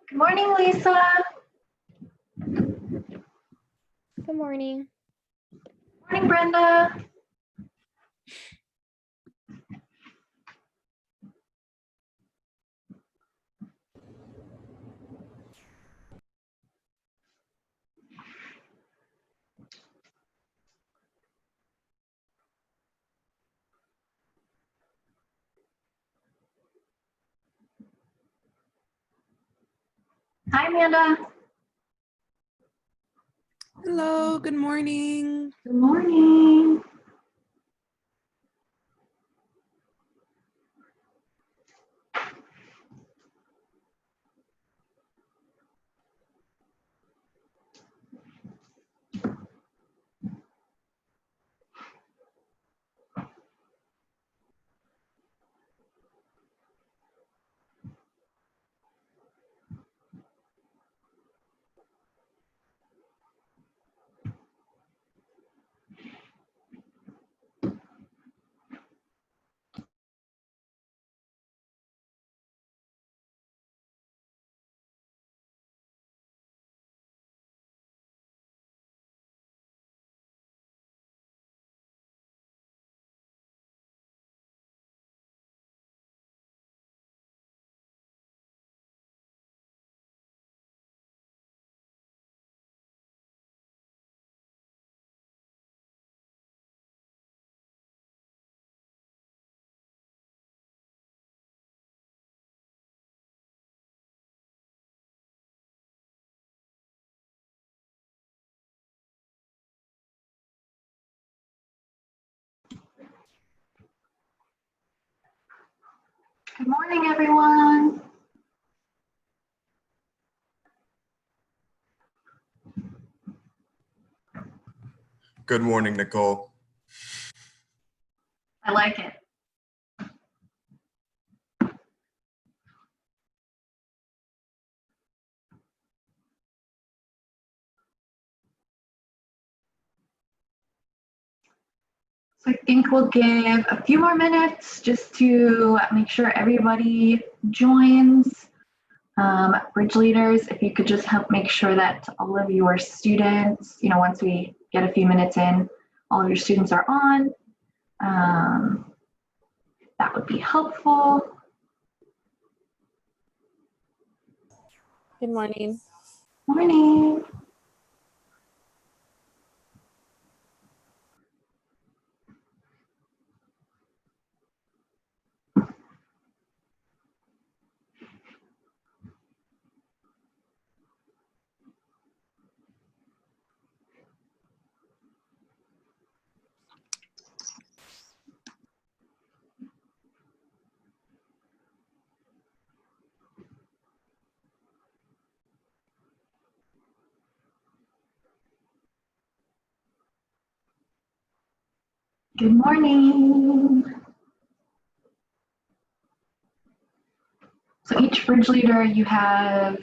Good morning, Lisa. Good morning. Morning, Brenda. Hi, Amanda. Hello, good morning. Good morning. Good morning, everyone. Good morning, Nicole. I like it. So I think we'll give a few more minutes just to make sure everybody joins. Bridge leaders, if you could just help make sure that all of your students, once we get a few minutes in, all of your students are on. That would be helpful. Good morning. Morning. Good morning. So each bridge leader, you have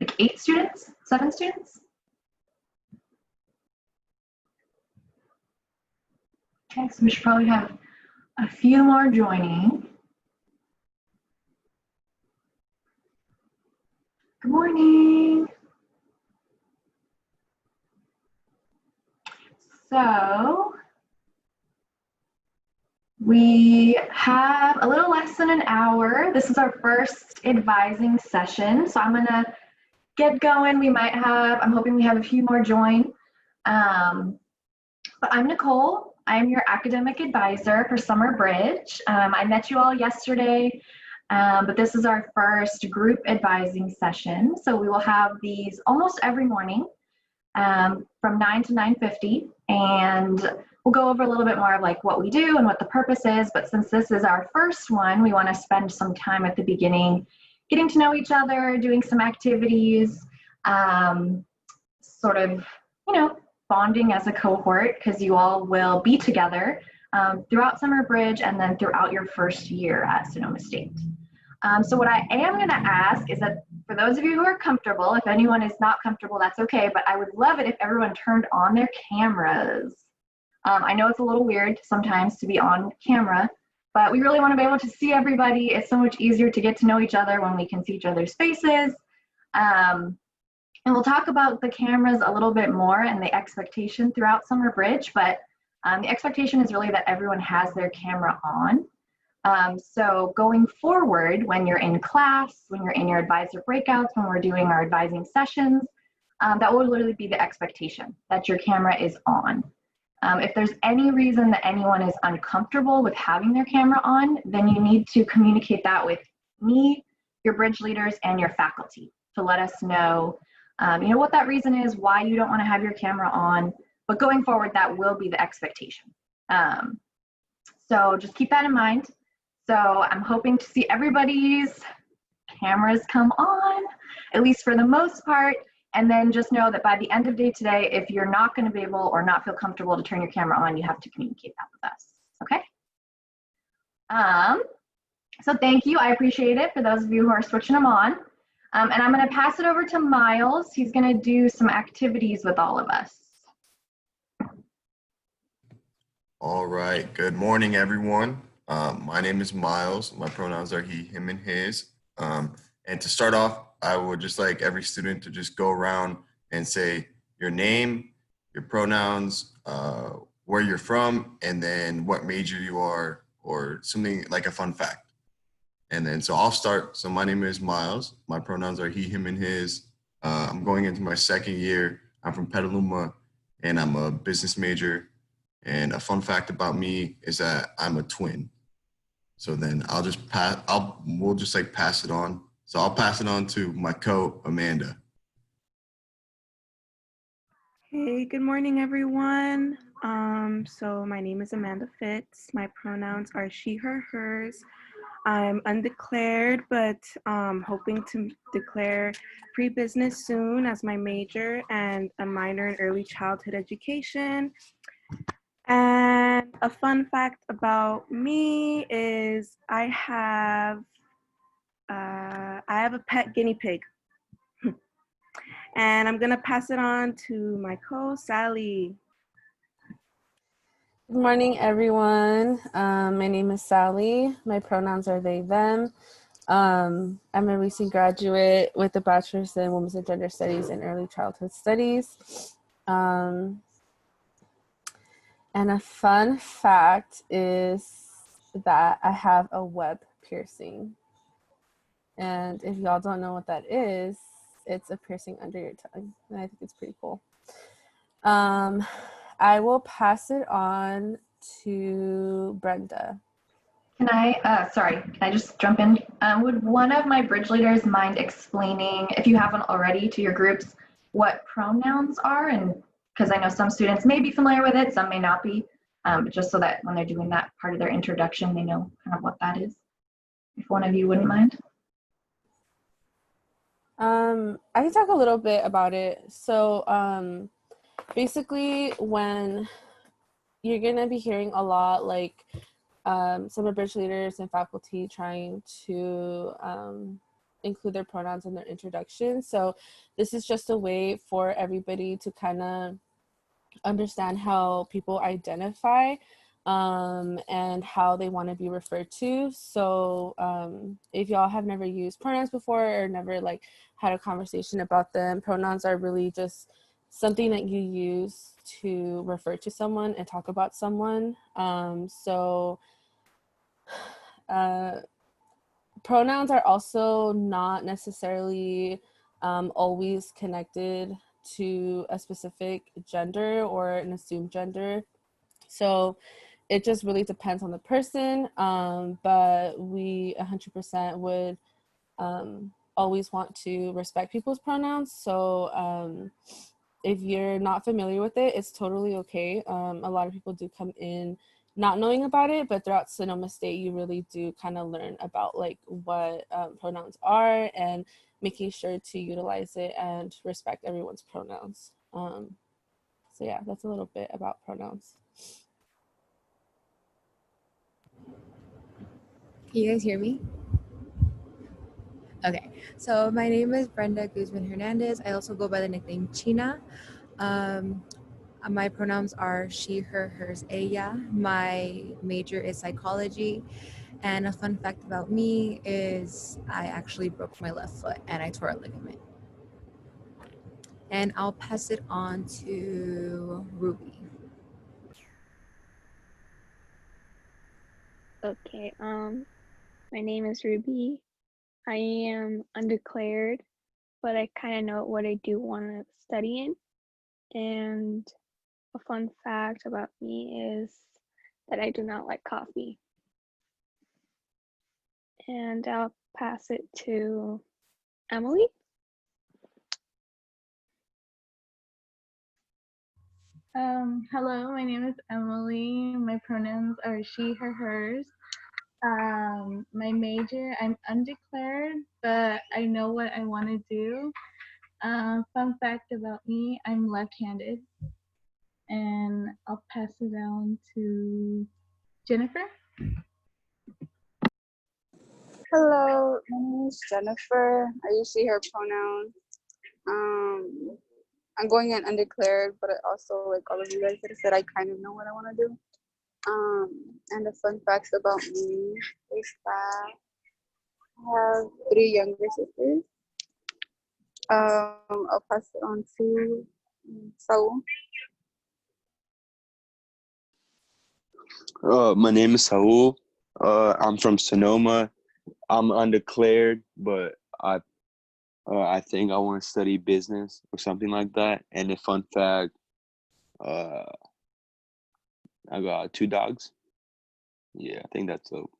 like 8 students, 7 students? Okay, so we should probably have a few more joining. Good morning. So we have a little less than an hour. This is our first advising session. So I'm gonna get going. I'm hoping we have a few more join. But I'm Nicole. I'm your academic advisor for Summer Bridge. I met you all yesterday, but this is our first group advising session. So we will have these almost every morning from 9 to 9:50, and we'll go over a little bit more of like what we do and what the purpose is. But since this is our first one, we want to spend some time at the beginning getting to know each other, doing some activities, sort of, bonding as a cohort, because you all will be together throughout Summer Bridge and then throughout your first year at Sonoma State. So what I am going to ask is that for those of you who are comfortable, if anyone is not comfortable, that's okay, but I would love it if everyone turned on their cameras. I know it's a little weird sometimes to be on camera, but we really want to be able to see everybody. It's so much easier to get to know each other when we can see each other's faces. And we'll talk about the cameras a little bit more and the expectation throughout Summer Bridge, but the expectation is really that everyone has their camera on. So going forward, when you're in class, when you're in your advisor breakouts, when we're doing our advising sessions, that will literally be the expectation, that your camera is on. If there's any reason that anyone is uncomfortable with having their camera on, then you need to communicate that with me, your bridge leaders, and your faculty to let us know, what that reason is, why you don't want to have your camera on. But going forward, that will be the expectation. So just keep that in mind. So I'm hoping to see everybody's cameras come on, at least for the most part. And then just know that by the end of day today, if you're not going to be able or not feel comfortable to turn your camera on, you have to communicate that with us. Okay? So thank you. I appreciate it for those of you who are switching them on. And I'm going to pass it over to Miles. He's going to do some activities with all of us. All right. Good morning, everyone. My name is Miles. My pronouns are he, him, and his. And to start off, I would just like every student to just go around and say your name, your pronouns, where you're from, and then what major you are, or something like a fun fact. And then, so I'll start. So my name is Miles. My pronouns are he, him, and his. I'm going into my second year. I'm from Petaluma, and I'm a business major. And a fun fact about me is that I'm a twin. So then I'll just we'll just like pass it on. So I'll pass it on to my Amanda. Hey, good morning, everyone. So my name is Amanda Fitz. My pronouns are she, her, hers. I'm undeclared, but hoping to declare pre-business soon as my major and a minor in early childhood education. And a fun fact about me is I have a pet guinea pig. And I'm gonna pass it on to my Sally. Good morning, everyone. My name is Sally. My pronouns are they, them. I'm a recent graduate with a bachelor's in Women's and Gender Studies and Early Childhood Studies. And a fun fact is that I have a web piercing. And if y'all don't know what that is, it's a piercing under your tongue. And I think it's pretty cool. I will pass it on to Brenda. Can I just jump in? Would one of my bridge leaders mind explaining, if you haven't already, to your groups what pronouns are? And because I know some students may be familiar with it, some may not be, but just so that when they're doing that part of their introduction, they know kind of what that is. If one of you wouldn't mind. I can talk a little bit about it. So basically, when you're going to be hearing a lot like some of bridge leaders and faculty trying to include their pronouns in their introduction. So this is just a way for everybody to kind of understand how people identify and how they want to be referred to. So if y'all have never used pronouns before or never like had a conversation about them, pronouns are really just something that you use to refer to someone and talk about someone. Pronouns are also not necessarily always connected to a specific gender or an assumed gender. So it just really depends on the person, but we 100% would always want to respect people's pronouns. So if you're not familiar with it, it's totally okay. A lot of people do come in not knowing about it, but throughout Sonoma State, you really do kind of learn about like what pronouns are and making sure to utilize it and respect everyone's pronouns. So yeah, that's a little bit about pronouns. Can you guys hear me? Okay, so my name is Brenda Guzman Hernandez. I also go by the nickname China. My pronouns are she, her, hers, ella. My major is psychology. And a fun fact about me is I actually broke my left foot and I tore a ligament. And I'll pass it on to Ruby. Okay, my name is Ruby. I am undeclared, but I kind of know what I do want to study in. And a fun fact about me is that I do not like coffee. And I'll pass it to Emily. Hello, my name is Emily. My pronouns are she, her, hers. My major, I'm undeclared, but I know what I want to do. Fun fact about me, I'm left-handed. And I'll pass it down to Jennifer. Hello, my name is Jennifer. I use she, her pronouns. I'm going in undeclared, but I also, like all of you guys that said, I kind of know what I want to do. And the fun facts about me is that I have 3 younger sisters. I'll pass it on to Saul. My name is Saul. I'm from Sonoma. I'm undeclared, but I think I want to study business or something like that. And a fun fact, I got 2 dogs. Yeah, I think that's dope.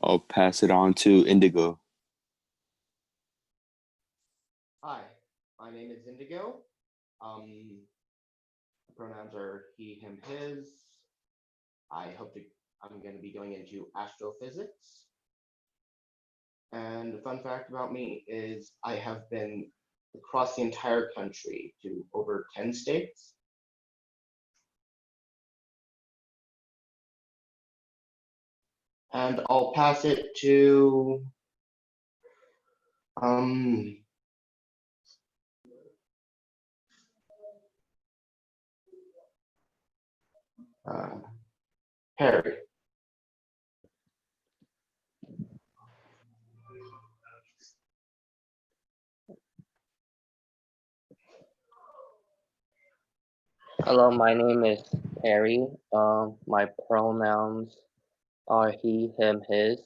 I'll pass it on to Indigo. Hi, my name is Indigo. Pronouns are he, him, his. I'm going to be going into astrophysics. And the fun fact about me is I have been across the entire country to over 10 states. And I'll pass it to Harry. Hello, my name is Perry. My pronouns are he, him, his.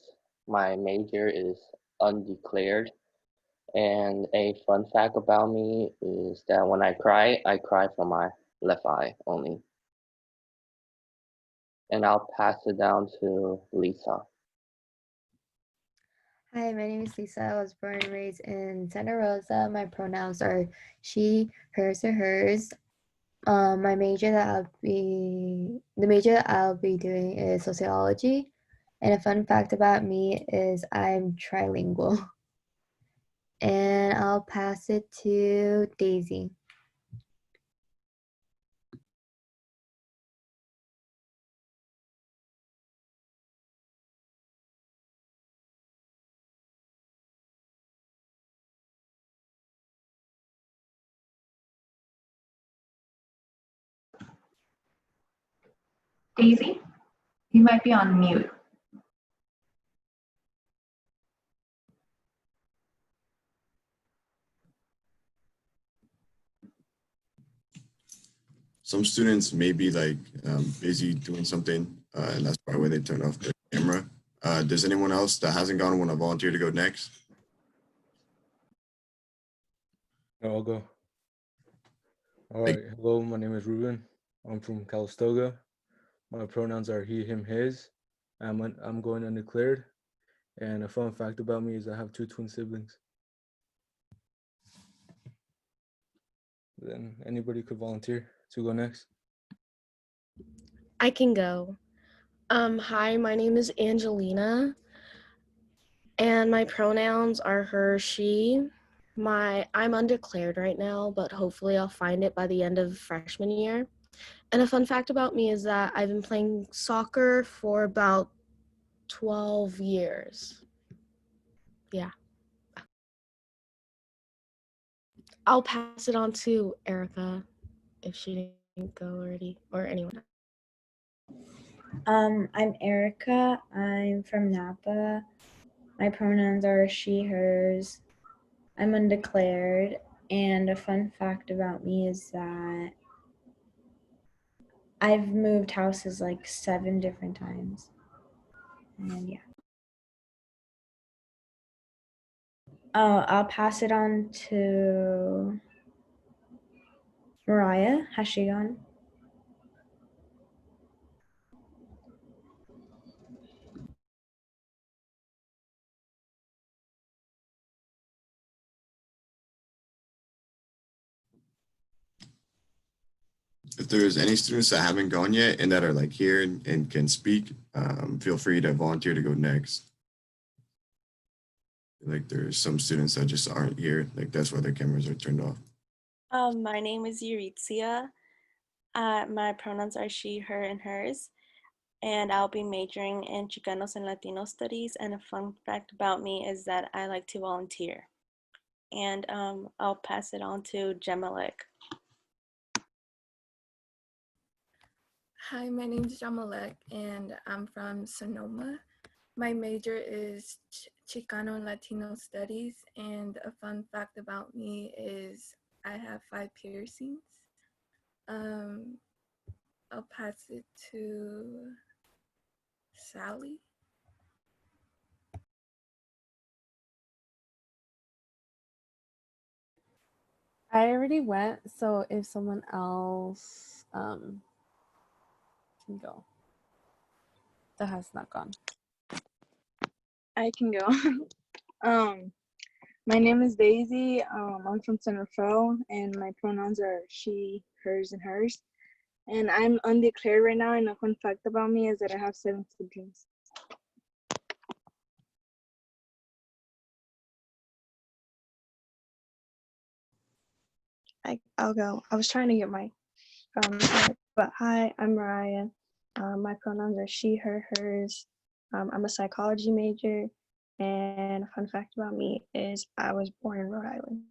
My major is undeclared. And a fun fact about me is that when I cry from my left eye only. And I'll pass it down to Lisa. Hi, my name is Lisa. I was born and raised in Santa Rosa. My pronouns are she, hers, or hers. The major that I'll be doing is sociology. And a fun fact about me is I'm trilingual. And I'll pass it to Daisy. Daisy, you might be on mute. Some students may be like busy doing something, and that's probably why they turn off their camera. Does anyone else that hasn't gone want to volunteer to go next? I'll go. All right. Hello, my name is Ruben. I'm from Calistoga. My pronouns are he, him, his. I'm going undeclared. And a fun fact about me is I have 2 twin siblings. Then anybody could volunteer to go next. I can go. Hi, my name is Angelina, and my pronouns are her, she. I'm undeclared right now, but hopefully I'll find it by the end of freshman year. And a fun fact about me is that I've been playing soccer for about 12 years. Yeah. I'll pass it on to Erica if she didn't go already, or anyone. I'm Erica. I'm from Napa. My pronouns are she, hers. I'm undeclared. And a fun fact about me is that I've moved houses like 7 different times. And yeah. I'll pass it on to Mariah. Has she gone? If there's any students that haven't gone yet and that are like here and can speak, feel free to volunteer to go next. Like there's some students that just aren't here, like that's why their cameras are turned off. My name is Eurizia. My pronouns are she, her, and hers. And I'll be majoring in Chicanos and Latino studies. And a fun fact about me is that I like to volunteer. And I'll pass it on to Gemalek. Hi, my name is Jamalek and I'm from Sonoma. My major is Chicano and Latino Studies, and a fun fact about me is I have 5 piercings. I'll pass it to Sally. I already went, so if someone else can go that has not gone. I can go. My name is Daisy. I'm from San Rafael, and my pronouns are she, hers, and hers. And I'm undeclared right now, and a fun fact about me is that I have 7 siblings. I'll go. I was trying to get my but hi, I'm Mariah. My pronouns are she, her, hers. I'm a psychology major, and a fun fact about me is I was born in Rhode Island.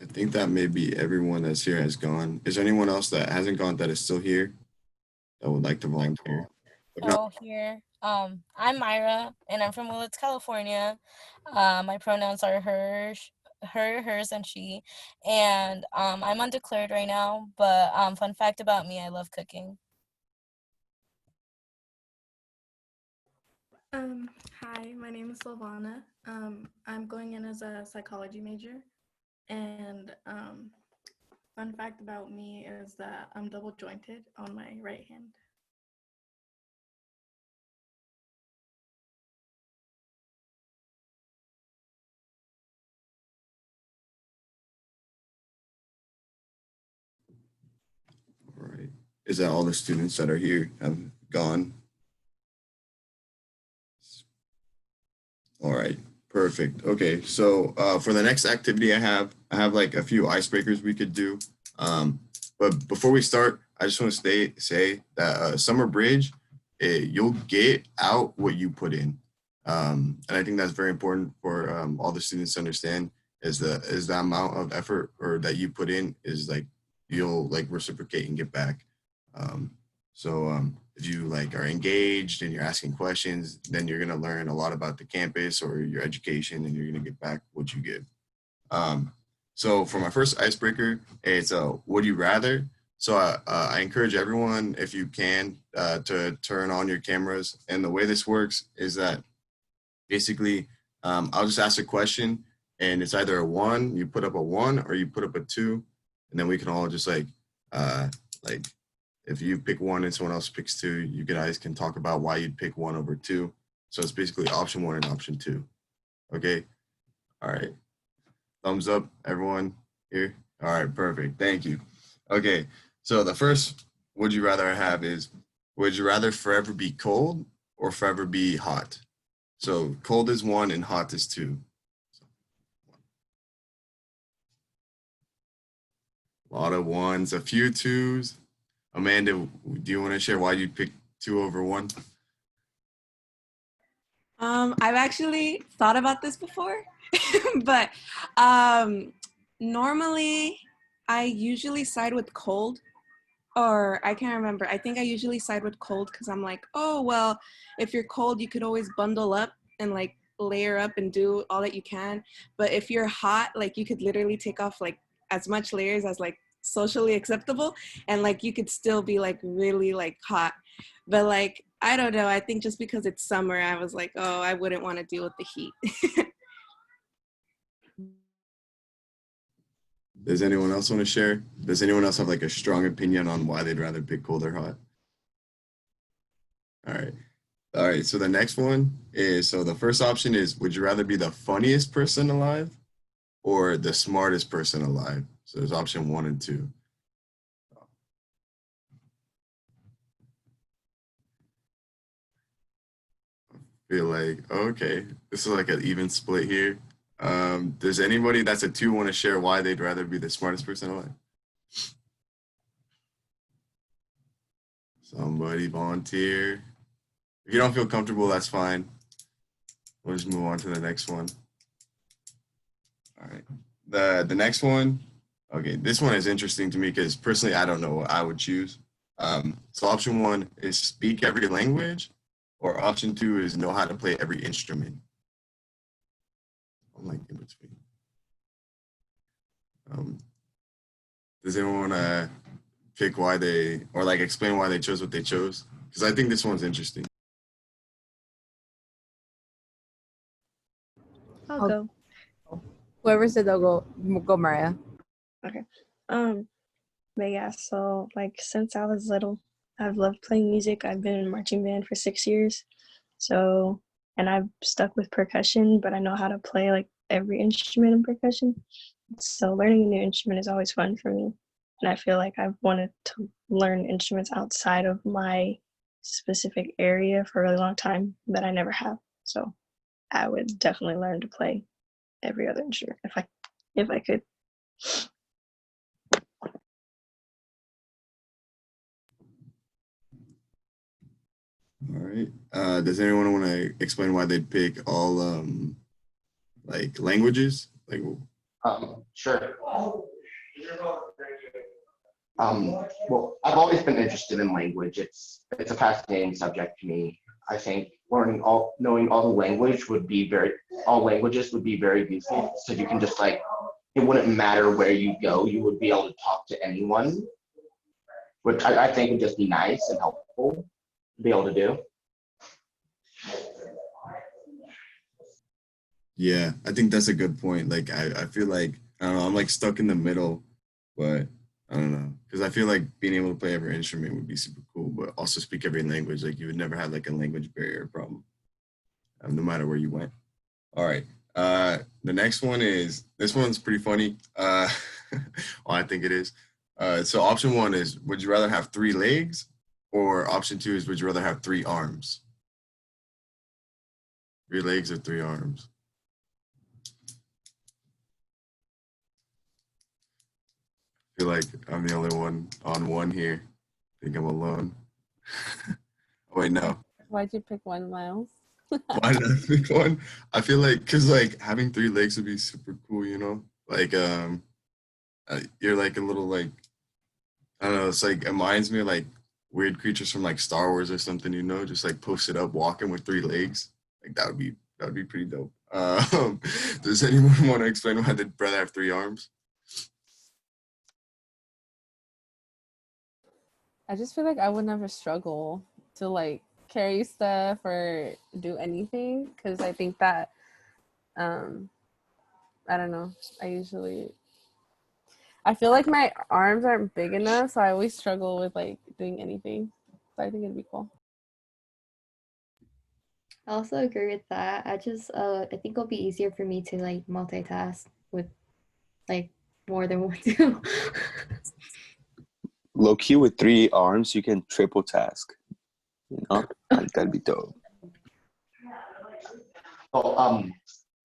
I think that maybe everyone that's here has gone. Is there anyone else that hasn't gone that is still here that would like to volunteer? If not, Oh, here. I'm Myra, and I'm from Willits, California. My pronouns are her, hers, and she. And I'm undeclared right now, but fun fact about me, I love cooking. Hi, my name is Silvana. I'm going in as a psychology major, and fun fact about me is that I'm double jointed on my right hand. all right. Is that all the students that are here have gone? All right, perfect. Okay, so for the next activity I have like a few icebreakers we could do. But before we start, I just want to say that Summer Bridge, you'll get out what you put in. And I think that's very important for all the students to understand is the amount of effort or that you put in is like you'll like reciprocate and get back. So if you like are engaged and you're asking questions, then you're gonna learn a lot about the campus or your education, and you're gonna get back what you give. So for my first icebreaker, it's would you rather? So I encourage everyone, if you can, to turn on your cameras. And the way this works is that basically I'll just ask a question, and it's either a 1, you put up a 1, or you put up a 2, and then we can all just like if you pick 1 and someone else picks 2, you guys can talk about why you'd pick 1 over 2. So it's basically option 1 and option 2. Okay. All right. Thumbs up, everyone here. All right, perfect. Thank you. Okay. So the first would you rather have is, would you rather forever be cold or forever be hot? So cold is 1 and hot is 2. A lot of 1s, a few 2s. Amanda, do you want to share why you picked 2 over 1? I've actually thought about this before, but normally I usually side with cold, or I can't remember. I think I usually side with cold because I'm like, oh, well, if you're cold, you could always bundle up and like layer up and do all that you can. But if you're hot, like you could literally take off like as much layers as like socially acceptable, and like you could still be like really like hot. But like, I don't know. I think just because it's summer, I was like, oh, I wouldn't want to deal with the heat. Does anyone else want to share? Does anyone else have like a strong opinion on why they'd rather pick cold or hot? All right. All right. So the next one is, so the first option is, would you rather be the funniest person alive or the smartest person alive? So there's option 1 and 2. Feel like, okay, this is like an even split here. Does anybody that's a 2 want to share why they'd rather be the smartest person alive? Somebody volunteer. If you don't feel comfortable, that's fine. We'll just move on to the next one. All right. The next one, okay, this one is interesting to me because personally, I don't know what I would choose. So option 1 is speak every language, or option 2 is know how to play every instrument. I'm like in between. Does anyone want to pick why they, or like explain why they chose what they chose? Because I think this one's interesting. I'll go. Whoever said they'll go Mariah. Okay. But yeah, so like since I was little, I've loved playing music. I've been in marching band for 6 years. So, and I've stuck with percussion, but I know how to play like every instrument in percussion. So learning a new instrument is always fun for me. And I feel like I've wanted to learn instruments outside of my specific area for a really long time that I never have. So I would definitely learn to play every other instrument if I could. All right. Does anyone want to explain why they'd pick all like languages? Like, Sure. Well, I've always been interested in language. It's a fascinating subject to me. I think knowing all languages would be very useful. So you can just like, it wouldn't matter where you go, you would be able to talk to anyone, which I think would just be nice and helpful to be able to do. yeah, I think that's a good point. Like, I feel like, I don't know, I'm like stuck in the middle, but I don't know. Because I feel like being able to play every instrument would be super cool, but also speak every language. Like, you would never have like a language barrier problem, no matter where you went. All right. The next one is, this one's pretty funny. Well, I think it is. So option 1 is, would you rather have 3 legs? Or option 2 is, would you rather have 3 arms? 3 legs or 3 arms? I feel like I'm the only one on one here. I think I'm alone. Oh, wait, no. Why'd you pick one, Miles? Why did I pick one? I feel like, cause like having 3 legs would be super cool, you know? Like, you're like a little like, I don't know, it's like, it reminds me of like weird creatures from like Star Wars or something, you know? Just like posted up walking with 3 legs. Like that would be pretty dope. Does anyone want to explain why they'd rather have 3 arms? I just feel like I would never struggle to like carry stuff or do anything because I think that I don't know. I feel like my arms aren't big enough, so I always struggle with like doing anything. So I think it'd be cool. I also agree with that. I think it'll be easier for me to like multitask with like more than one tool. Low key with 3 arms, you can triple task. You know, that'd be dope. Well,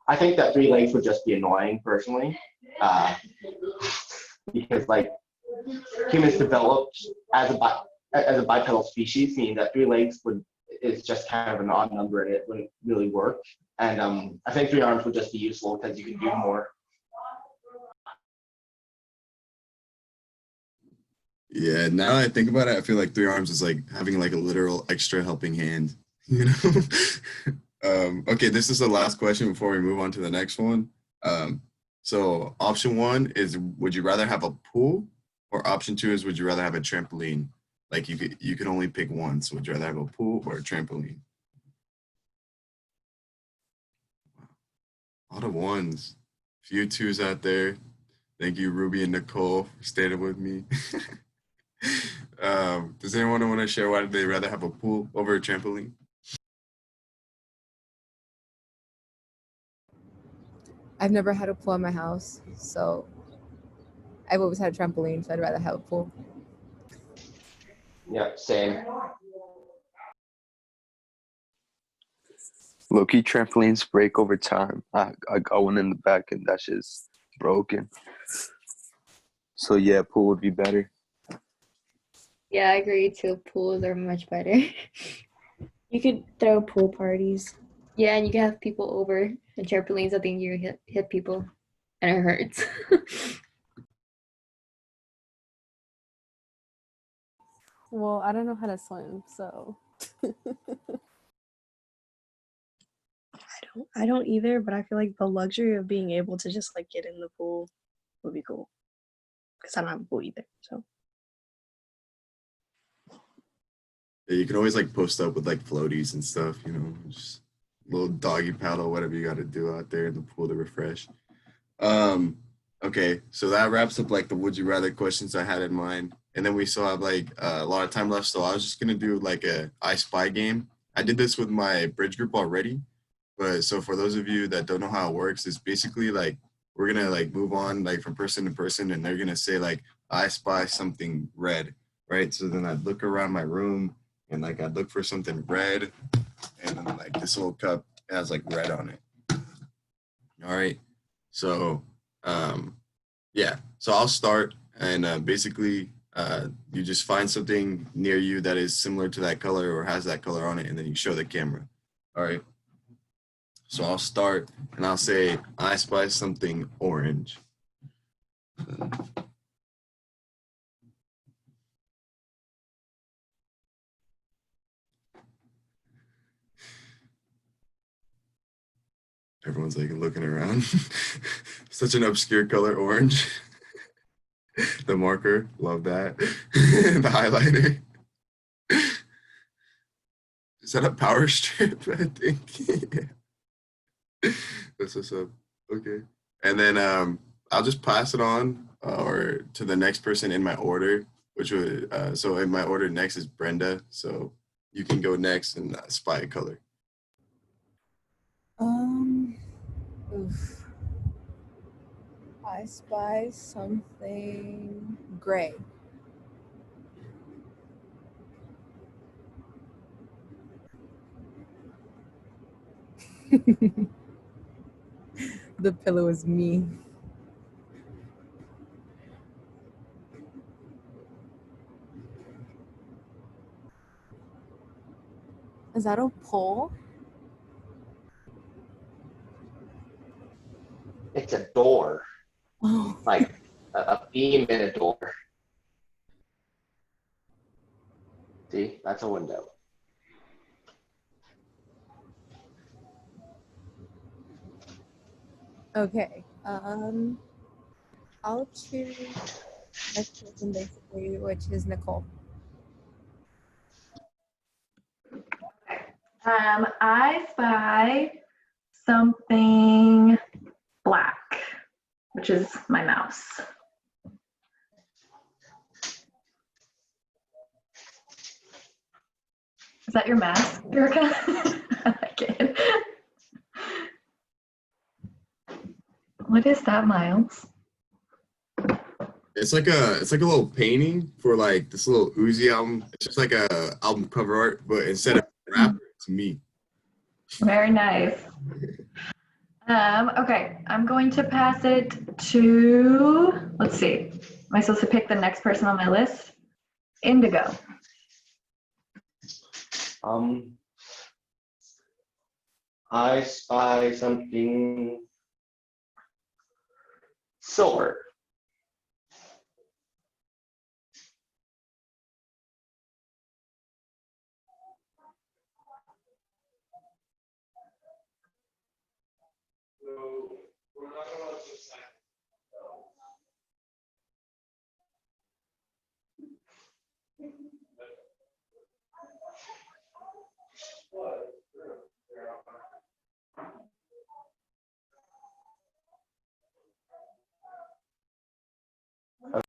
I think that 3 legs would just be annoying personally, because like humans developed as a bipedal species, meaning that 3 legs is just kind of an odd number and it wouldn't really work. And I think 3 arms would just be useful because you can do more. Yeah, now that I think about it, I feel like 3 arms is like having like a literal extra helping hand, you know? Okay, this is the last question before we move on to the next one. So option 1 is, would you rather have a pool, or option 2 is, would you rather have a trampoline? Like you could only pick one. So would you rather have a pool or a trampoline? A lot of ones. Few twos out there. Thank you, Ruby and Nicole, for staying with me. Does anyone want to share why they'd rather have a pool over a trampoline? I've never had a pool in my house, so I've always had a trampoline, so I'd rather have a pool. Yep, same. Low-key trampolines break over time. I got one in the back and that's just broken. So yeah, pool would be better. Yeah, I agree too. Pools are much better. You could throw pool parties. Yeah, and you can have people over. And trampolines, I think you hit people and it hurts. Well, I don't know how to swim, so. I don't either, but I feel like the luxury of being able to just like get in the pool would be cool. Because I don't have a pool either. So Yeah, you can always like post up with like floaties and stuff, you know, just little doggy paddle, whatever you got to do out there in the pool to refresh. Okay, so that wraps up like the would you rather questions I had in mind, and then we still have like a lot of time left, so I was just gonna do like a I Spy game. I did this with my bridge group already, but so for those of you that don't know how it works, it's basically like we're gonna like move on like from person to person, and they're gonna say like I spy something red, right? So then I'd look around my room and like I'd look for something red, and then like this little cup has like red on it. All right, so yeah, so I'll start, and basically you just find something near you that is similar to that color or has that color on it, and then you show the camera. All right, so I'll start and I'll say I spy something orange. Everyone's like looking around. Such an obscure color, orange. The marker, love that. The highlighter. Is that a power strip? I think. That's what's up. Okay. And then I'll just pass it on or to the next person in my order, which would, so in my order next is Brenda. So you can go next and spy a color. Oof. I spy something gray. The pillow is me. Is that a pole? It's a door. Oh. Like a beam in a door. See, that's a window. Okay. I'll choose next person basically, which is Nicole. I spy something black, which is my mouse. Is that your mask, Erica? I like it. What is that, Miles? It's like a little painting for like this little Uzi album. It's just like a album cover art, but instead of rapper, it's me. Very nice. Okay, I'm going to pass it to, let's see, am I supposed to pick the next person on my list? Indigo. I spy something silver.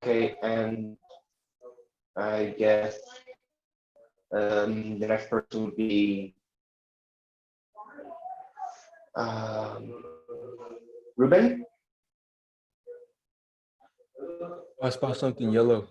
Okay, and I guess the next person would be um, Ruben. I spy something yellow.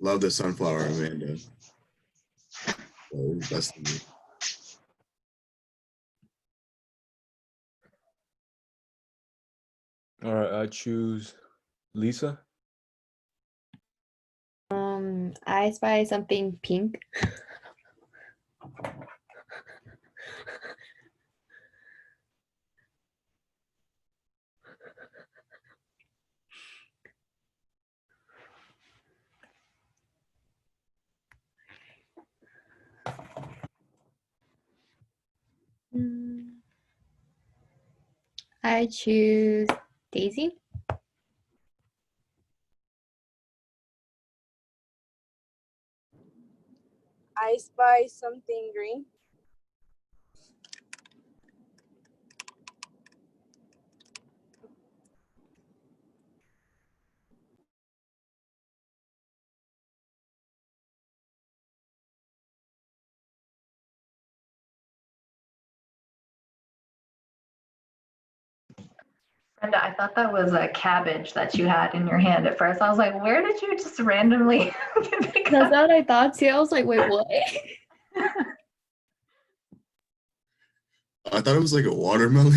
Love the sunflower, Amanda. So that's the me. All right, I choose Lisa. I spy something pink. I choose Daisy. I spy something green. Brenda, I thought that was a cabbage that you had in your hand at first. I was like, where did you just randomly pick That's up? what I thought too. I was like, wait, what? I thought it was like a watermelon.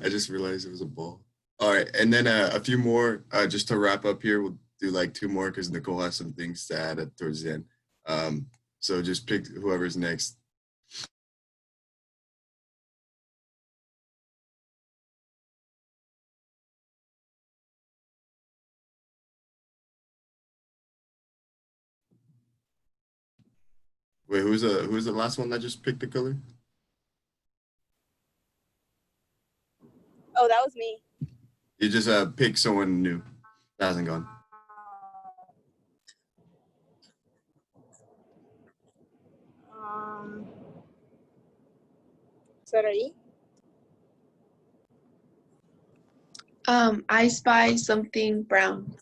I just realized it was a ball. All right, and then a few more just to wrap up here. We'll do like two more because Nicole has some things to add at, towards the end. So just pick whoever's next. Wait, who's the last one that just picked the color? Oh, that was me. You just pick someone new that hasn't gone. Um, Saraí. I spy something brown.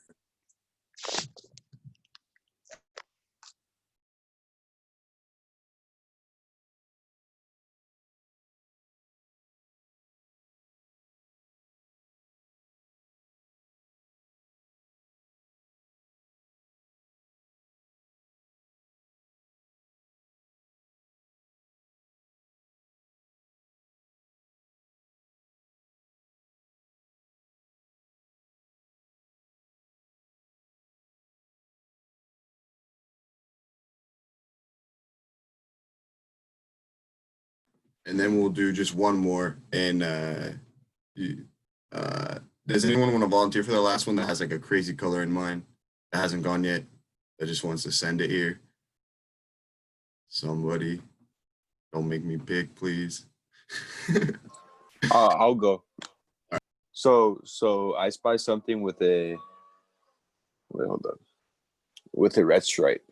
And then we'll do just one more. And does anyone want to volunteer for the last one that has like a crazy color in mind that hasn't gone yet? That just wants to send it here. Somebody, don't make me pick, please. I'll go. So I spy something with a wait, hold on. With a red stripe.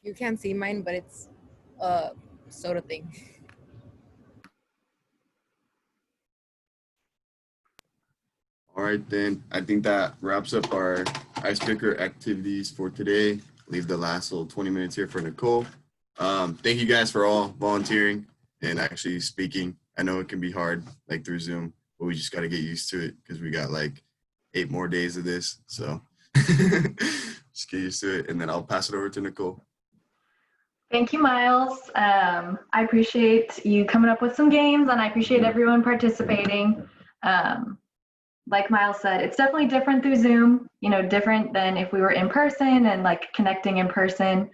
You can't see mine, but it's a soda thing. All right, then. I think that wraps up our icebreaker activities for today. Leave the last little 20 minutes here for Nicole. Thank you guys for all volunteering and actually speaking. I know it can be hard, like through Zoom, but we just got to get used to it because we got like 8 more days of this. So just get used to it. And then I'll pass it over to Nicole. Thank you, Miles. I appreciate you coming up with some games, and I appreciate everyone participating. Like Miles said, it's definitely different through Zoom, different than if we were in person and like connecting in person.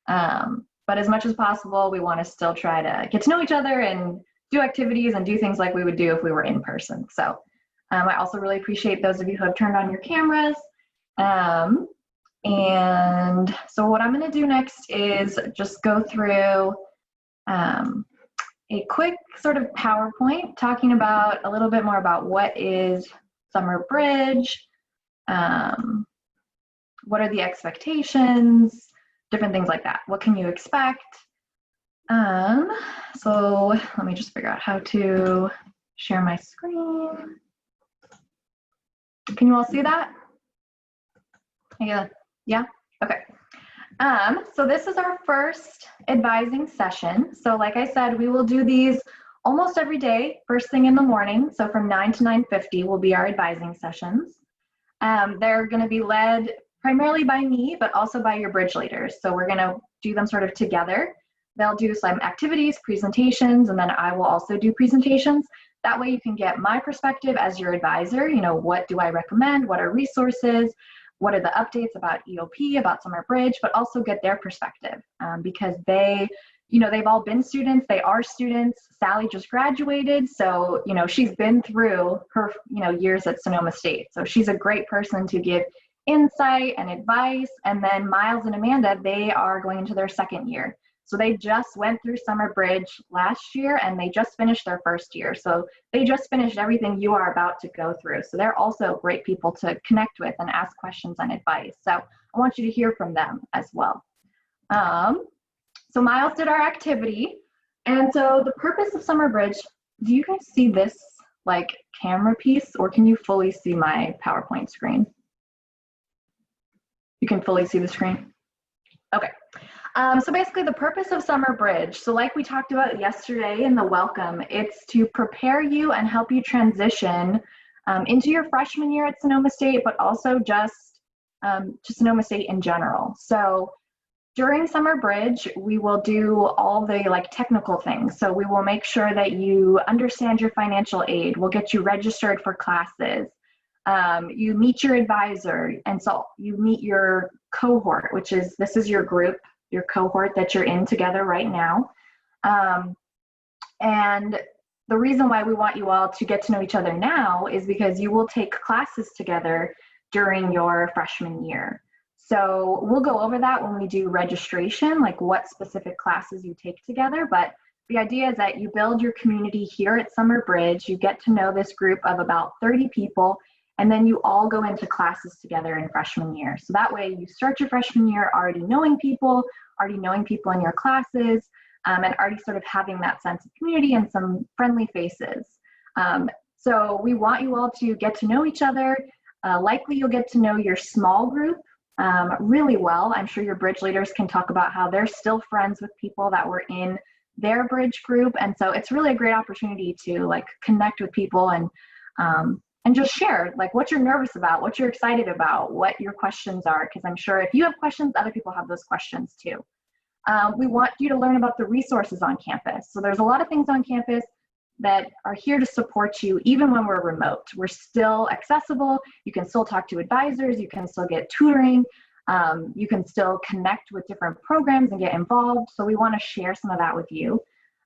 But as much as possible, we want to still try to get to know each other and do activities and do things like we would do if we were in person. So I also really appreciate those of you who have turned on your cameras. And so what I'm going to do next is just go through a quick sort of PowerPoint talking about a little bit more about what is Summer Bridge, what are the expectations, different things like that. What can you expect? So let me just figure out how to share my screen. Can you all see that? Yeah? Okay. So this is our first advising session. So like I said, we will do these almost every day, first thing in the morning. So from 9 to 9:50 will be our advising sessions. They're going to be led primarily by me, but also by your bridge leaders. So we're going to do them sort of together. They'll do some activities, presentations, and then I will also do presentations. That way you can get my perspective as your advisor. What do I recommend? What are resources? What are the updates about EOP, about Summer Bridge, but also get their perspective because they've all been students. They are students. Sally just graduated. So, she's been through her, years at Sonoma State. So she's a great person to give insight and advice. And then Miles and Amanda, they are going into their second year. So they just went through Summer Bridge last year and they just finished their first year. So they just finished everything you are about to go through. So they're also great people to connect with and ask questions and advice. So I want you to hear from them as well. So Miles did our activity. And so the purpose of Summer Bridge, do you guys see this like camera piece or can you fully see my PowerPoint screen? You can fully see the screen? Okay. So basically the purpose of Summer Bridge, so like we talked about yesterday in the welcome, it's to prepare you and help you transition into your freshman year at Sonoma State, but also just to Sonoma State in general. So during Summer Bridge, we will do all the technical things. So we will make sure that you understand your financial aid. We'll get you registered for classes. You meet your advisor, and so you meet your cohort, this is your group, your cohort that you're in together right now. And the reason why we want you all to get to know each other now is because you will take classes together during your freshman year. So we'll go over that when we do registration, like what specific classes you take together. But the idea is that you build your community here at Summer Bridge, you get to know this group of about 30 people, and then you all go into classes together in freshman year. So that way you start your freshman year already knowing people in your classes, and already sort of having that sense of community and some friendly faces. So we want you all to get to know each other. Likely you'll get to know your small group really well. I'm sure your bridge leaders can talk about how they're still friends with people that were in their bridge group. And so it's really a great opportunity to connect with people and just share what you're nervous about, what you're excited about, what your questions are, because I'm sure if you have questions, other people have those questions too. We want you to learn about the resources on campus. So there's a lot of things on campus that are here to support you even when we're remote. We're still accessible. You can still talk to advisors. You can still get tutoring. You can still connect with different programs and get involved. So we want to share some of that with you.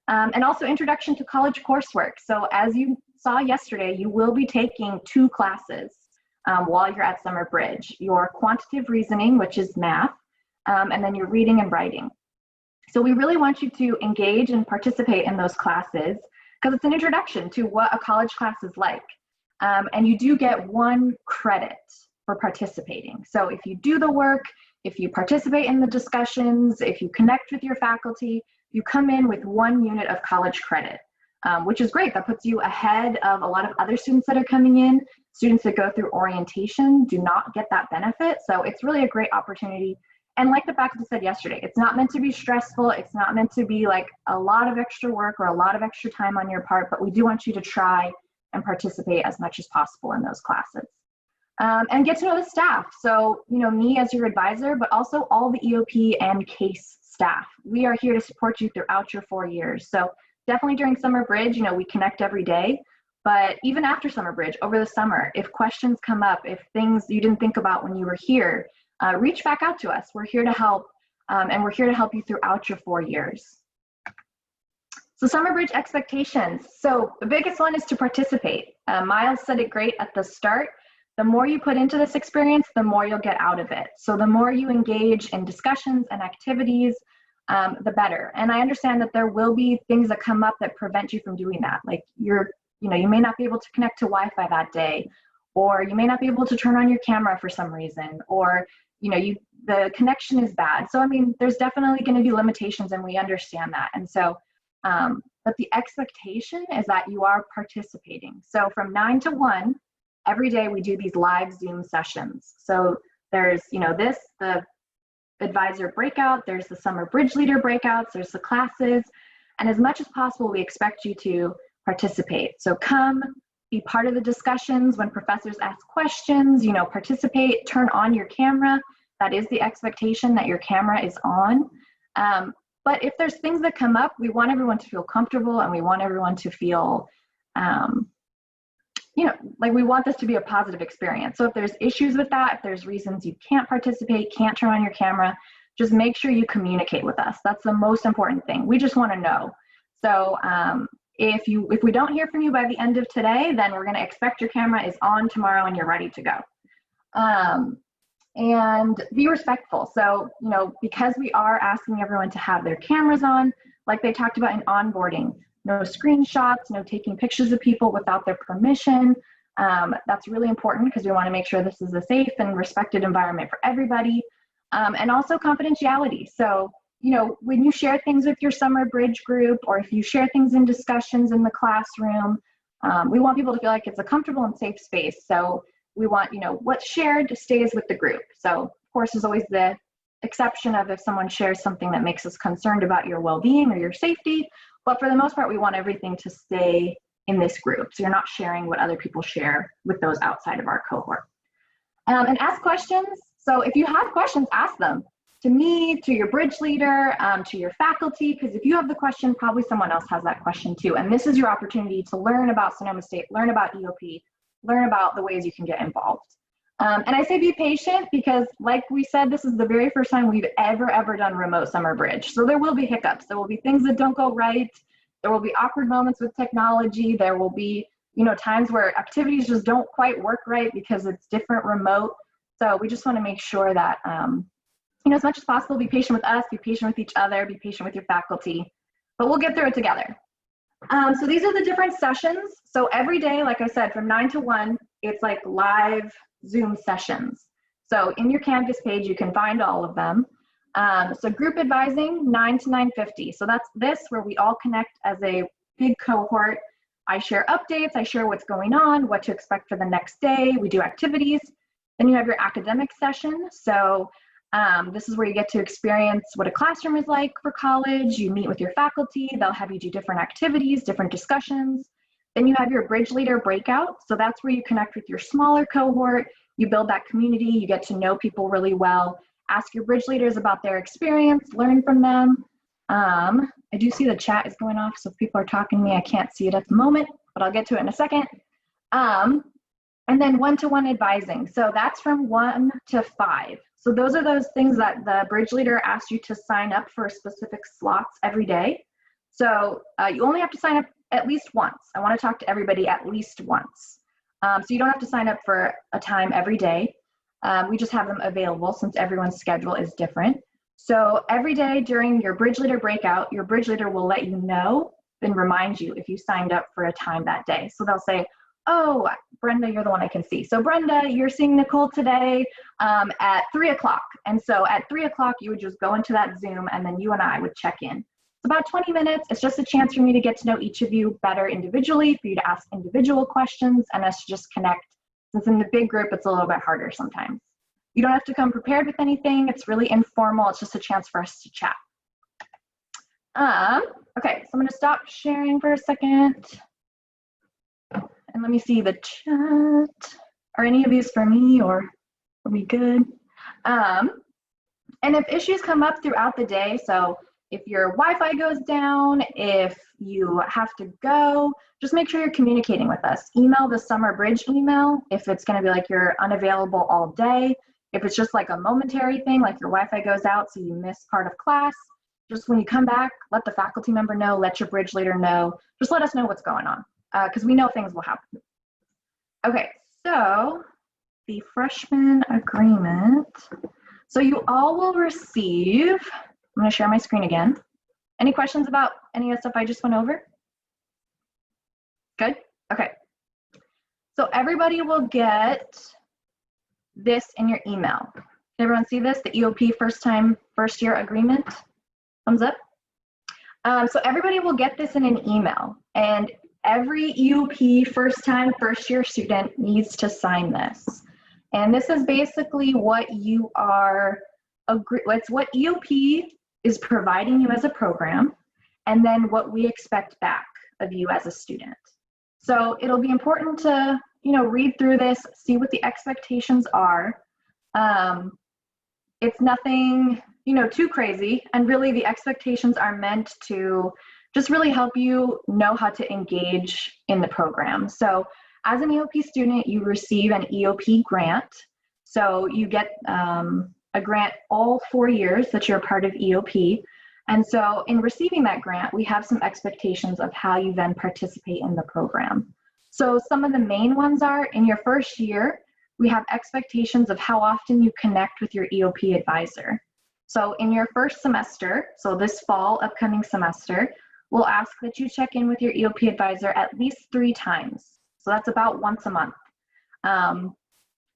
And also introduction to college coursework. So as you saw yesterday, you will be taking 2 classes while you're at Summer Bridge. Your quantitative reasoning, which is math, and then your reading and writing. So we really want you to engage and participate in those classes because it's an introduction to what a college class is like. And you do get 1 credit for participating. So if you do the work, if you participate in the discussions, if you connect with your faculty, you come in with 1 unit of college credit, which is great. That puts you ahead of a lot of other students that are coming in. Students that go through orientation do not get that benefit. So it's really a great opportunity. And like the faculty said yesterday, it's not meant to be stressful. It's not meant to be like a lot of extra work or a lot of extra time on your part, but we do want you to try and participate as much as possible in those classes. And get to know the staff. So, you know, me as your advisor, but also all the EOP and CASE staff. We are here to support you throughout your 4 years. So definitely during summer bridge, you know, we connect every day, but even after summer bridge, over the summer, if questions come up, if things you didn't think about when you were here, reach back out to us. We're here to help, and we're here to help you throughout your 4 years. So summer bridge expectations. So the biggest one is to participate. Miles said it great at the start. The more you put into this experience, the more you'll get out of it. So the more you engage in discussions and activities, the better. And I understand that there will be things that come up that prevent you from doing that. Like you may not be able to connect to Wi-Fi that day, or you may not be able to turn on your camera for some reason, or the connection is bad. So I mean, there's definitely going to be limitations, and we understand that. And so, but the expectation is that you are participating. So from 9 to 1. Every day we do these live Zoom sessions. So there's, the advisor breakout, there's the summer bridge leader breakouts, there's the classes, and as much as possible, we expect you to participate. So come, be part of the discussions when professors ask questions, participate, turn on your camera. That is the expectation, that your camera is on. But if there's things that come up, we want everyone to feel comfortable, and we want everyone to feel, like we want this to be a positive experience. So if there's issues with that, if there's reasons you can't participate, can't turn on your camera, just make sure you communicate with us. That's the most important thing. We just want to know. So if we don't hear from you by the end of today, then we're going to expect your camera is on tomorrow and you're ready to go. And be respectful. So, because we are asking everyone to have their cameras on, like they talked about in onboarding, no screenshots, no taking pictures of people without their permission. That's really important because we want to make sure this is a safe and respected environment for everybody. And also confidentiality. So, when you share things with your summer bridge group, or if you share things in discussions in the classroom, we want people to feel like it's a comfortable and safe space. So we want, what's shared stays with the group. So of course, there's always the exception of if someone shares something that makes us concerned about your well-being or your safety. But for the most part, we want everything to stay in this group. So you're not sharing what other people share with those outside of our cohort. And ask questions. So if you have questions, ask them to me, to your bridge leader, to your faculty, because if you have the question, probably someone else has that question too. And this is your opportunity to learn about Sonoma State, learn about EOP, learn about the ways you can get involved. And I say be patient because, like we said, this is the very first time we've ever done remote summer bridge. So there will be hiccups. There will be things that don't go right. There will be awkward moments with technology. There will be, times where activities just don't quite work right because it's different remote. So we just want to make sure that, as much as possible, be patient with us, be patient with each other, be patient with your faculty, but we'll get through it together. So these are the different sessions. So every day, like I said, from 9 to 1, it's like live Zoom sessions. So in your Canvas page, you can find all of them. So group advising, 9 to 9:50. So that's this, where we all connect as a big cohort. I share updates, I share what's going on, what to expect for the next day. We do activities. Then you have your academic session. So this is where you get to experience what a classroom is like for college. You meet with your faculty. They'll have you do different activities, different discussions. Then you have your bridge leader breakout. So that's where you connect with your smaller cohort. You build that community. You get to know people really well. Ask your bridge leaders about their experience, learn from them. I do see the chat is going off, so if people are talking to me, I can't see it at the moment, but I'll get to it in a second. And then one-to-one advising. So that's from 1 to 5. So those are those things that the bridge leader asks you to sign up for specific slots every day. So you only have to sign up at least once. I want to talk to everybody at least once. So you don't have to sign up for a time every day. We just have them available since everyone's schedule is different. So every day during your bridge leader breakout, your bridge leader will let you know and remind you if you signed up for a time that day. So they'll say, oh, Brenda, you're the one I can see. So Brenda, you're seeing Nicole today at 3 o'clock. And so at 3 o'clock, you would just go into that Zoom and then you and I would check in. It's about 20 minutes. It's just a chance for me to get to know each of you better individually, for you to ask individual questions and us to just connect. Since in the big group, it's a little bit harder sometimes. You don't have to come prepared with anything. It's really informal. It's just a chance for us to chat. Okay, so I'm gonna stop sharing for a second. And let me see the chat. Are any of these for me or are we good? And if issues come up throughout the day, so if your Wi-Fi goes down, if you have to go, just make sure you're communicating with us. Email the Summer Bridge email if it's gonna be like you're unavailable all day. If it's just like a momentary thing, like your Wi-Fi goes out so you miss part of class, just when you come back, let the faculty member know, let your bridge leader know, just let us know what's going on because we know things will happen. Okay, so the freshman agreement. So you all will receive, I'm gonna share my screen again. Any questions about any of the stuff I just went over? Good, okay. So everybody will get this in your email. Can everyone see this? The EOP first year agreement? Thumbs up. So everybody will get this in an email, and every EOP first year student needs to sign this. And this is basically what you are, it's what EOP is providing you as a program, and then what we expect back of you as a student. So it'll be important to, read through this, see what the expectations are. It's nothing, too crazy, and really the expectations are meant to just really help you know how to engage in the program. So as an EOP student, you receive an EOP grant. So you get a grant all 4 years that you're a part of EOP. And so in receiving that grant, we have some expectations of how you then participate in the program. So some of the main ones are, in your first year, we have expectations of how often you connect with your EOP advisor. So in your first semester, so this fall, upcoming semester, we'll ask that you check in with your EOP advisor at least 3 times. So that's about once a month.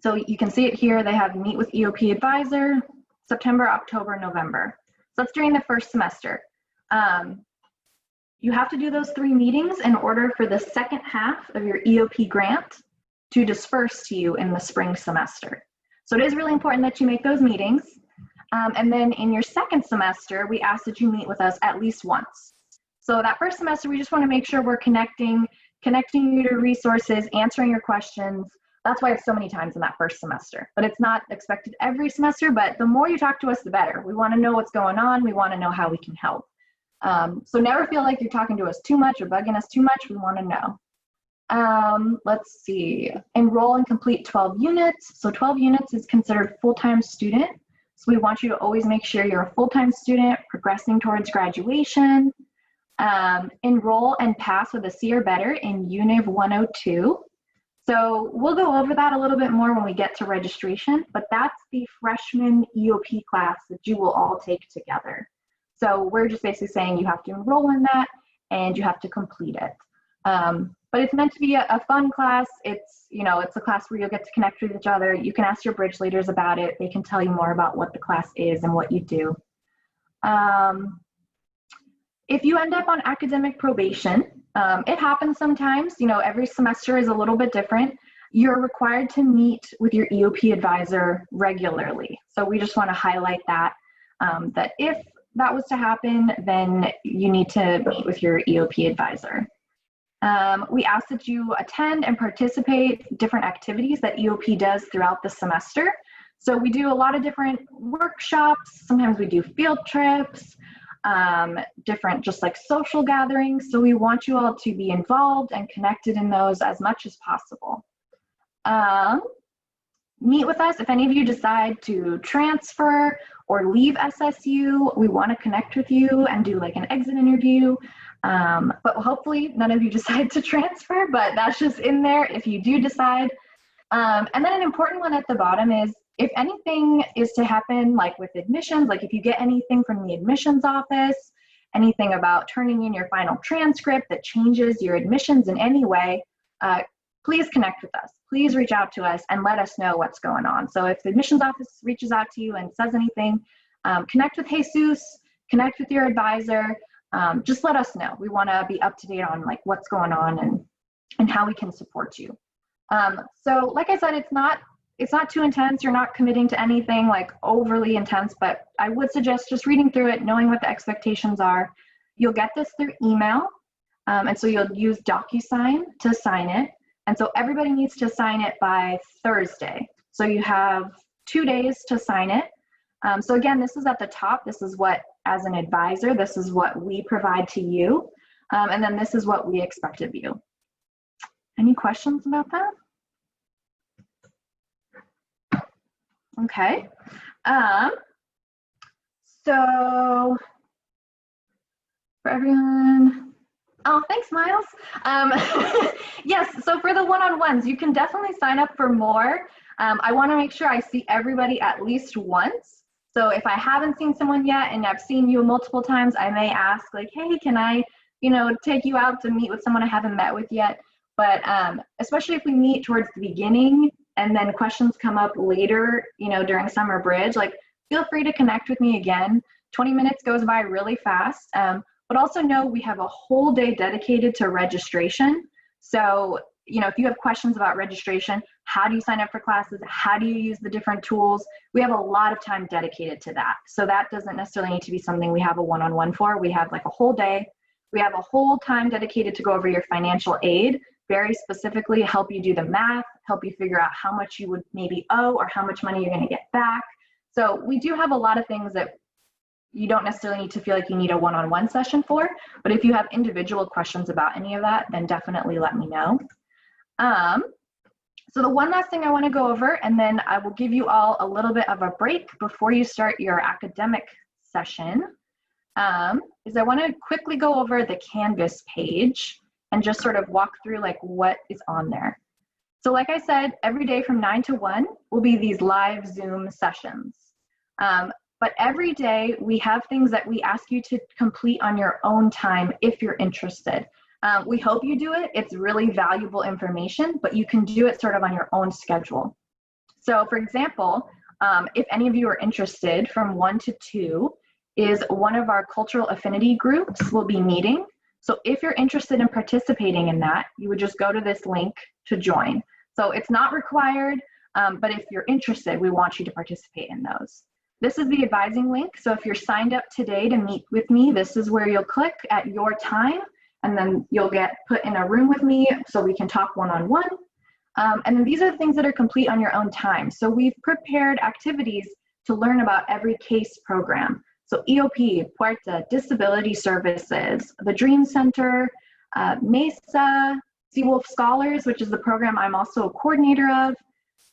So you can see it here, they have meet with EOP advisor, September, October, November. So that's during the first semester. You have to do those 3 meetings in order for the second half of your EOP grant to disperse to you in the spring semester. So it is really important that you make those meetings. And then in your second semester, we ask that you meet with us at least once. So that first semester, we just want to make sure we're connecting you to resources, answering your questions. That's why it's so many times in that first semester. But it's not expected every semester, but the more you talk to us, the better. We want to know what's going on. We want to know how we can help. So never feel like you're talking to us too much or bugging us too much. We want to know. Let's see. Enroll and complete 12 units. So 12 units is considered full-time student. So we want you to always make sure you're a full-time student progressing towards graduation. Enroll and pass with a C or better in Univ 102. So we'll go over that a little bit more when we get to registration, but that's the freshman EOP class that you will all take together. So we're just basically saying you have to enroll in that and you have to complete it. But it's meant to be a fun class. It's, it's a class where you'll get to connect with each other. You can ask your bridge leaders about it. They can tell you more about what the class is and what you do. If you end up on academic probation, it happens sometimes, every semester is a little bit different. You're required to meet with your EOP advisor regularly. So we just want to highlight that, that if that was to happen, then you need to meet with your EOP advisor. We ask that you attend and participate different activities that EOP does throughout the semester. So we do a lot of different workshops. Sometimes we do field trips, different just like social gatherings. So we want you all to be involved and connected in those as much as possible. Meet with us if any of you decide to transfer or leave SSU. We want to connect with you and do like an exit interview. But hopefully none of you decide to transfer, but that's just in there if you do decide. And then an important one at the bottom is if anything is to happen like with admissions, like if you get anything from the admissions office, anything about turning in your final transcript that changes your admissions in any way, please connect with us. Please reach out to us and let us know what's going on. So if the admissions office reaches out to you and says anything, connect with Jesus, connect with your advisor. Just let us know. We want to be up to date on like what's going on and how we can support you. So like I said, it's not too intense. You're not committing to anything like overly intense, but I would suggest just reading through it, knowing what the expectations are. You'll get this through email. And so you'll use DocuSign to sign it. And so everybody needs to sign it by Thursday. So you have 2 days to sign it. So again, this is at the top. This is what, as an advisor, this is what we provide to you. And then this is what we expect of you. Any questions about that? Okay. So for everyone, oh, thanks, Miles. Yes, so for the one-on-ones, you can definitely sign up for more. I want to make sure I see everybody at least once. So if I haven't seen someone yet and I've seen you multiple times, I may ask like, hey, can I, take you out to meet with someone I haven't met with yet? But especially if we meet towards the beginning and then questions come up later, during summer bridge, like feel free to connect with me again. 20 minutes goes by really fast. But also know we have a whole day dedicated to registration. So, if you have questions about registration, how do you sign up for classes? How do you use the different tools? We have a lot of time dedicated to that. So that doesn't necessarily need to be something we have a one-on-one for. We have like a whole day. We have a whole time dedicated to go over your financial aid, very specifically help you do the math, help you figure out how much you would maybe owe or how much money you're going to get back. So we do have a lot of things that you don't necessarily need to feel like you need a one-on-one session for, but if you have individual questions about any of that, then definitely let me know. So the one last thing I want to go over, and then I will give you all a little bit of a break before you start your academic session, is I want to quickly go over the Canvas page and just sort of walk through like what is on there. So like I said, every day from 9 to 1 will be these live Zoom sessions. But every day we have things that we ask you to complete on your own time if you're interested. We hope you do it. It's really valuable information, but you can do it sort of on your own schedule. So for example, if any of you are interested, from 1 to 2 is one of our cultural affinity groups will be meeting. So if you're interested in participating in that, you would just go to this link to join. So it's not required, but if you're interested, we want you to participate in those. This is the advising link. So if you're signed up today to meet with me, this is where you'll click at your time, and then you'll get put in a room with me so we can talk one-on-one. And then these are the things that are complete on your own time. So we've prepared activities to learn about every CASE program. So EOP, Puerta, Disability Services, the Dream Center, MESA, Seawolf Scholars, which is the program I'm also a coordinator of,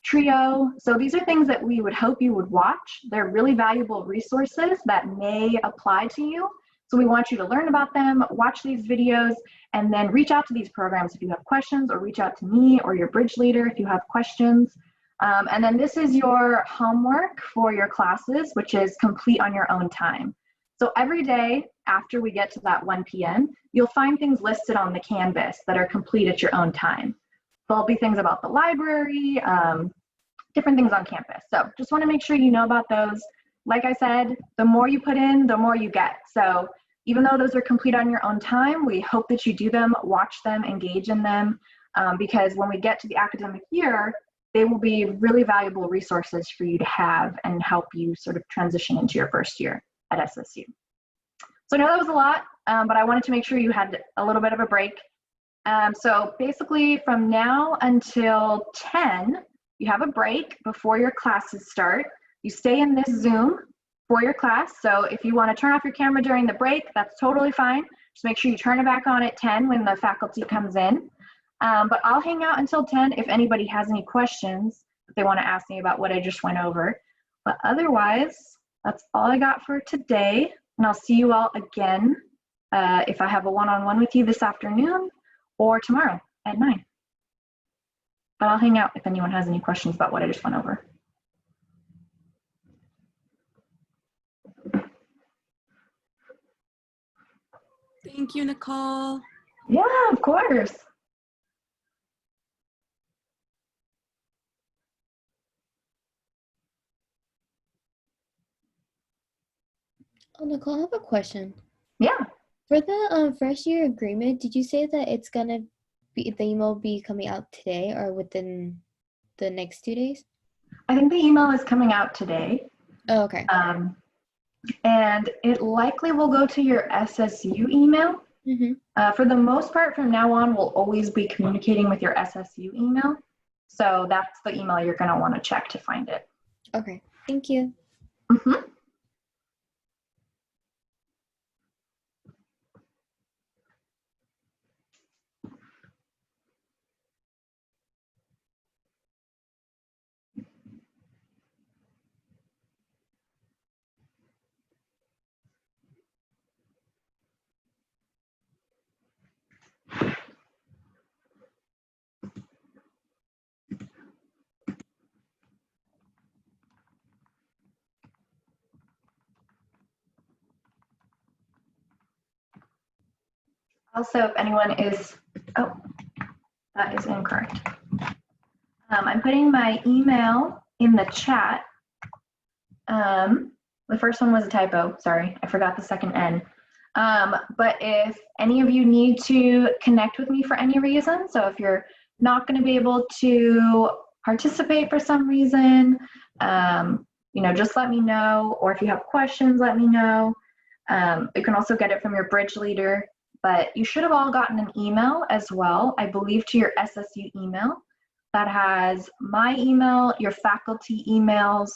TRIO. So these are things that we would hope you would watch. They're really valuable resources that may apply to you. So we want you to learn about them, watch these videos, and then reach out to these programs if you have questions, or reach out to me or your bridge leader if you have questions. And then this is your homework for your classes, which is complete on your own time. So every day after we get to that 1 p.m., you'll find things listed on the Canvas that are complete at your own time. There'll be things about the library, different things on campus. So just want to make sure you know about those. Like I said, the more you put in, the more you get. So even though those are complete on your own time, we hope that you do them, watch them, engage in them, because when we get to the academic year, they will be really valuable resources for you to have and help you sort of transition into your first year at SSU. So I know that was a lot, but I wanted to make sure you had a little bit of a break. So basically from now until 10, you have a break before your classes start. You stay in this Zoom for your class. So if you want to turn off your camera during the break, that's totally fine. Just make sure you turn it back on at 10 when the faculty comes in. But I'll hang out until 10 if anybody has any questions that they want to ask me about what I just went over. But otherwise, that's all I got for today. And I'll see you all again if I have a one-on-one with you this afternoon or tomorrow at 9. But I'll hang out if anyone has any questions about what I just went over. Thank you, Nicole. Yeah, of course. Oh, Nicole, I have a question. Yeah. For the first year agreement, did you say that it's gonna be the email be coming out today or within the next 2 days? I think the email is coming out today. Oh, okay. And it likely will go to your SSU email. For the most part, from now on, we'll always be communicating with your SSU email. So that's the email you're going to want to check to find it. Okay, thank you. Also, if anyone is, oh, that is incorrect. I'm putting my email in the chat. The first one was a typo, sorry, I forgot the second N. But if any of you need to connect with me for any reason, so if you're not going to be able to participate for some reason, just let me know, or if you have questions, let me know. You can also get it from your bridge leader, but you should have all gotten an email as well, I believe to your SSU email that has my email, your faculty emails,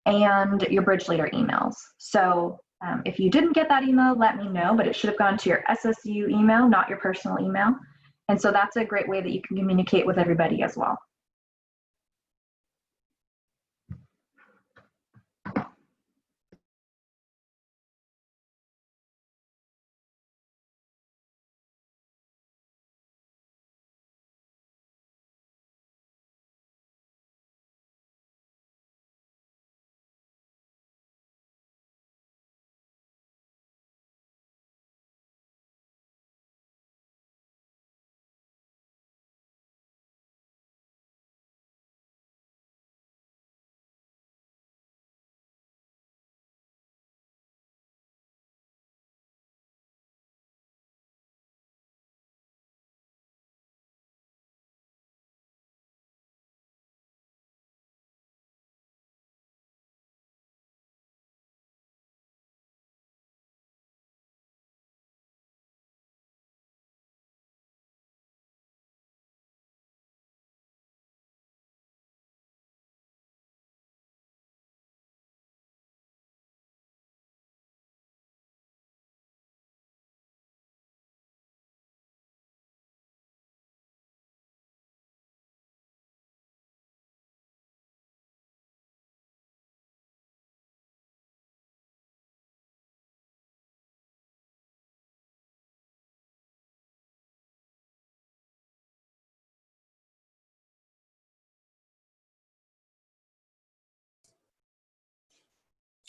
and your bridge leader emails. So if you didn't get that email, let me know, but it should have gone to your SSU email, not your personal email. And so that's a great way that you can communicate with everybody as well.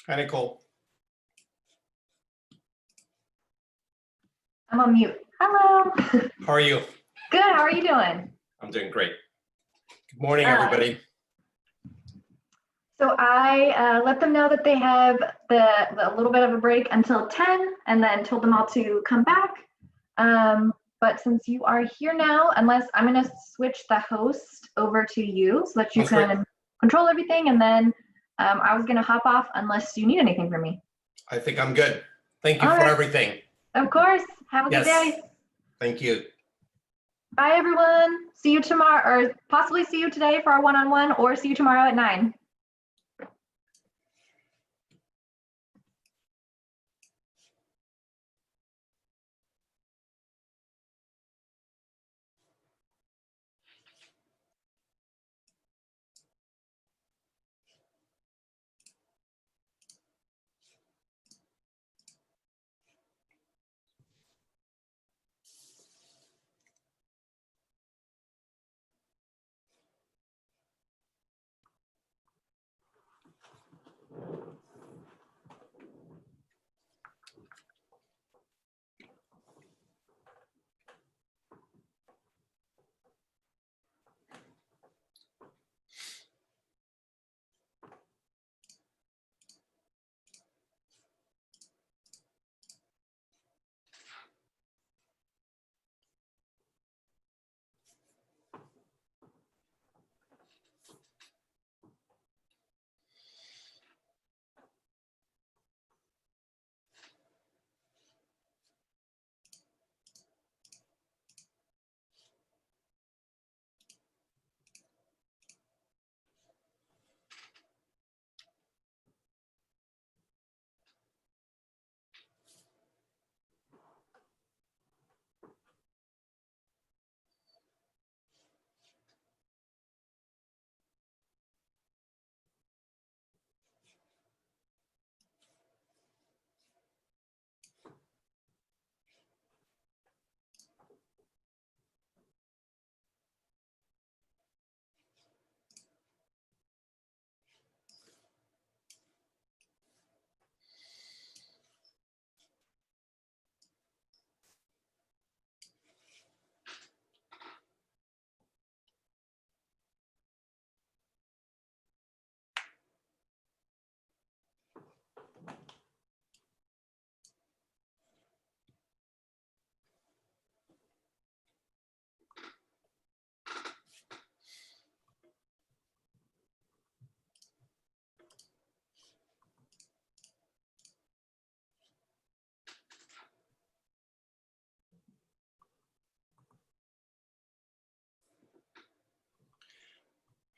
Hi, Nicole. I'm on mute. Hello. How are you? Good, how are you doing? I'm doing great. Good morning, everybody. So I let them know that they have a little bit of a break until 10 and then told them all to come back. But since you are here now, unless I'm going to switch the host over to you so that you can control everything. And then I was going to hop off unless you need anything from me. I think I'm good. Thank you for everything. Of course. Have a good day. Thank you. Bye, everyone. See you tomorrow, or possibly see you today for our one-on-one, or see you tomorrow at 9.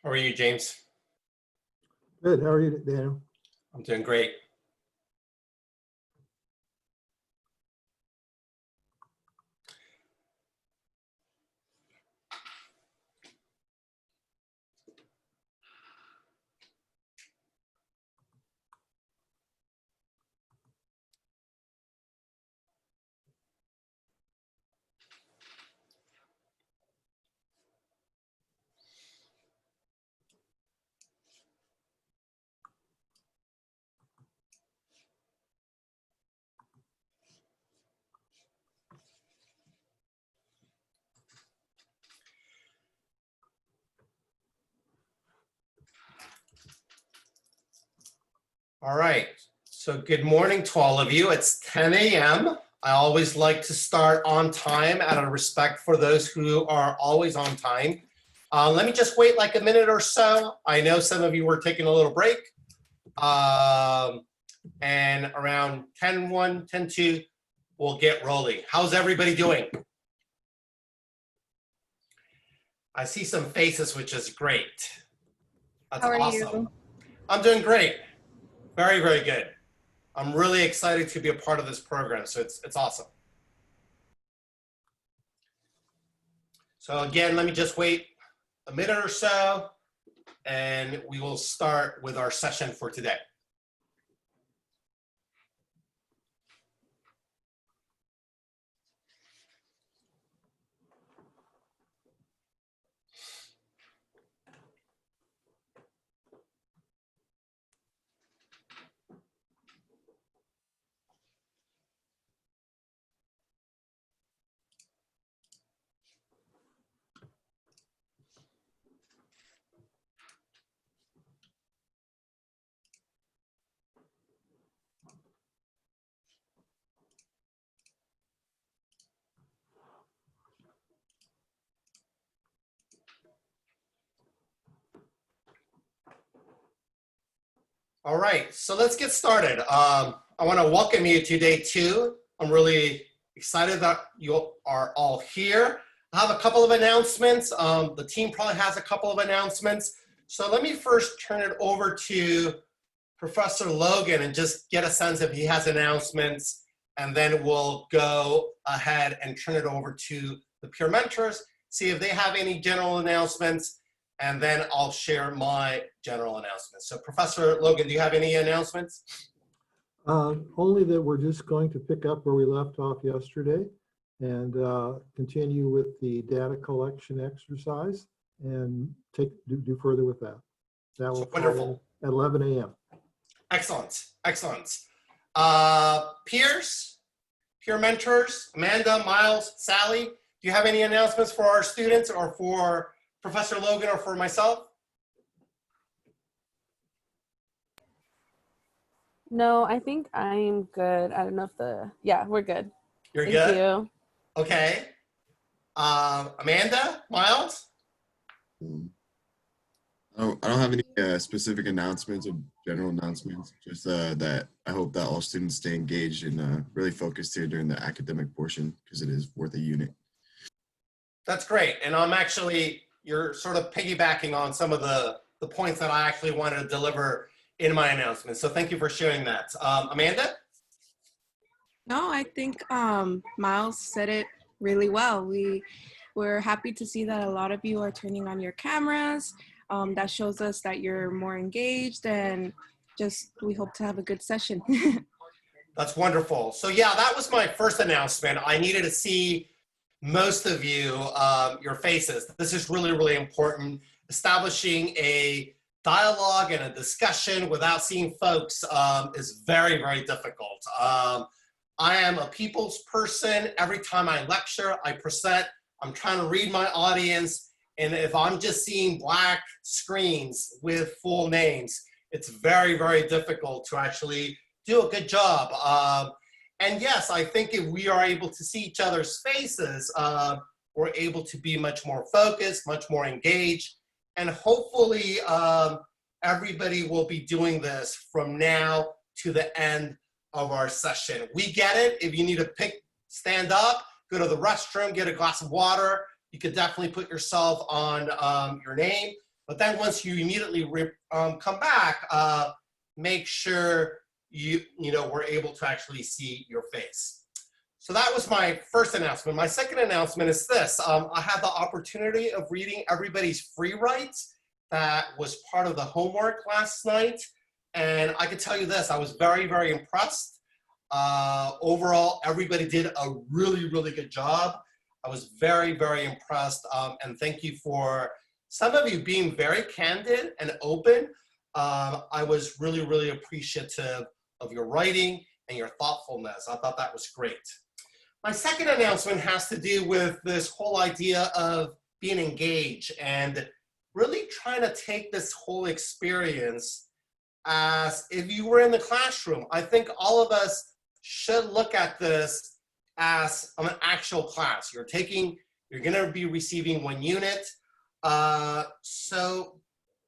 How are you, James? Good. How are you, Daniel? I'm doing great. All right, so good morning to all of you. It's 10 a.m. I always like to start on time out of respect for those who are always on time. Let me just wait like a minute or so. I know some of you were taking a little break. And around 10:01, 10:02, we'll get rolling. How's everybody doing? I see some faces, which is great. That's How are awesome. you? I'm doing great. Very, very good. I'm really excited to be a part of this program, so it's awesome. So again, let me just wait a minute or so, and we will start with our session for today. All right, so let's get started. I want to welcome you to day 2. I'm really excited that you are all here. I have a couple of announcements. The team probably has a couple of announcements. So let me first turn it over to Professor Logan and just get a sense if he has announcements, and then we'll go ahead and turn it over to the peer mentors, see if they have any general announcements, and then I'll share my general announcements. So Professor Logan, do you have any announcements? Only that we're just going to pick up where we left off yesterday and continue with the data collection exercise and do further with that. That will Wonderful. At 11 a.m. Excellent, excellent. Peers, peer mentors, Amanda, Miles, Sally, do you have any announcements for our students or for Professor Logan or for myself? No, I think I'm good. I don't know if yeah, we're good. You're Thank good? you. Okay. Amanda, Miles? I don't have any specific announcements or general announcements, just that I hope that all students stay engaged and really focused here during the academic portion because it is worth a unit. That's great. And you're sort of piggybacking on some of the points that I actually wanted to deliver in my announcement. So thank you for sharing that. Amanda? No, I think Miles said it really well. We're happy to see that a lot of you are turning on your cameras. That shows us that you're more engaged, and we hope to have a good session. That's wonderful. So yeah, that was my first announcement. I needed to see most of you, your faces. This is really, really important. Establishing a dialogue and a discussion without seeing folks is very, very difficult. I am a people's person. Every time I lecture, I present, I'm trying to read my audience. And if I'm just seeing black screens with full names, it's very, very difficult to actually do a good job. And yes, I think if we are able to see each other's faces, we're able to be much more focused, much more engaged, and hopefully everybody will be doing this from now to the end of our session. We get it. If you need to stand up, go to the restroom, get a glass of water, you could definitely put yourself on your name. But then once you immediately come back, make sure you know we're able to actually see your face. So that was my first announcement. My second announcement is this. I had the opportunity of reading everybody's free writes that was part of the homework last night. And I can tell you this, I was very, very impressed. Overall, everybody did a really, really good job. I was very, very impressed. And thank you for some of you being very candid and open. I was really, really appreciative of your writing and your thoughtfulness. I thought that was great. My second announcement has to do with this whole idea of being engaged and really trying to take this whole experience as if you were in the classroom. I think all of us should look at this as an actual class. You're going to be receiving one unit. So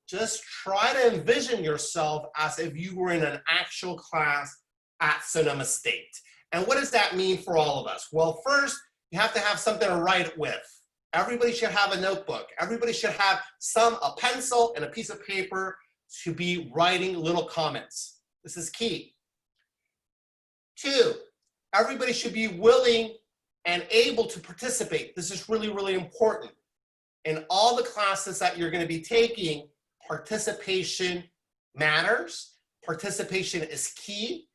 just try to envision yourself as if you were in an actual class at Sonoma State. And what does that mean for all of us? Well, first, you have to have something to write with. Everybody should have a notebook. Everybody should have a pencil and a piece of paper to be writing little comments. This is key. 2, everybody should be willing and able to participate. This is really, really important. In all the classes that you're going to be taking, participation matters. Participation is key.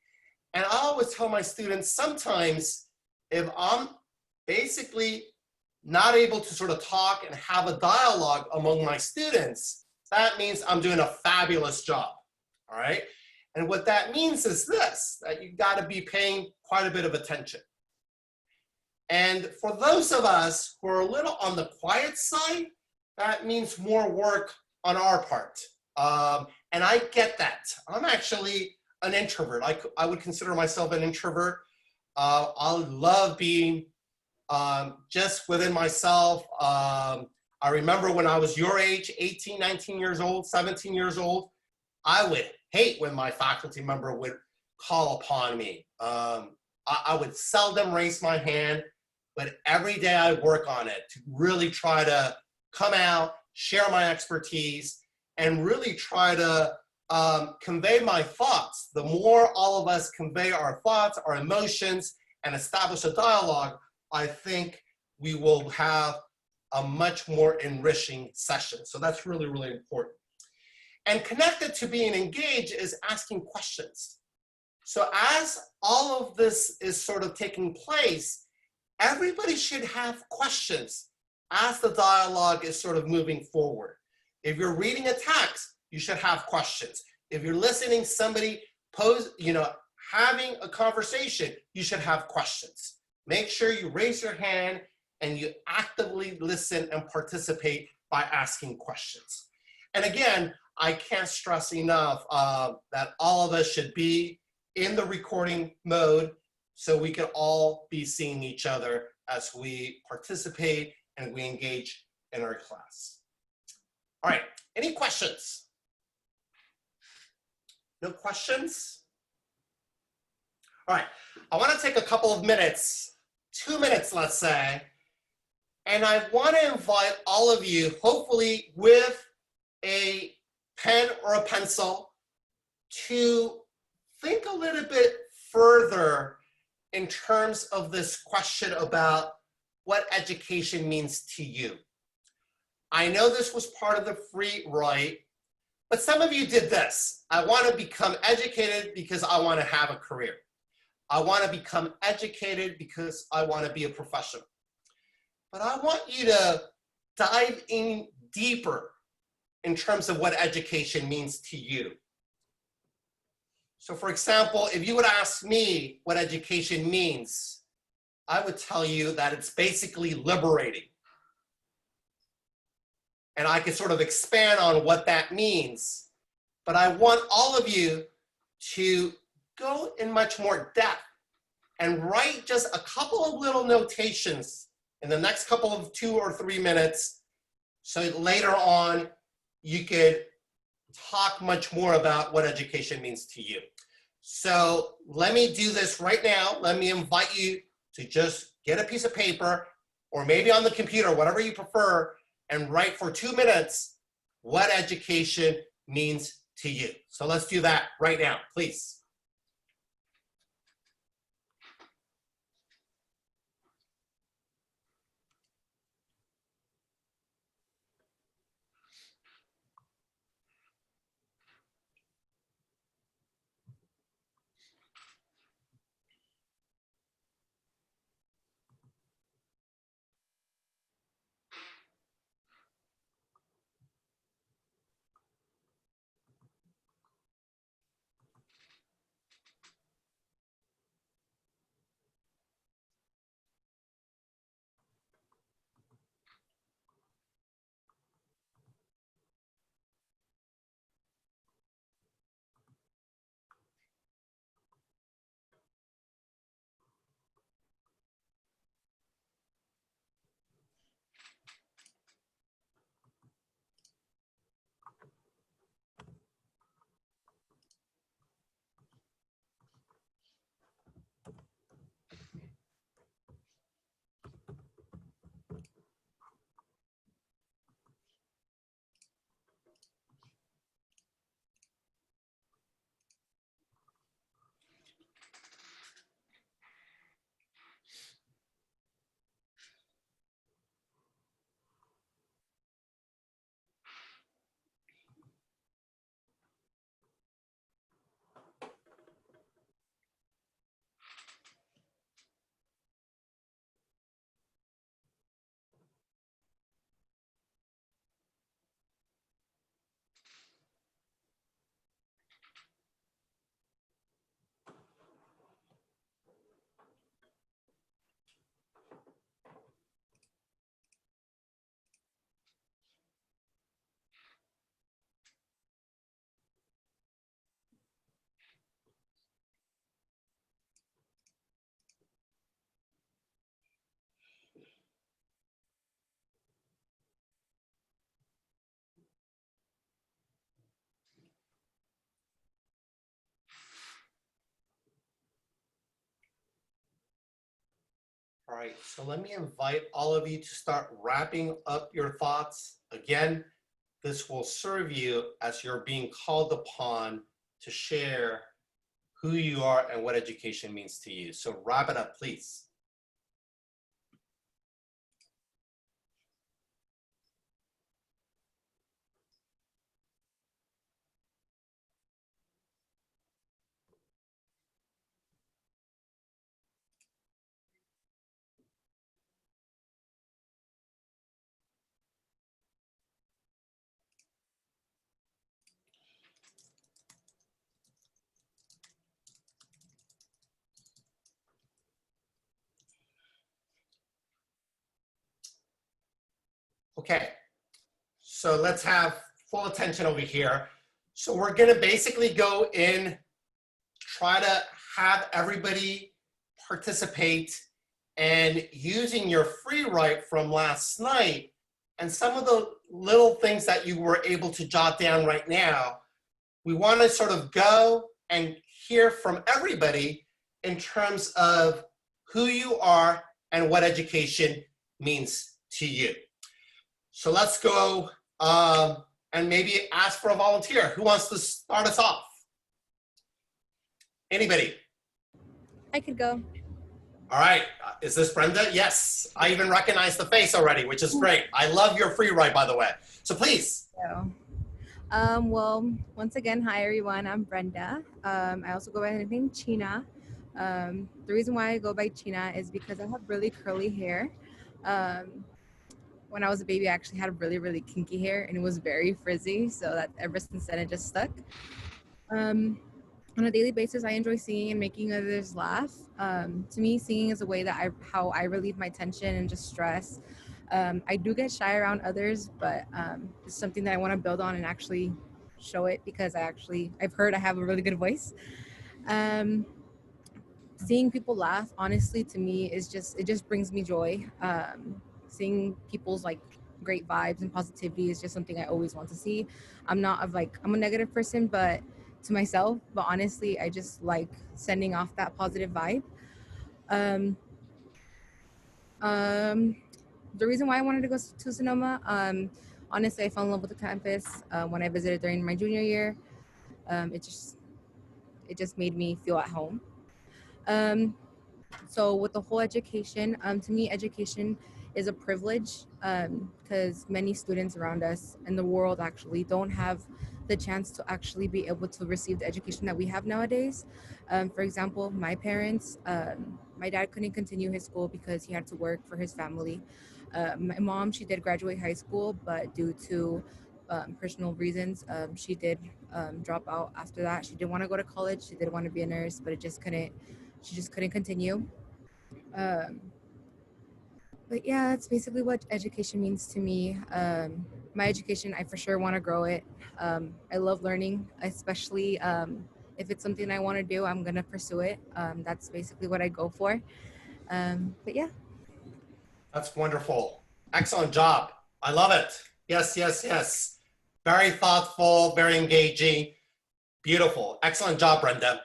And I always tell my students, sometimes if I'm basically not able to sort of talk and have a dialogue among my students, that means I'm doing a fabulous job, all right? And what that means is this, that you've got to be paying quite a bit of attention. And for those of us who are a little on the quiet side, that means more work on our part. And I get that. I'm actually an introvert. I would consider myself an introvert. I love being just within myself. I remember when I was your age, 18, 19 years old, 17 years old, I would hate when my faculty member would call upon me. I would seldom raise my hand, but every day I work on it to really try to come out, share my expertise, and really try to convey my thoughts. The more all of us convey our thoughts, our emotions, and establish a dialogue, I think we will have a much more enriching session. So that's really, really important. And connected to being engaged is asking questions. So as all of this is sort of taking place, everybody should have questions as the dialogue is sort of moving forward. If you're reading a text, you should have questions. If you're listening somebody having a conversation, you should have questions. Make sure you raise your hand and you actively listen and participate by asking questions. And again, I can't stress enough that all of us should be in the recording mode so we can all be seeing each other as we participate and we engage in our class. All right, any questions? No questions? All right, I want to take a couple of minutes, 2 minutes, let's say, and I want to invite all of you, hopefully with a pen or a pencil, to think a little bit further in terms of this question about what education means to you. I know this was part of the free write, but some of you did this. I want to become educated because I want to have a career. I want to become educated because I want to be a professional. But I want you to dive in deeper in terms of what education means to you. So for example, if you would ask me what education means, I would tell you that it's basically liberating. And I could sort of expand on what that means. But I want all of you to go in much more depth and write just a couple of little notations in the next couple of 2 or 3 minutes, so later on you could talk much more about what education means to you. So let me do this right now. Let me invite you to just get a piece of paper or maybe on the computer, whatever you prefer, and write for 2 minutes what education means to you. So let's do that right now, please. All right, so let me invite all of you to start wrapping up your thoughts. Again, this will serve you as you're being called upon to share who you are and what education means to you. So wrap it up, please. Okay, so let's have full attention over here. So we're gonna basically go in, try to have everybody participate, and using your free write from last night and some of the little things that you were able to jot down right now, we want to sort of go and hear from everybody in terms of who you are and what education means to you. So let's go and maybe ask for a volunteer. Who wants to start us off? Anybody? I could go. All right, is this Brenda? Yes, I even recognize the face already, which is great. I love your free write, by the way. So please. So, well, once again, hi everyone, I'm Brenda. I also go by the name China. The reason why I go by China is because I have really curly hair. When I was a baby, I actually had really, really kinky hair and it was very frizzy. So that ever since then, it just stuck. On a daily basis, I enjoy singing and making others laugh. To me, singing is a way that how I relieve my tension and just stress. I do get shy around others, but it's something that I want to build on and actually show it because I've heard I have a really good voice. Seeing people laugh, honestly, to me it just brings me joy. Seeing people's like great vibes and positivity is just something I always want to see. I'm a negative person, but to myself, but honestly, I just like sending off that positive vibe. The reason why I wanted to go to Sonoma, honestly, I fell in love with the campus when I visited during my junior year. It just made me feel at home. So with the whole education, to me, education is a privilege because many students around us in the world actually don't have the chance to actually be able to receive the education that we have nowadays. For example, my parents, my dad couldn't continue his school because he had to work for his family. My mom, she did graduate high school, but due to personal reasons, she did drop out after that. She didn't want to go to college. She did want to be a nurse, but she just couldn't continue. But yeah, that's basically what education means to me. My education, I for sure want to grow it. I love learning, especially if it's something I want to do, I'm going to pursue it. That's basically what I go for. But yeah. That's wonderful. Excellent job. I love it. Yes, yes, yes. Very thoughtful, very engaging. Beautiful. Excellent job, Brenda.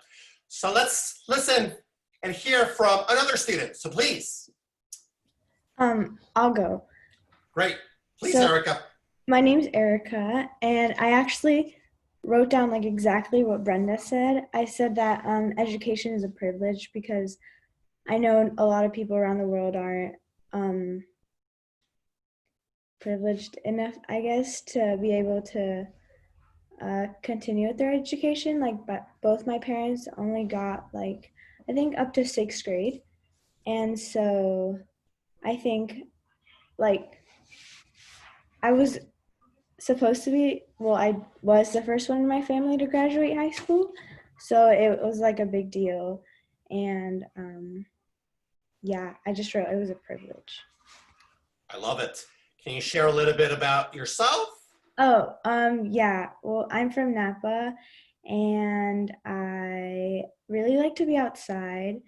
So let's listen and hear from another student. So please. I'll go. Great. Please, So, Erica. My name's Erica, and I actually wrote down like exactly what Brenda said. I said that education is a privilege because I know a lot of people around the world aren't privileged enough, I guess, to be able to continue with their education. Like, but both my parents only got like, I think up to 6th grade. And so I think like I was supposed to be, well, I was the first one in my family to graduate high school. So it was like a big deal. And yeah, I just wrote it was a privilege. I love it. Can you share a little bit about yourself? Oh, yeah. Well, I'm from Napa and I really like to be outside.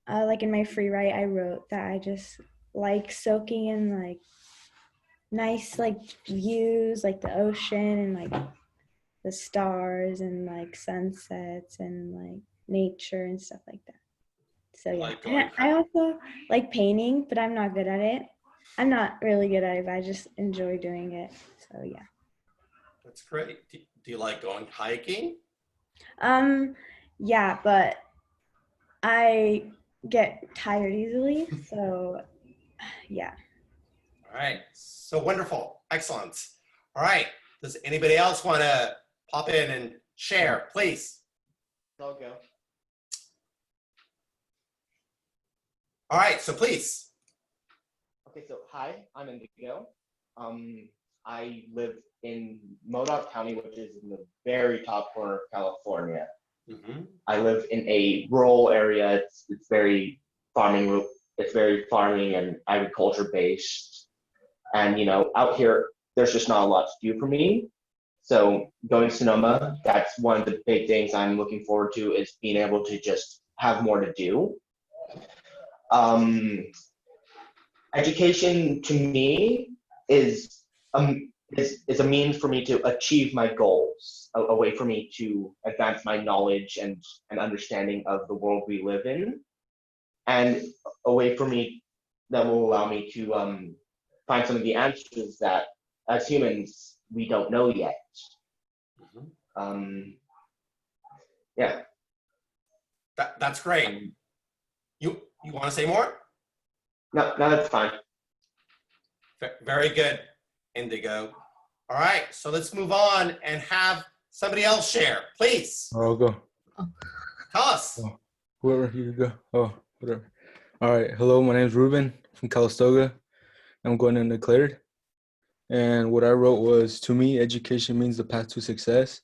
Like in my free write, I wrote that I just like soaking in like nice like views, like the ocean and like the stars and like sunsets and like nature and stuff like that. So yeah, and I also like painting, but I'm not good at it. I'm not really good at it, but I just enjoy doing it. So yeah. That's great. Do you like going hiking? Yeah, but I get tired easily. So yeah. All right. So wonderful. Excellent. All right. Does anybody else want to pop in and share, please? I'll go. All right. So please. Okay, so hi, I'm Indigo. I live in Modoc County, which is in the very top corner of California. Mm-hmm. I live in a rural area. It's very farming. It's very farming and agriculture based. And you know, out here, there's just not a lot to do for me. So going to Sonoma, that's one of the big things I'm looking forward to is being able to just have more to do. Education to me is a means for me to achieve my goals, a way for me to advance my knowledge and understanding of the world we live in, and a way for me that will allow me to find some of the answers that as humans we don't know yet. Yeah. That's great. You want to say more? No, that's fine. Very good, Indigo. All right, so let's move on and have somebody else share, please. I'll go. Tell us. Oh, whoever you go. Oh, whatever. All right. Hello, my name is Ruben from Calistoga. I'm going undeclared. And what I wrote was, to me, education means the path to success.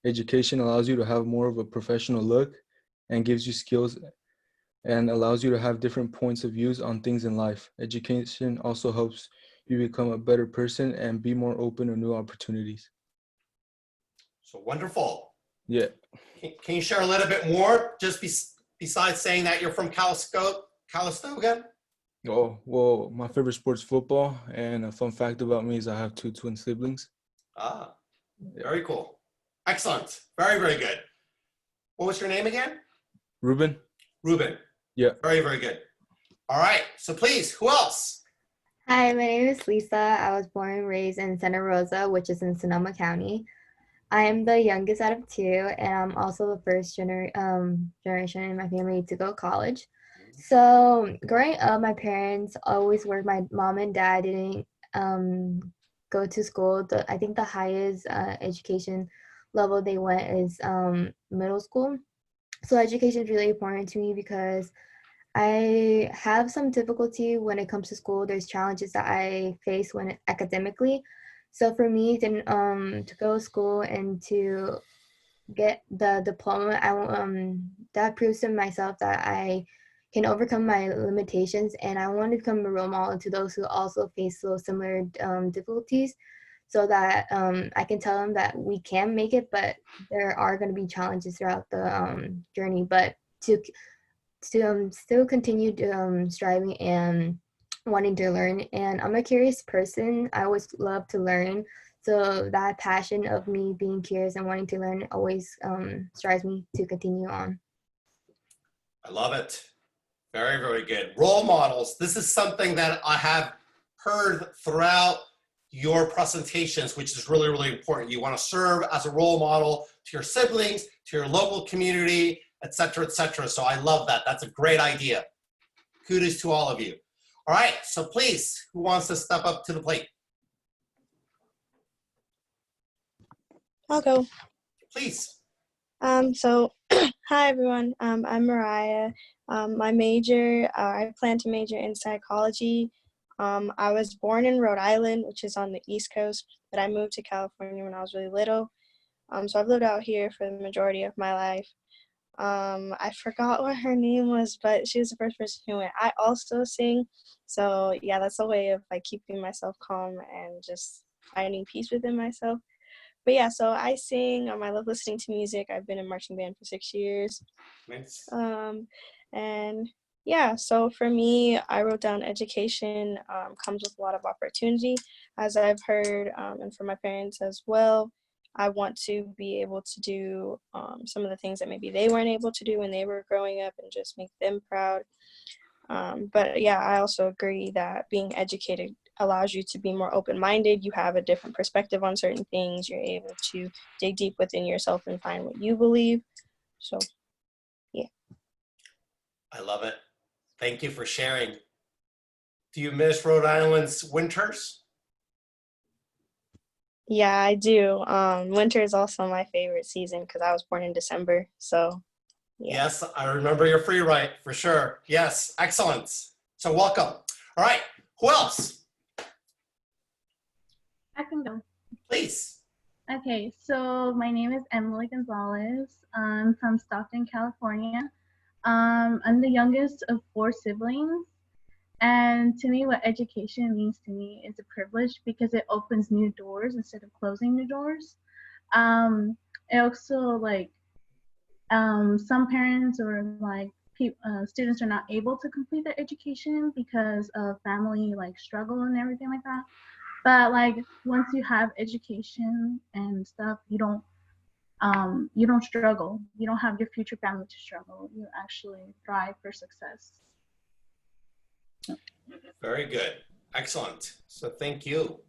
Education allows you to have more of a professional look and gives you skills and allows you to have different points of views on things in life. Education also helps you become a better person and be more open to new opportunities. So wonderful. Yeah. Can you share a little bit more, just besides saying that you're from Calistoga? Oh, well, my favorite sport's football, and a fun fact about me is I have 2 twin siblings. Ah, very cool. Excellent. Very, very good. What was your name again? Ruben? Ruben. Yeah. Very, very good. All right. So please, who else? Hi, my name is Lisa. I was born and raised in Santa Rosa, which is in Sonoma County. I am the youngest out of two, and I'm also the first generation in my family to go to college. So growing up, my parents always worked. My mom and dad didn't um, go to school. I think the highest education level they went is middle school. So education is really important to me because I have some difficulty when it comes to school. There's challenges that I face when academically. So for me, then to go to school and to get the diploma, that proves to myself that I can overcome my limitations, and I want to become a role model to those who also face those similar difficulties, so that I can tell them that we can make it, but there are going to be challenges throughout the journey. But to still continue striving and wanting to learn. And I'm a curious person. I always love to learn. So that passion of me being curious and wanting to learn always strives me to continue on. I love it. Very, very good. Role models. This is something that I have heard throughout your presentations, which is really, really important. You want to serve as a role model to your siblings, to your local community, et cetera, et cetera. So I love that. That's a great idea. Kudos to all of you. All right, so please, who wants to step up to the plate? I'll go. Please. So hi everyone. I'm Mariah. My major, I plan to major in psychology. I was born in Rhode Island, which is on the East Coast, but I moved to California when I was really little. So I've lived out here for the majority of my life. I forgot what her name was, but she was the first person who went. I also sing, so yeah, that's a way of like keeping myself calm and just finding peace within myself. But yeah, so I sing. I love listening to music. I've been in marching band for 6 years. Nice. And yeah, so for me, I wrote down education comes with a lot of opportunity, as I've heard, and for my parents as well. I want to be able to do some of the things that maybe they weren't able to do when they were growing up and just make them proud. But yeah, I also agree that being educated allows you to be more open-minded. You have a different perspective on certain things. You're able to dig deep within yourself and find what you believe. So, yeah. I love it. Thank you for sharing. Do you miss Rhode Island's winters? Yeah, I do. Winter is also my favorite season because I was born in December. So, yeah. Yes, I remember your free write for sure. Yes, excellent. So welcome. All right, who else? I can go. Please. Okay, so my name is Emily Gonzalez. I'm from Stockton, California. I'm the youngest of 4 siblings. And to me, what education means to me is a privilege because it opens new doors instead of closing new doors. It also like some parents or like students are not able to complete their education because of family like struggle and everything like that. But like once you have education and stuff, you don't struggle. You don't have your future family to struggle. You actually thrive for success. Very good. Excellent. So thank you.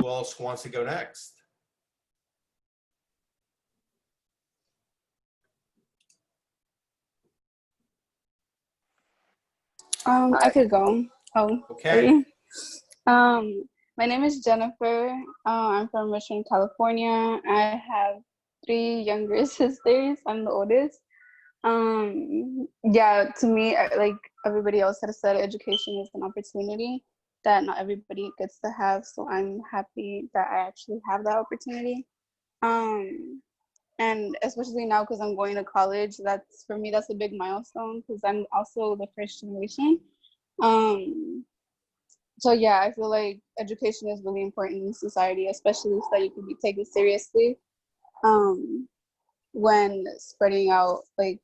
Who else wants to go next? I could go. Oh, okay. My name is Jennifer. I'm from Richmond, California. I have 3 younger sisters. I'm the oldest. Yeah, to me, like everybody else has said, education is an opportunity that not everybody gets to have. So I'm happy that I actually have that opportunity. And especially now because I'm going to college, that's for me, that's a big milestone because I'm also the first generation. So yeah, I feel like education is really important in society, especially so that you can be taken seriously when spreading out like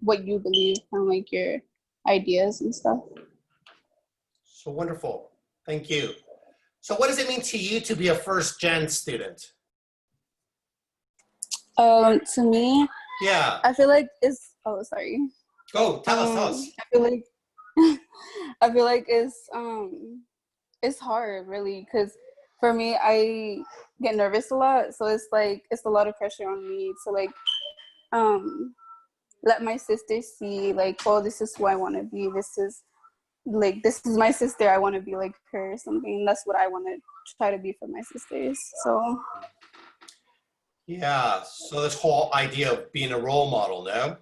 what you believe and like your ideas and stuff. So wonderful. Thank you. So what does it mean to you to be a first gen student? To me, yeah, I feel like it's, oh, sorry. Go, tell us. I feel like I feel like it's hard really because for me I get nervous a lot, so it's like it's a lot of pressure on me to like um let my sister see like, oh, this is who I want to be, this is my sister, I want to be like her or something. That's what I want to try to be for my sisters. So Yeah, so this whole idea of being a role model, no?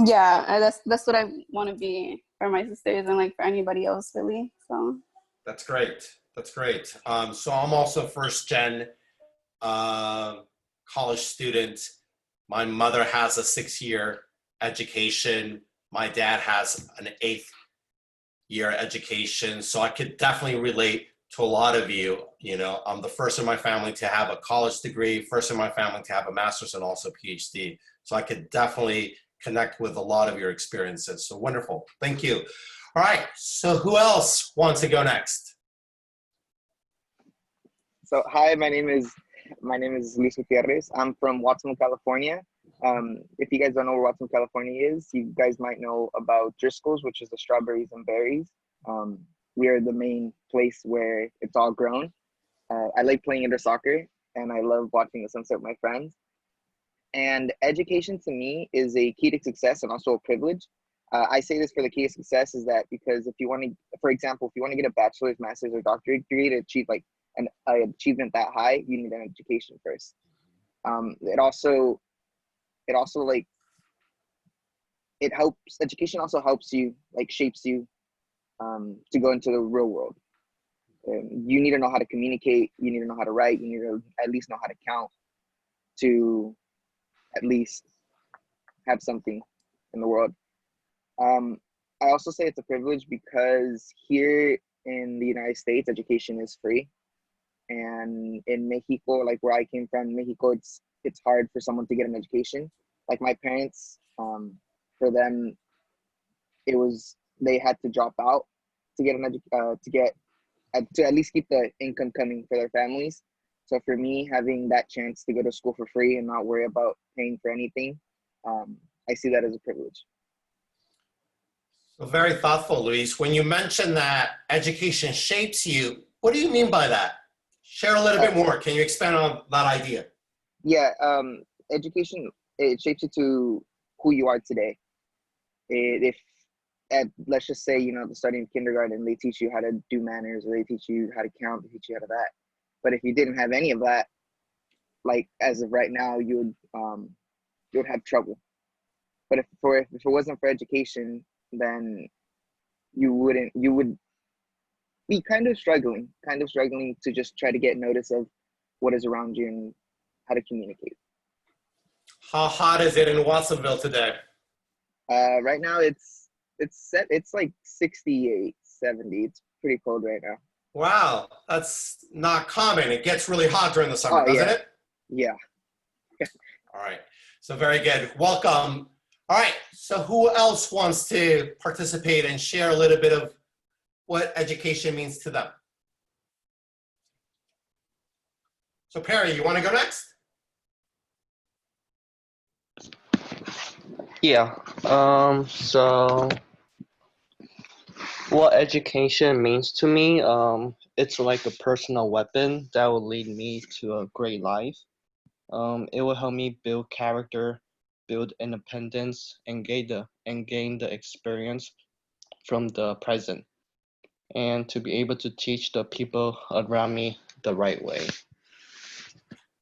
yeah, that's what I want to be for my sisters and like for anybody else really. So That's great. That's great. So I'm also first gen college student. My mother has a 6-year education. My dad has an 8th-year education. So I could definitely relate to a lot of you. You know, I'm the first in my family to have a college degree, first in my family to have a master's and also PhD. So I could definitely connect with a lot of your experiences. So wonderful. Thank you. All right. So who else wants to go next? So hi, my name is Luis Gutierrez. I'm from Watson, California. If you guys don't know where Watson, California is, you guys might know about Driscoll's, which is the strawberries and berries. We are the main place where it's all grown. I like playing indoor soccer, and I love watching the sunset with my friends. And education to me is a key to success and also a privilege. I say this for the key to success is that because if you want to, for example, if you want to get a bachelor's, master's, or doctorate degree to achieve like an achievement that high, you need an education first. It also like it helps. Education also helps you, like shapes you to go into the real world. You need to know how to communicate. You need to know how to write. You need to at least know how to count to at least have something in the world. I also say it's a privilege because here in the United States, education is free. And in Mexico, like where I came from, Mexico, it's hard for someone to get an education. Like my parents, for them, they had to drop out to get to at least keep the income coming for their families. So for me, having that chance to go to school for free and not worry about paying for anything, I see that as a privilege. So very thoughtful, Luis. When you mention that education shapes you, what do you mean by that? Share a little bit more. Can you expand on that idea? Yeah, education, it shapes you to who you are today. If let's just say, you know, at the starting of kindergarten, they teach you how to do manners, or they teach you how to count, they teach you how to that. But if you didn't have any of that, like as of right now, you would have trouble. But if it wasn't for education, then you would be kind of struggling to just try to get notice of what is around you and how to communicate. How hot is it in Watsonville today? Right now it's like 68, 70. It's pretty cold right now. Wow, that's not common. It gets really hot during the summer, doesn't it? Yeah. All right. So very good. Welcome. All right. So who else wants to participate and share a little bit of what education means to them? So Perry, you want to go next? Yeah. So what education means to me, it's like a personal weapon that will lead me to a great life. It will help me build character, build independence, and gain the experience from the present, and to be able to teach the people around me the right way.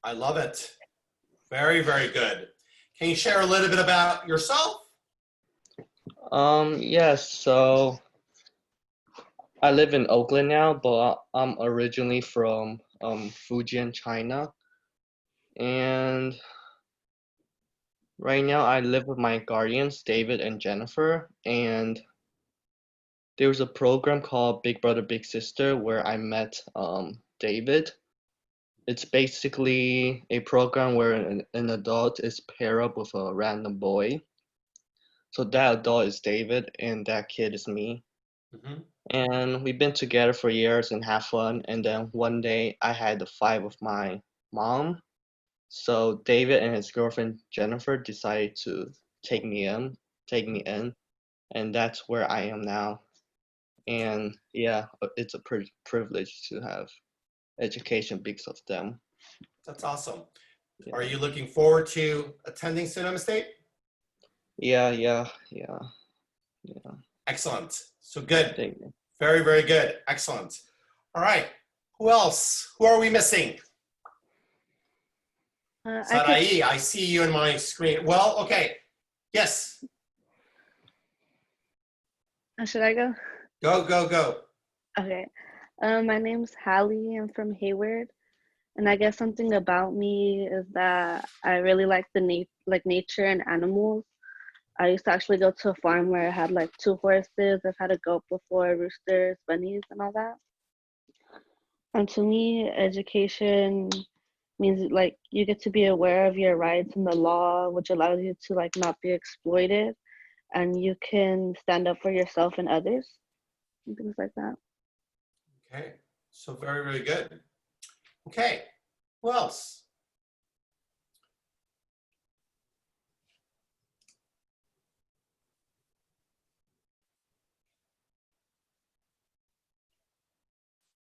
I love it. Very, very good. Can you share a little bit about yourself? Yes, so I live in Oakland now, but I'm originally from Fujian, China. And right now I live with my guardians, David and Jennifer, and there's a program called Big Brother Big Sister where I met David. It's basically a program where an adult is paired up with a random boy. So that adult is David and that kid is me. Mm-hmm. And we've been together for years and have fun. And then one day I had a fight with my mom. So David and his girlfriend Jennifer decided to take me in. and that's where I am now. And yeah, it's a privilege to have education because of them. That's awesome. Yeah. Are you looking forward to attending Sonoma State? Yeah. Excellent. So good. Thank you. Very, very good. Excellent. All right. Who else? Who are we missing? Sarai, I see you in my screen. Well, okay. Yes. Should I go? Go. Okay. My name's Hallie. I'm from Hayward. And I guess something about me is that I really like nature and animals. I used to actually go to a farm where I had like 2 horses. I've had a goat before, roosters, bunnies, and all that. And to me, education means like you get to be aware of your rights and the law, which allows you to like not be exploited, and you can stand up for yourself and others, and things like that. Okay. So very, very good. Okay. Who else?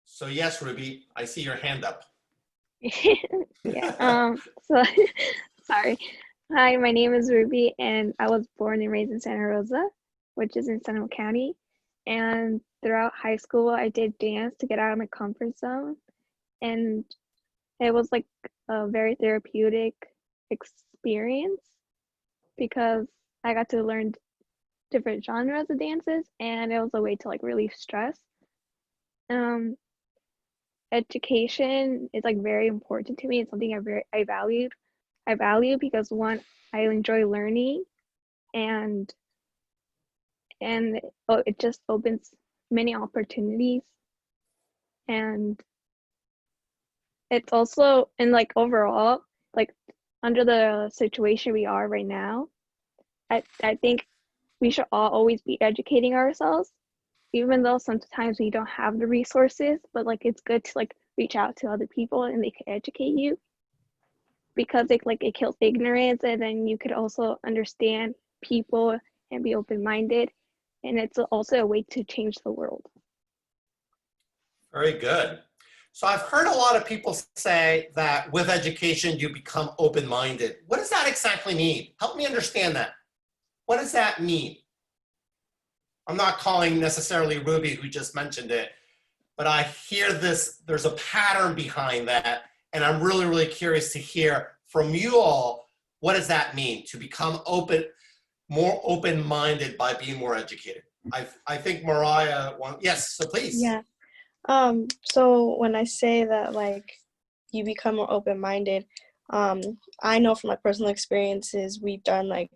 So yes, Ruby, I see your hand up. Yeah. So sorry. Hi, my name is Ruby, and I was born and raised in Santa Rosa, which is in Sonoma County. And throughout high school, I did dance to get out of my comfort zone, and it was like a very therapeutic experience because I got to learn different genres of dances, and it was a way to like relieve stress. Um, Education is like very important to me. It's something I value because one, I enjoy learning, and it just opens many opportunities, and it's also, and like overall, like under the situation we are right now, I think we should all always be educating ourselves, even though sometimes we don't have the resources, but like it's good to like reach out to other people and they can educate you, because it kills ignorance, and then you could also understand people and be open-minded, and it's also a way to change the world. Very good. So I've heard a lot of people say that with education, you become open-minded. What does that exactly mean? Help me understand that. What does that mean? I'm not calling necessarily Ruby, who just mentioned it, but I hear this, there's a pattern behind that, and I'm really, really curious to hear from you all, what does that mean to become more open-minded by being more educated? I think Mariah, yes, so please. Yeah. So when I say that like you become more open-minded, I know from my personal experiences, we've done like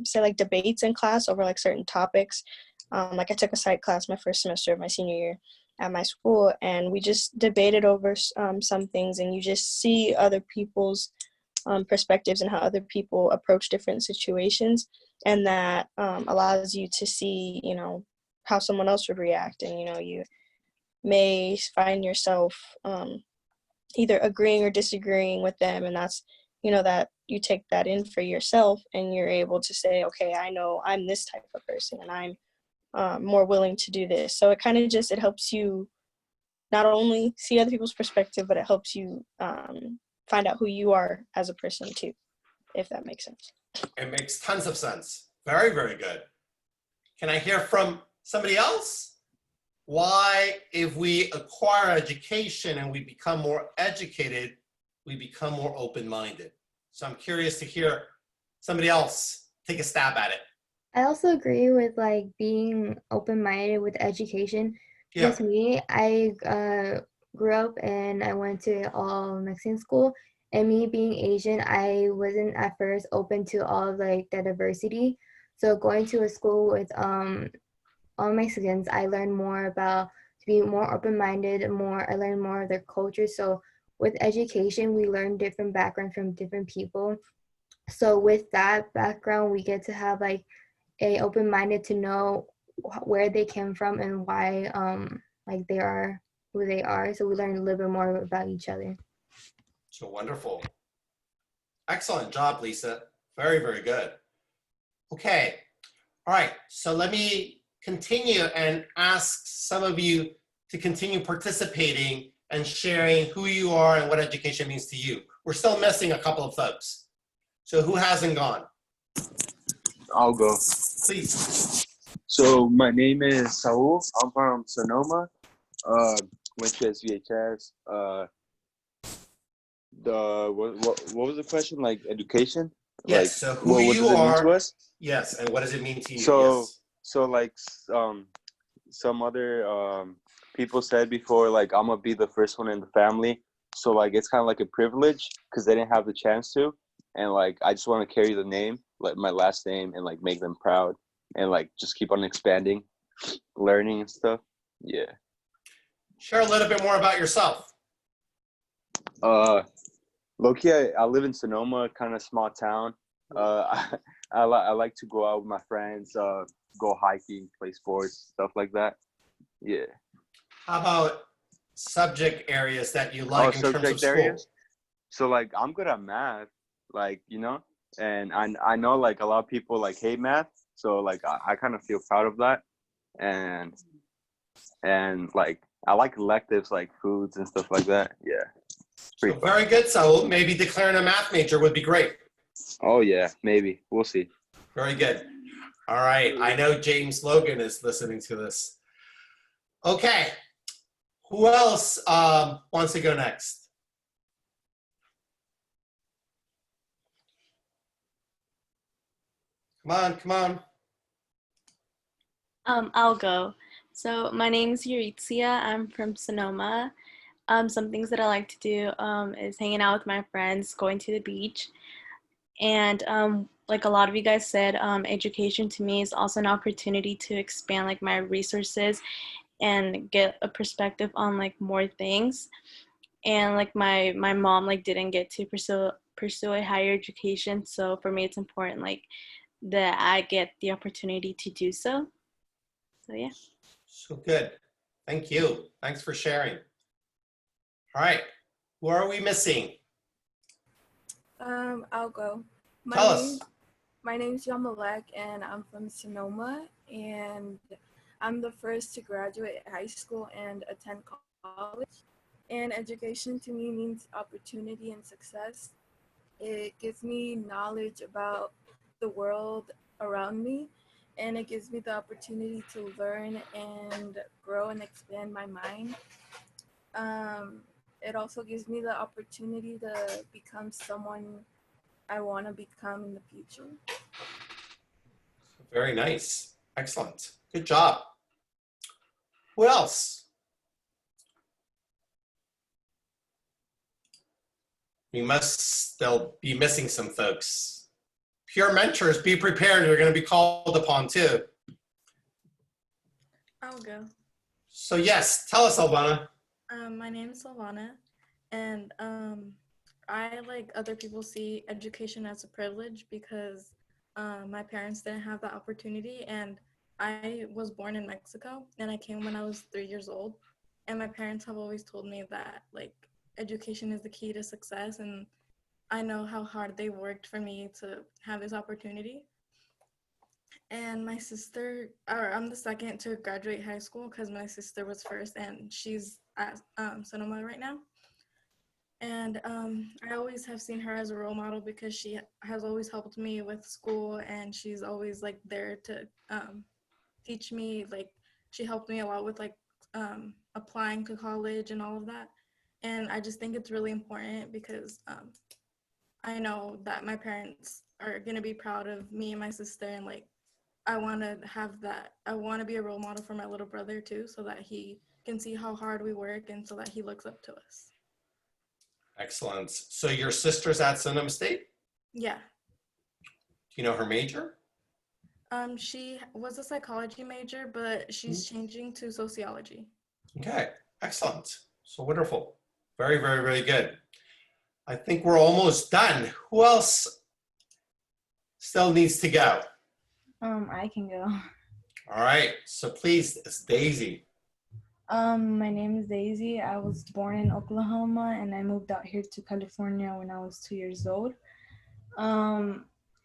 say like debates in class over like certain topics. Like I took a psych class my first semester of my senior year at my school, and we just debated over some things, and you just see other people's perspectives and how other people approach different situations, and that allows you to see, you know, how someone else would react, and you know, you may find yourself either agreeing or disagreeing with them, and that's, you know, that you take that in for yourself, and you're able to say, okay, I know I'm this type of person, and I'm more willing to do this. So it kind of just, it helps you not only see other people's perspective, but it helps you find out who you are as a person too, if that makes sense. It makes tons of sense. Very, very good. Can I hear from somebody else? Why, if we acquire education and we become more educated, we become more open-minded? So I'm curious to hear somebody else take a stab at it. I also agree with like being open-minded with education. Yeah. Because me, I grew up and I went to all Mexican school, and me being Asian, I wasn't at first open to all of like the diversity. So going to a school with all Mexicans, I learned more about to be more open-minded, I learned more of their culture. So with education, we learn different backgrounds from different people. So with that background, we get to have like a open-minded to know where they came from and why like they are who they are. So we learn a little bit more about each other. So wonderful. Excellent job, Lisa. Very, very good. Okay. All right, so let me continue and ask some of you to continue participating and sharing who you are and what education means to you. We're still missing a couple of folks. So who hasn't gone? I'll go. Please. So my name is Saul. I'm from Sonoma. Went to SVHS. What was the question? Like education? Yes, Like so who what you does it mean to are, us? yes, and what does it mean to you? So Yes. so like some other people said before, like I'm gonna be the first one in the family. So like it's kind of like a privilege because they didn't have the chance to, and like I just want to carry the name, like my last name, and like make them proud, and like just keep on expanding, learning and stuff. Yeah. Share a little bit more about yourself. Low-key, I live in Sonoma, kind of small town. I like to go out with my friends, go hiking, play sports, stuff like that. Yeah. How about subject areas that you like in terms of Subject school? areas. So like I'm good at math, like and I know like a lot of people like hate math, so like I kind of feel proud of that, and like I like electives like foods and stuff like that. Yeah. So very good, Saul. Maybe declaring a math major would be great. Oh yeah, maybe. We'll see. Very good. All right. I know James Logan is listening to this. Okay. Who else wants to go next? Come on. I'll go. So my name is Eurytzia. I'm from Sonoma. Some things that I like to do is hanging out with my friends, going to the beach. And like a lot of you guys said, education to me is also an opportunity to expand like my resources and get a perspective on like more things. And like my mom like didn't get to pursue a higher education. So for me, it's important like that I get the opportunity to do so. So yeah. So good. Thank you. Thanks for sharing. All right. Who are we missing? I'll go. Tell us. My name's Yamalek, and I'm from Sonoma, and I'm the first to graduate high school and attend college. And education to me means opportunity and success. It gives me knowledge about the world around me, and it gives me the opportunity to learn and grow and expand my mind. It also gives me the opportunity to become someone I want to become in the future. Very nice. Excellent. Good job. Who else? We must still be missing some folks. Peer mentors, be prepared. You're going to be called upon too. I'll go. So yes, tell us, Albana. My name is Silvana, and I, like other people, see education as a privilege because my parents didn't have that opportunity, and I was born in Mexico, and I came when I was 3 years old, and my parents have always told me that like education is the key to success, and I know how hard they worked for me to have this opportunity. And my sister, or I'm the second to graduate high school because my sister was first, and she's at Sonoma right now. And I always have seen her as a role model because she has always helped me with school, and she's always like there to teach me. Like she helped me a lot with like applying to college and all of that. And I just think it's really important because I know that my parents are gonna be proud of me and my sister, and like I want to have that. I want to be a role model for my little brother too, so that he can see how hard we work and so that he looks up to us. Excellent. So your sister's at Sonoma State? Yeah. Do you know her major? She was a psychology major, but she's changing to sociology. Okay, excellent. So wonderful. Very, very, very good. I think we're almost done. Who else still needs to go? I can go. All right, so please, it's Daisy. My name is Daisy. I was born in Oklahoma and I moved out here to California when I was 2 years old. I'm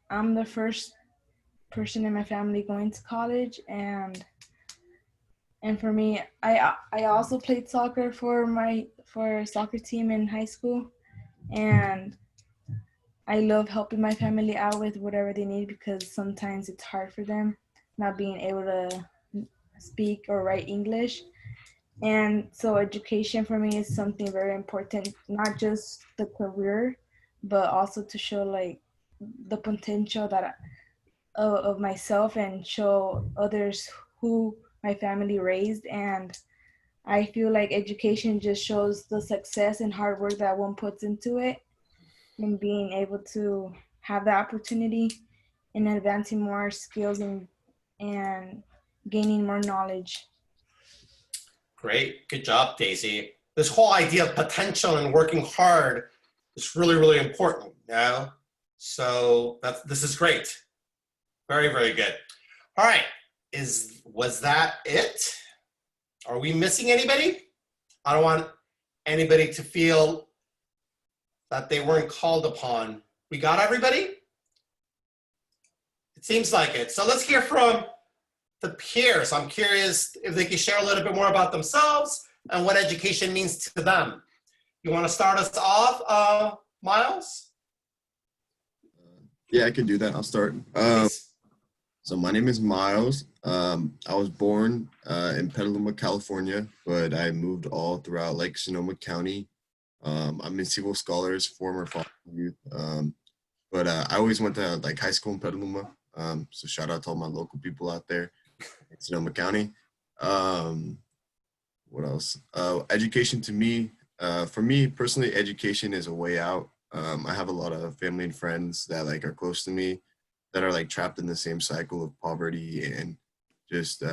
the first person in my family going to college, and for me, I also played soccer for a soccer team in high school, and I love helping my family out with whatever they need because sometimes it's hard for them not being able to speak or write English. And so education for me is something very important, not just the career, but also to show like the potential that of myself and show others who my family raised. And I feel like education just shows the success and hard work that one puts into it, and being able to have the opportunity and advancing more skills and gaining more knowledge. Great, good job, Daisy. This whole idea of potential and working hard is really, really important. Yeah. So this is great. Very, very good. All right. Was that it? Are we missing anybody? I don't want anybody to feel that they weren't called upon. We got everybody? It seems like it. So let's hear from the peers. I'm curious if they can share a little bit more about themselves and what education means to them. You want to start us off, Miles? Yeah, I can do that. I'll start. So my name is Miles. I was born in Petaluma, California, but I moved all throughout like Sonoma County. I'm in Civil Scholars, former foster youth. But I always went to like high school in Petaluma. So shout out to all my local people out there in Sonoma County. What else? Education to me, for me personally, education is a way out. I have a lot of family and friends that like are close to me that are like trapped in the same cycle of poverty and just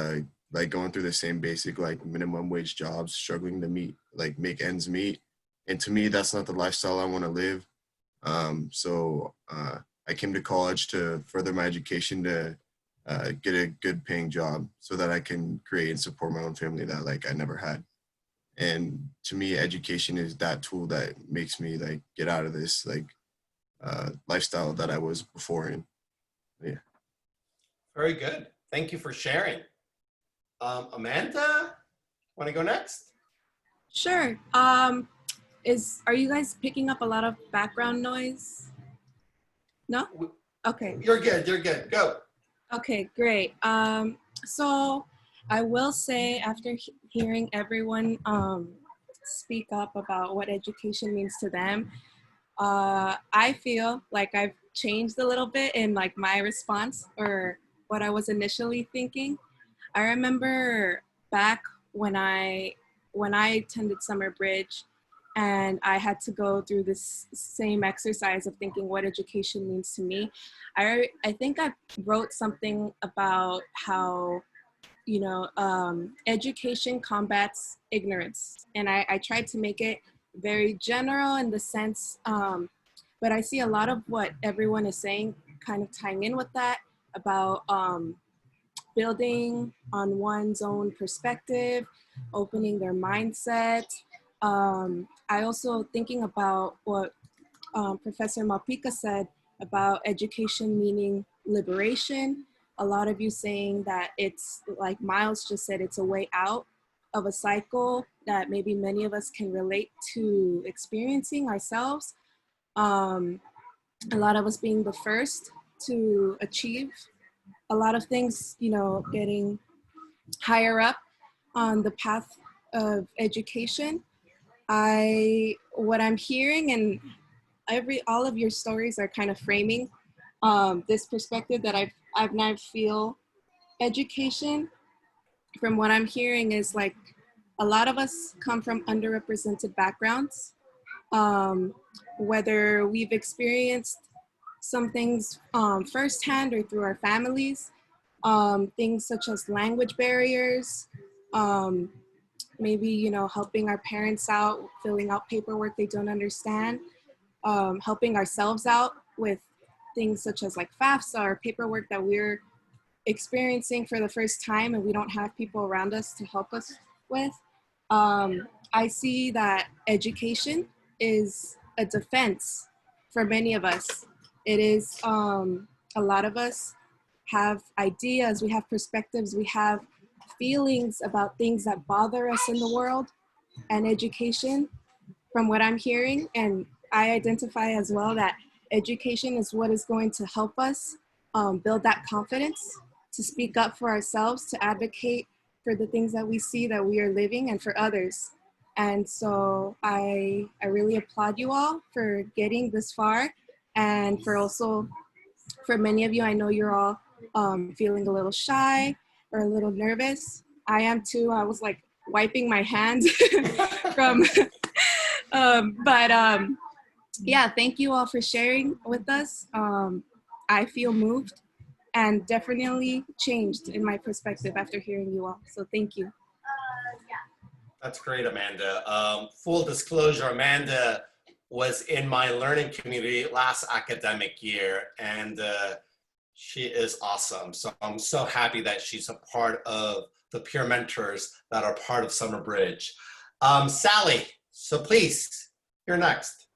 like going through the same basic like minimum wage jobs, struggling to make ends meet. And to me, that's not the lifestyle I want to live. So I came to college to further my education to get a good paying job so that I can create and support my own family that like I never had. And to me, education is that tool that makes me like get out of this like lifestyle that I was before in. Yeah. Very good. Thank you for sharing. Amanda, want to go next? Sure. Are you guys picking up a lot of background noise? No? Okay. You're good. You're good. Go. Okay, great. So I will say after hearing everyone speak up about what education means to them, I feel like I've changed a little bit in like my response or what I was initially thinking. I remember back when I attended Summer Bridge and I had to go through this same exercise of thinking what education means to me. I think I wrote something about how, you know, education combats ignorance. And I tried to make it very general in the sense, but I see a lot of what everyone is saying kind of tying in with that about building on one's own perspective, opening their mindset. I also thinking about what Professor Malpica said about education meaning liberation. A lot of you saying that it's like Miles just said, it's a way out of a cycle that maybe many of us can relate to experiencing ourselves. A lot of us being the first to achieve a lot of things, you know, getting higher up on the path of education. What I'm hearing and all of your stories are kind of framing this perspective that I've now feel education. From what I'm hearing is like a lot of us come from underrepresented backgrounds, whether we've experienced some things firsthand or through our families, things such as language barriers, maybe, you know, helping our parents out, filling out paperwork they don't understand, helping ourselves out with things such as like FAFSA or paperwork that we're experiencing for the first time and we don't have people around us to help us with. I see that education is a defense for many of us. It is, a lot of us have ideas, we have perspectives, we have feelings about things that bother us in the world. And education, from what I'm hearing, and I identify as well, that education is what is going to help us build that confidence to speak up for ourselves, to advocate for the things that we see that we are living and for others. And so I really applaud you all for getting this far, and for also, for many of you, I know you're all feeling a little shy or a little nervous. I am too. I was like wiping my hands from, yeah, thank you all for sharing with us. I feel moved and definitely changed in my perspective after hearing you all. So thank you. That's great, Amanda. Full disclosure, Amanda was in my learning community last academic year, and she is awesome. So I'm so happy that she's a part of the peer mentors that are part of Summer Bridge. Sally, so please, you're next.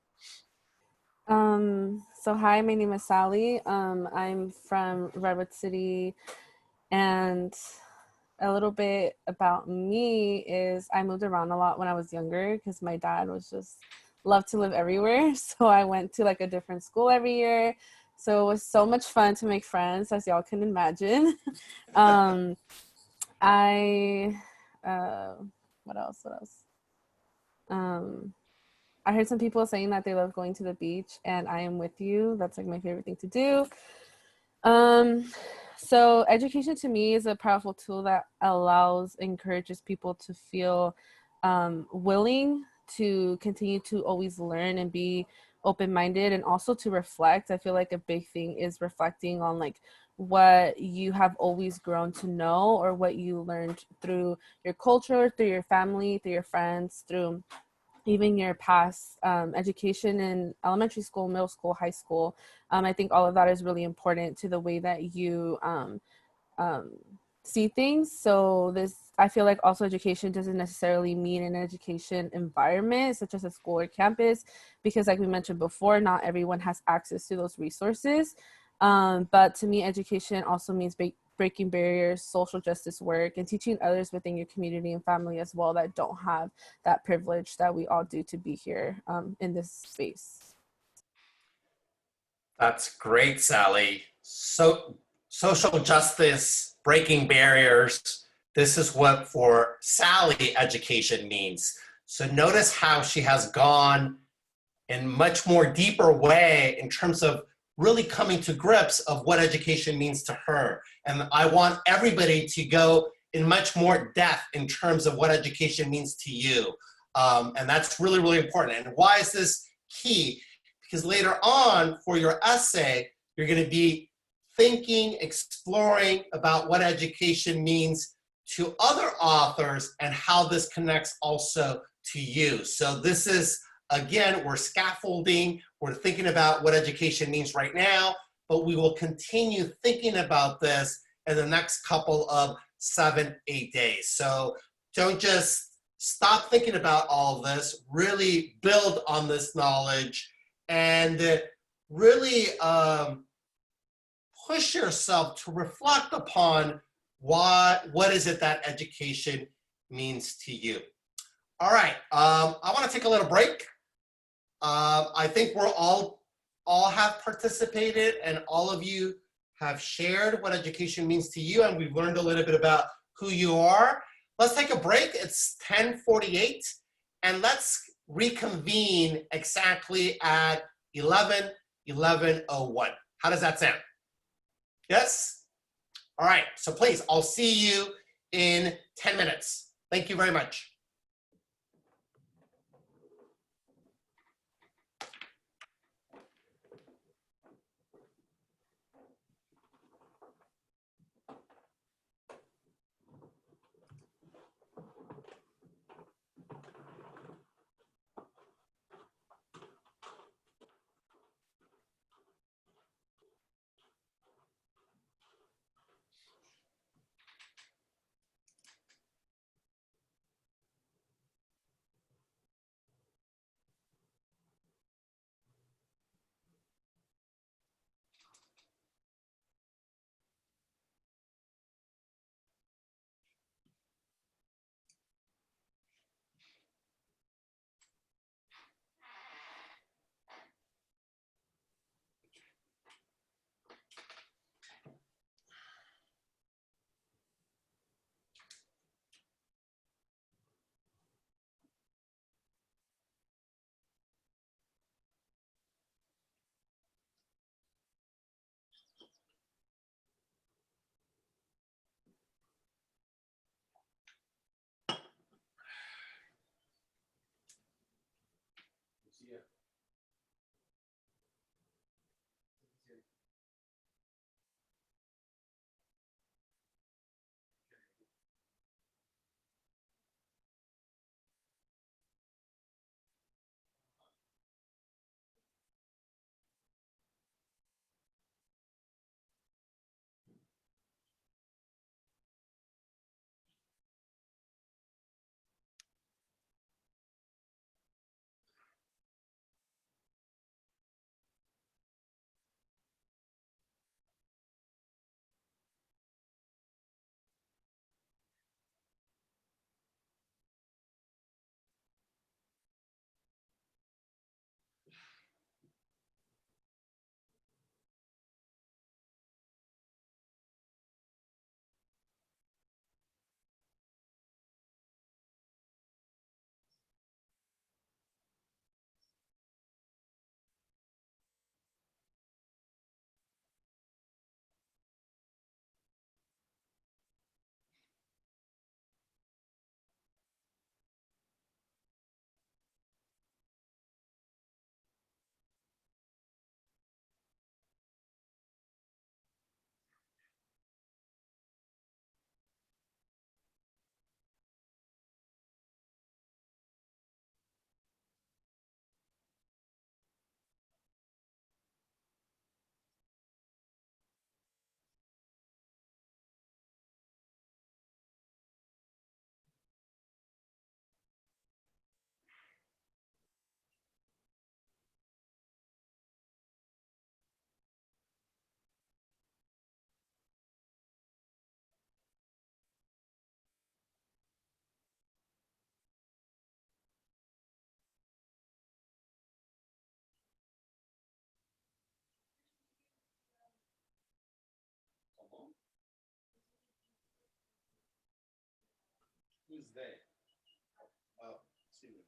So hi, my name is Sally. I'm from Redwood City, and a little bit about me is I moved around a lot when I was younger because my dad was just loved to live everywhere. So I went to like a different school every year. So it was so much fun to make friends, as y'all can imagine. What else? I heard some people saying that they love going to the beach, and I am with you. That's like my favorite thing to do. So education to me is a powerful tool that encourages people to feel willing to continue to always learn and be open-minded, and also to reflect. I feel like a big thing is reflecting on like what you have always grown to know, or what you learned through your culture, through your family, through your friends, through even your past education in elementary school, middle school, high school. I think all of that is really important to the way that you see things. So I feel like also education doesn't necessarily mean an education environment, such as a school or campus, because like we mentioned before, not everyone has access to those resources. But to me, education also means breaking barriers, social justice work, and teaching others within your community and family as well that don't have that privilege that we all do to be here in this space. That's great, Sally. So social justice, breaking barriers. This is what for Sally education means. So notice how she has gone in much more deeper way in terms of really coming to grips of what education means to her. And I want everybody to go in much more depth in terms of what education means to you. And that's really, really important. And why is this key? Because later on for your essay, you're going to be thinking, exploring about what education means to other authors and how this connects also to you. So this is, again, we're scaffolding, we're thinking about what education means right now, but we will continue thinking about this in the next couple of 7-8 days. So don't just stop thinking about all of this, really build on this knowledge, and really push yourself to reflect upon what is it that education means to you. All right, I want to take a little break. I think we're all have participated, and all of you have shared what education means to you, and we've learned a little bit about who you are. Let's take a break. It's 10:48, and let's reconvene exactly at 11:01. How does that sound? Yes? All right, so please, I'll see you in 10 minutes. Thank you very much. Who's they? Oh, Steven.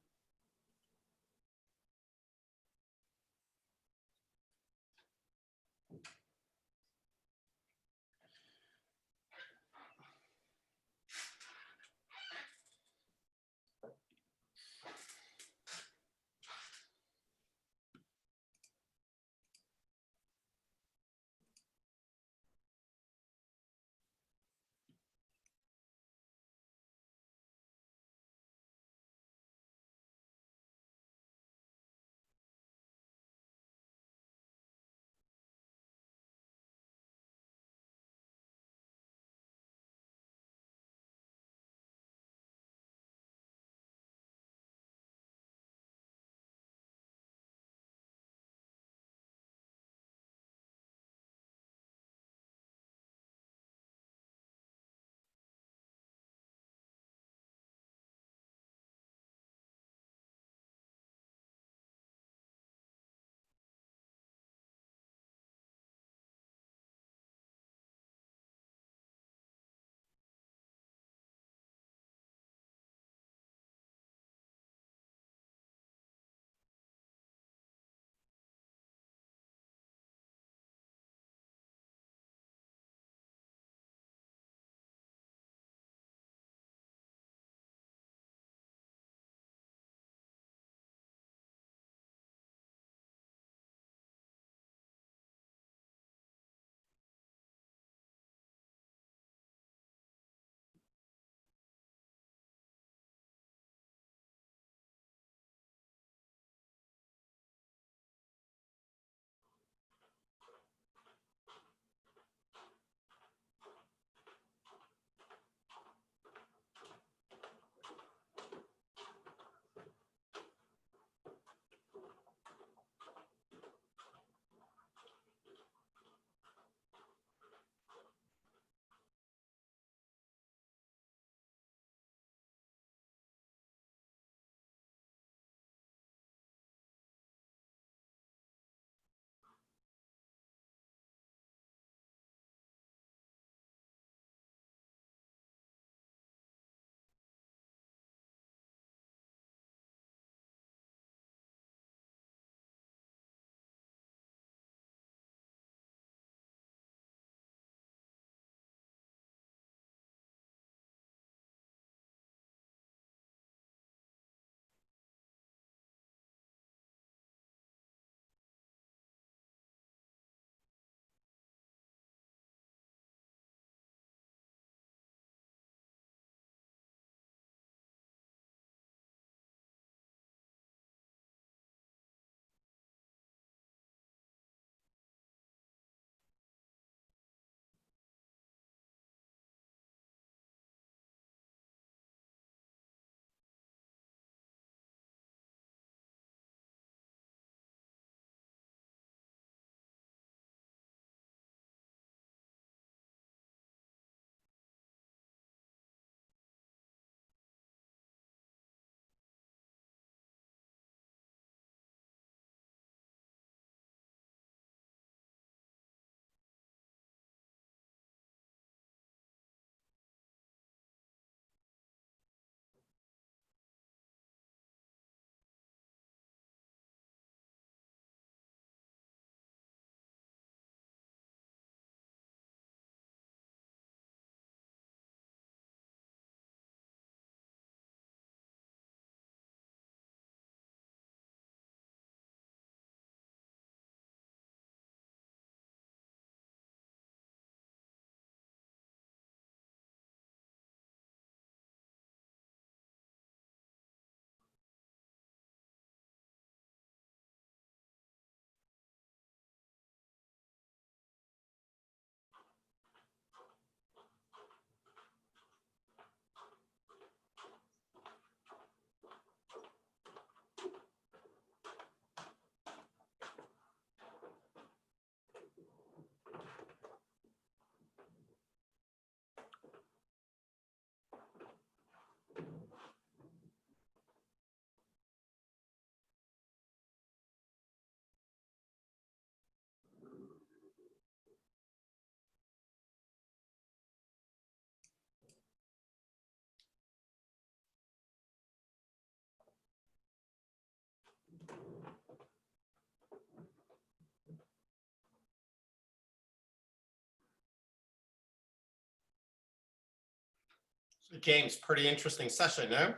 James, pretty interesting session, no?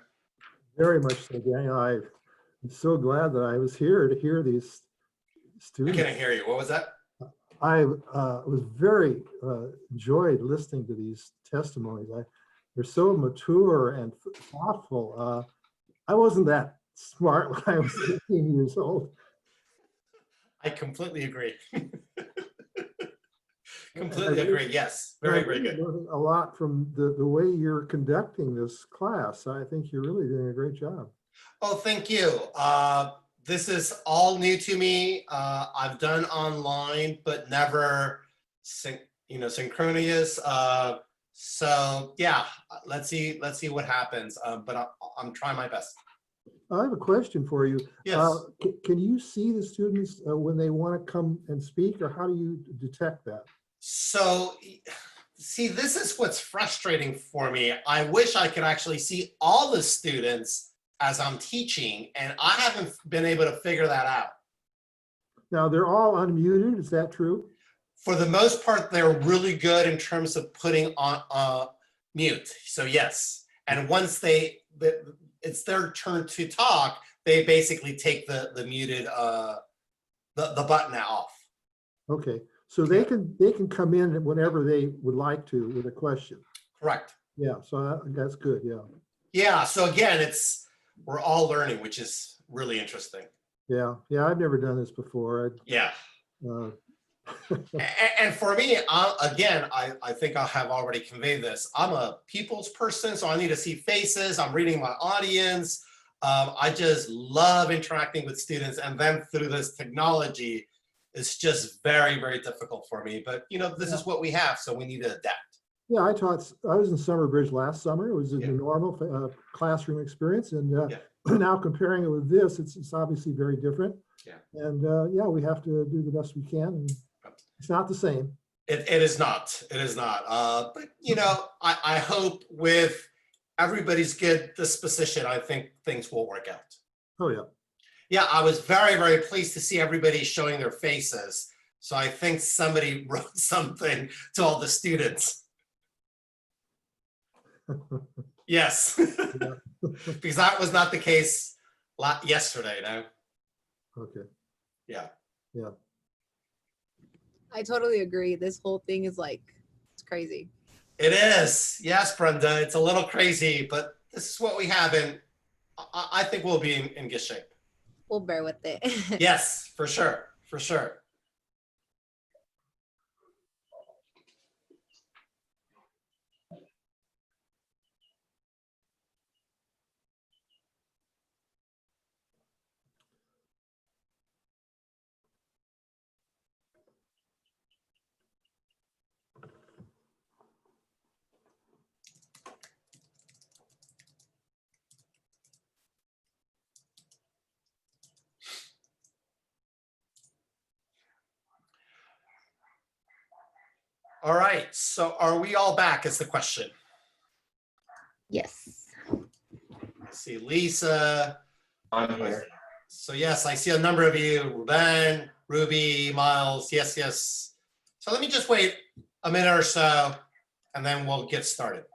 Very much so, Daniel. I'm so glad that I was here to hear these I students. couldn't hear you. What was that? I was very enjoyed listening to these testimonies. They're so mature and thoughtful. I wasn't that smart when I was 18 years old. I completely agree. Completely agree. Yes, very, very good. Learning a lot from the way you're conducting this class. I think you're really doing a great job. Oh, thank you. This is all new to me. I've done online, but never synchronous. So yeah, let's see what happens. But I'm trying my best. I have a question for you. Yes. Can you see the students when they want to come and speak, or how do you detect that? So, see, this is what's frustrating for me. I wish I could actually see all the students as I'm teaching, and I haven't been able to figure that out. Now, they're all unmuted, is that true? For the most part, they're really good in terms of putting on mute. So yes, and once it's their turn to talk, they basically take the muted the button off. Okay, so they can come in whenever they would like to with a question. Correct. Yeah, so that's good. Yeah. Yeah. So again, we're all learning, which is really interesting. Yeah. I've never done this before. Yeah. And for me, I think I have already conveyed this. I'm a people's person, so I need to see faces. I'm reading my audience. I just love interacting with students, and then through this technology, it's just very, very difficult for me. But this is what we have, so we need to adapt. Yeah, I was in Summer Bridge last summer. It was a normal classroom experience, and now comparing it with this, it's obviously very different. Yeah. And we have to do the best we can. And it's not the same. It is not. It is not. But I hope with everybody's good disposition, I think things will work out. Oh yeah. Yeah, I was very, very pleased to see everybody showing their faces. So I think somebody wrote something to all the students. Yes, because that was not the case yesterday. No. Okay. Yeah. Yeah. I totally agree. This whole thing is it's crazy. It is. Yes, Brenda, it's a little crazy, but this is what we have, and I think we'll be in good shape. We'll bear with it. Yes, for sure. For sure. All right, so are we all back is the question. Yes. I see Lisa. I'm here. So yes, I see a number of you, Ruben, Ruby, Miles, yes. So let me just wait a minute or so, and then we'll get started.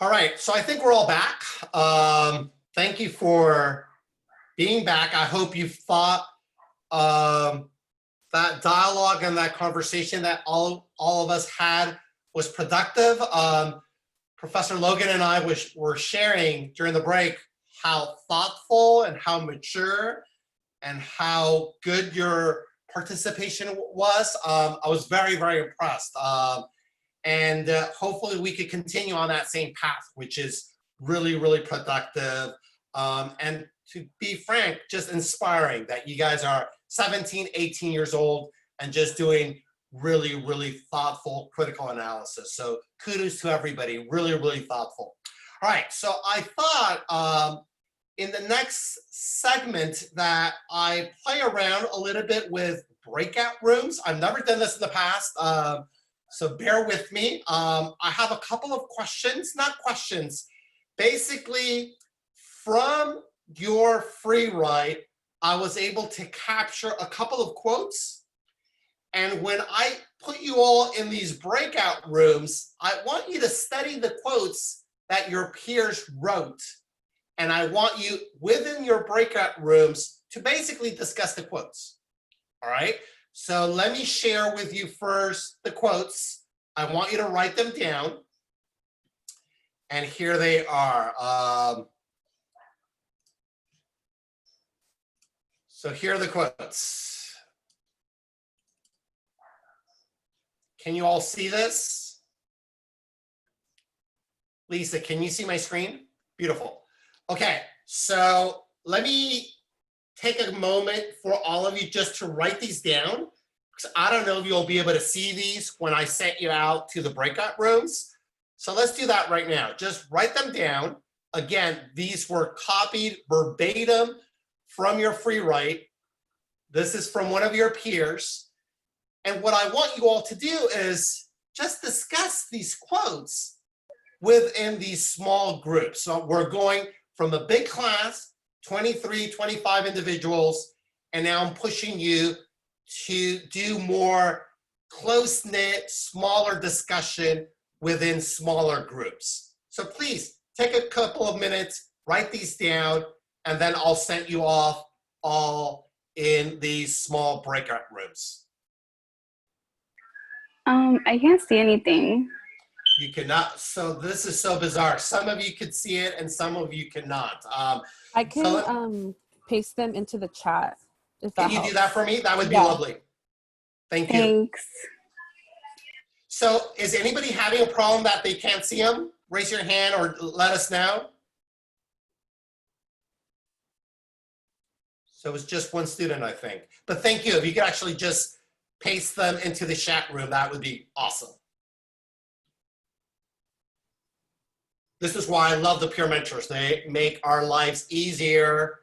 All right, so I think we're all back. Thank you for being back. I hope you thought that dialogue and that conversation that all of us had was productive. Professor Logan and I were sharing during the break how thoughtful and how mature and how good your participation was. I was very, very impressed. And hopefully we could continue on that same path, which is really, really productive. And to be frank, just inspiring that you guys are 17, 18 years old and just doing really, really thoughtful critical analysis. So kudos to everybody, really, really thoughtful. All right, so I thought in the next segment that I play around a little bit with breakout rooms. I've never done this in the past, so bear with me. I have a couple of questions, not questions, basically from your free write, I was able to capture a couple of quotes. And when I put you all in these breakout rooms, I want you to study the quotes that your peers wrote. And I want you within your breakout rooms to basically discuss the quotes. All right. So let me share with you first the quotes. I want you to write them down. And here they are. So here are the quotes. Can you all see this? Lisa, can you see my screen? Beautiful. Okay, so let me take a moment for all of you just to write these down, because I don't know if you'll be able to see these when I sent you out to the breakout rooms. So let's do that right now. Just write them down. Again, these were copied verbatim from your free write. This is from one of your peers. And what I want you all to do is just discuss these quotes within these small groups. So we're going from a big class, 23, 25 individuals, and now I'm pushing you to do more close-knit, smaller discussion within smaller groups. So please take a couple of minutes, write these down, and then I'll send you off all in these small breakout rooms. I can't see anything. You cannot, so this is so bizarre. Some of you could see it and some of you cannot. I can paste them into the chat. If that Can you helps. do that for me? That would be Yeah. lovely. Thank you. Thanks. So is anybody having a problem that they can't see them? Raise your hand or let us know. So it's just one student, I think. But thank you. If you could actually just paste them into the chat room, that would be awesome. This is why I love the peer mentors. They make our lives easier.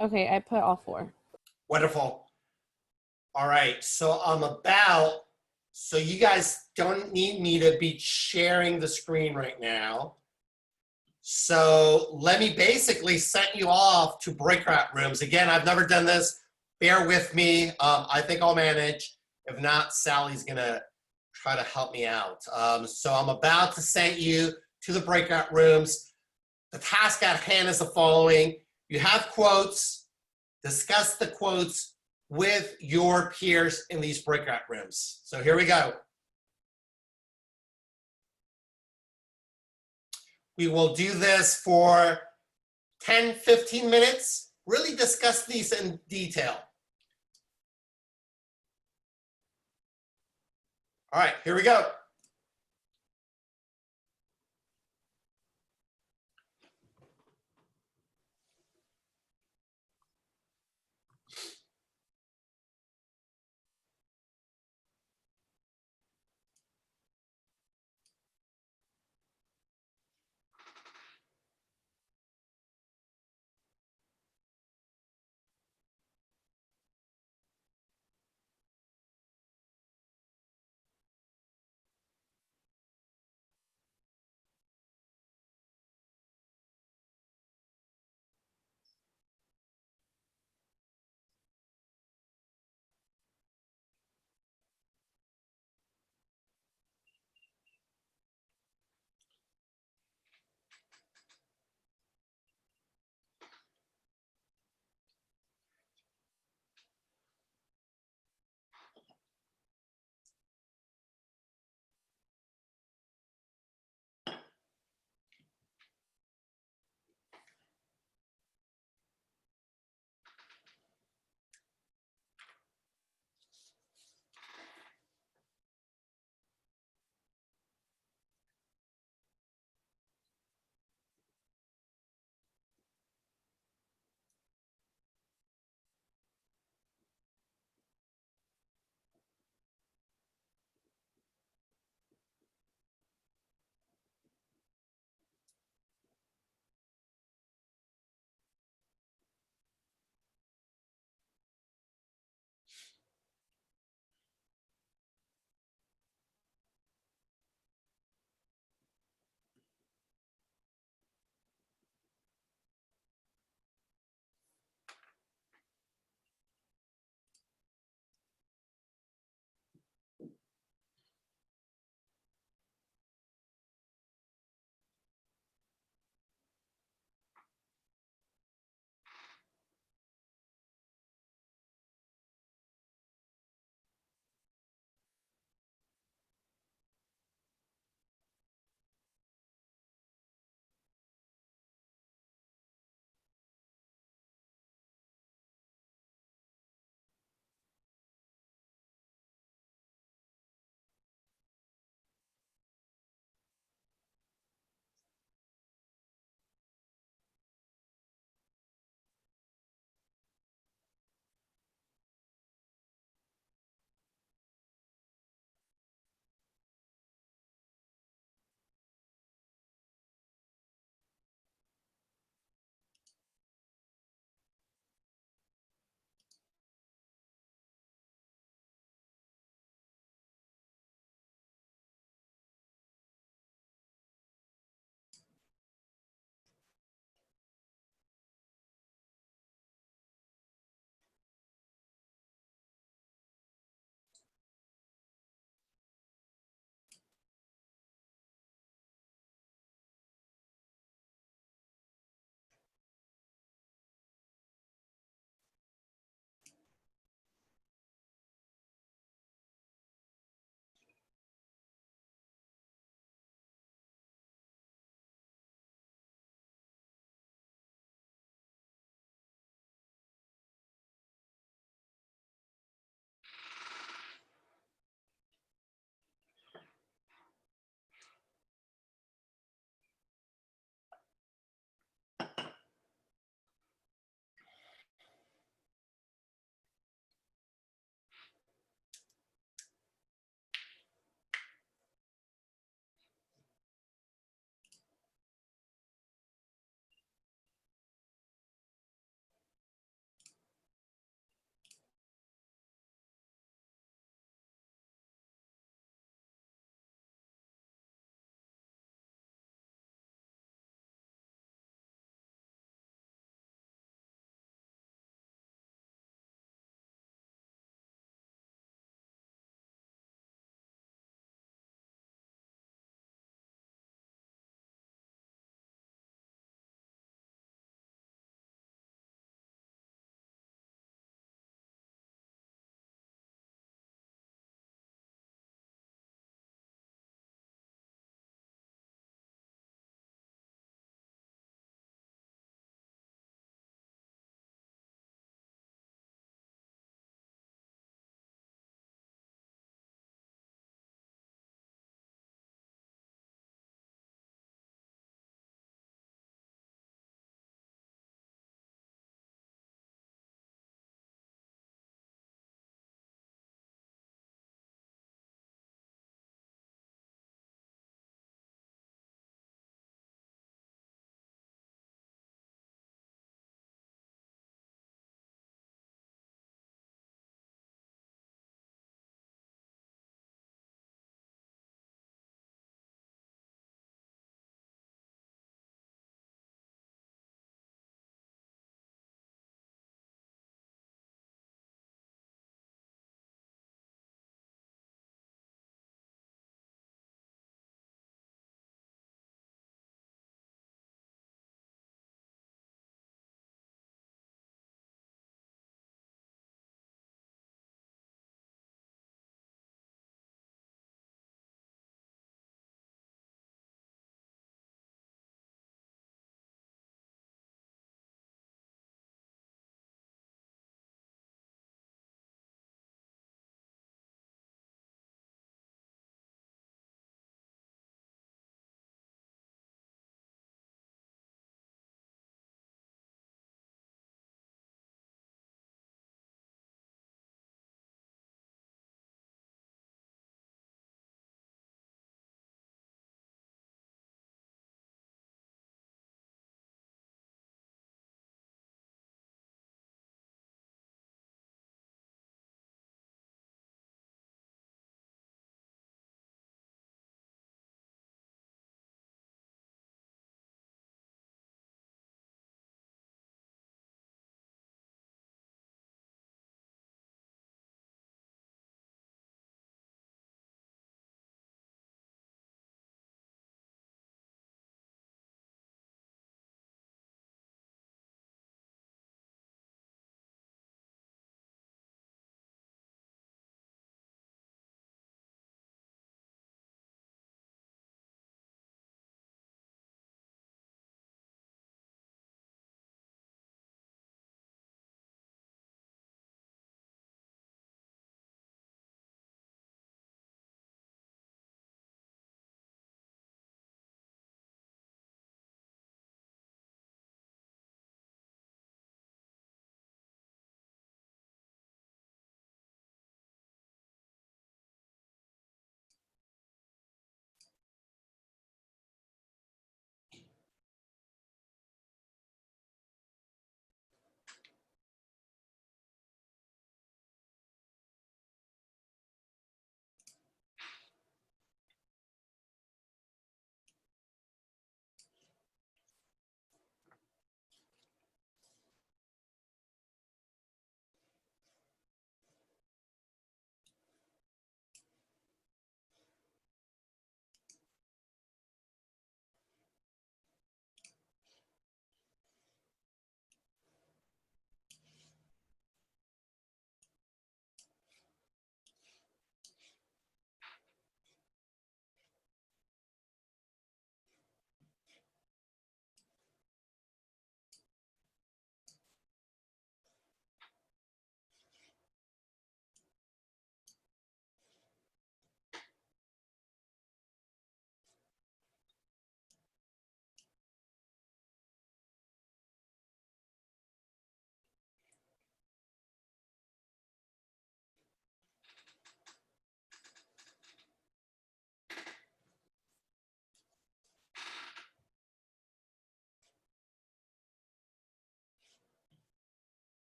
Okay, I put all 4. Wonderful. All right, so so you guys don't need me to be sharing the screen right now. So let me basically set you off to breakout rooms. Again, I've never done this. Bear with me. I think I'll manage. If not, Sally's gonna try to help me out. So I'm about to send you to the breakout rooms. The task at hand is the following. You have quotes. Discuss the quotes with your peers in these breakout rooms. So here we go. We will do this for 10, 15 minutes. Really discuss these in detail. All right, here we go.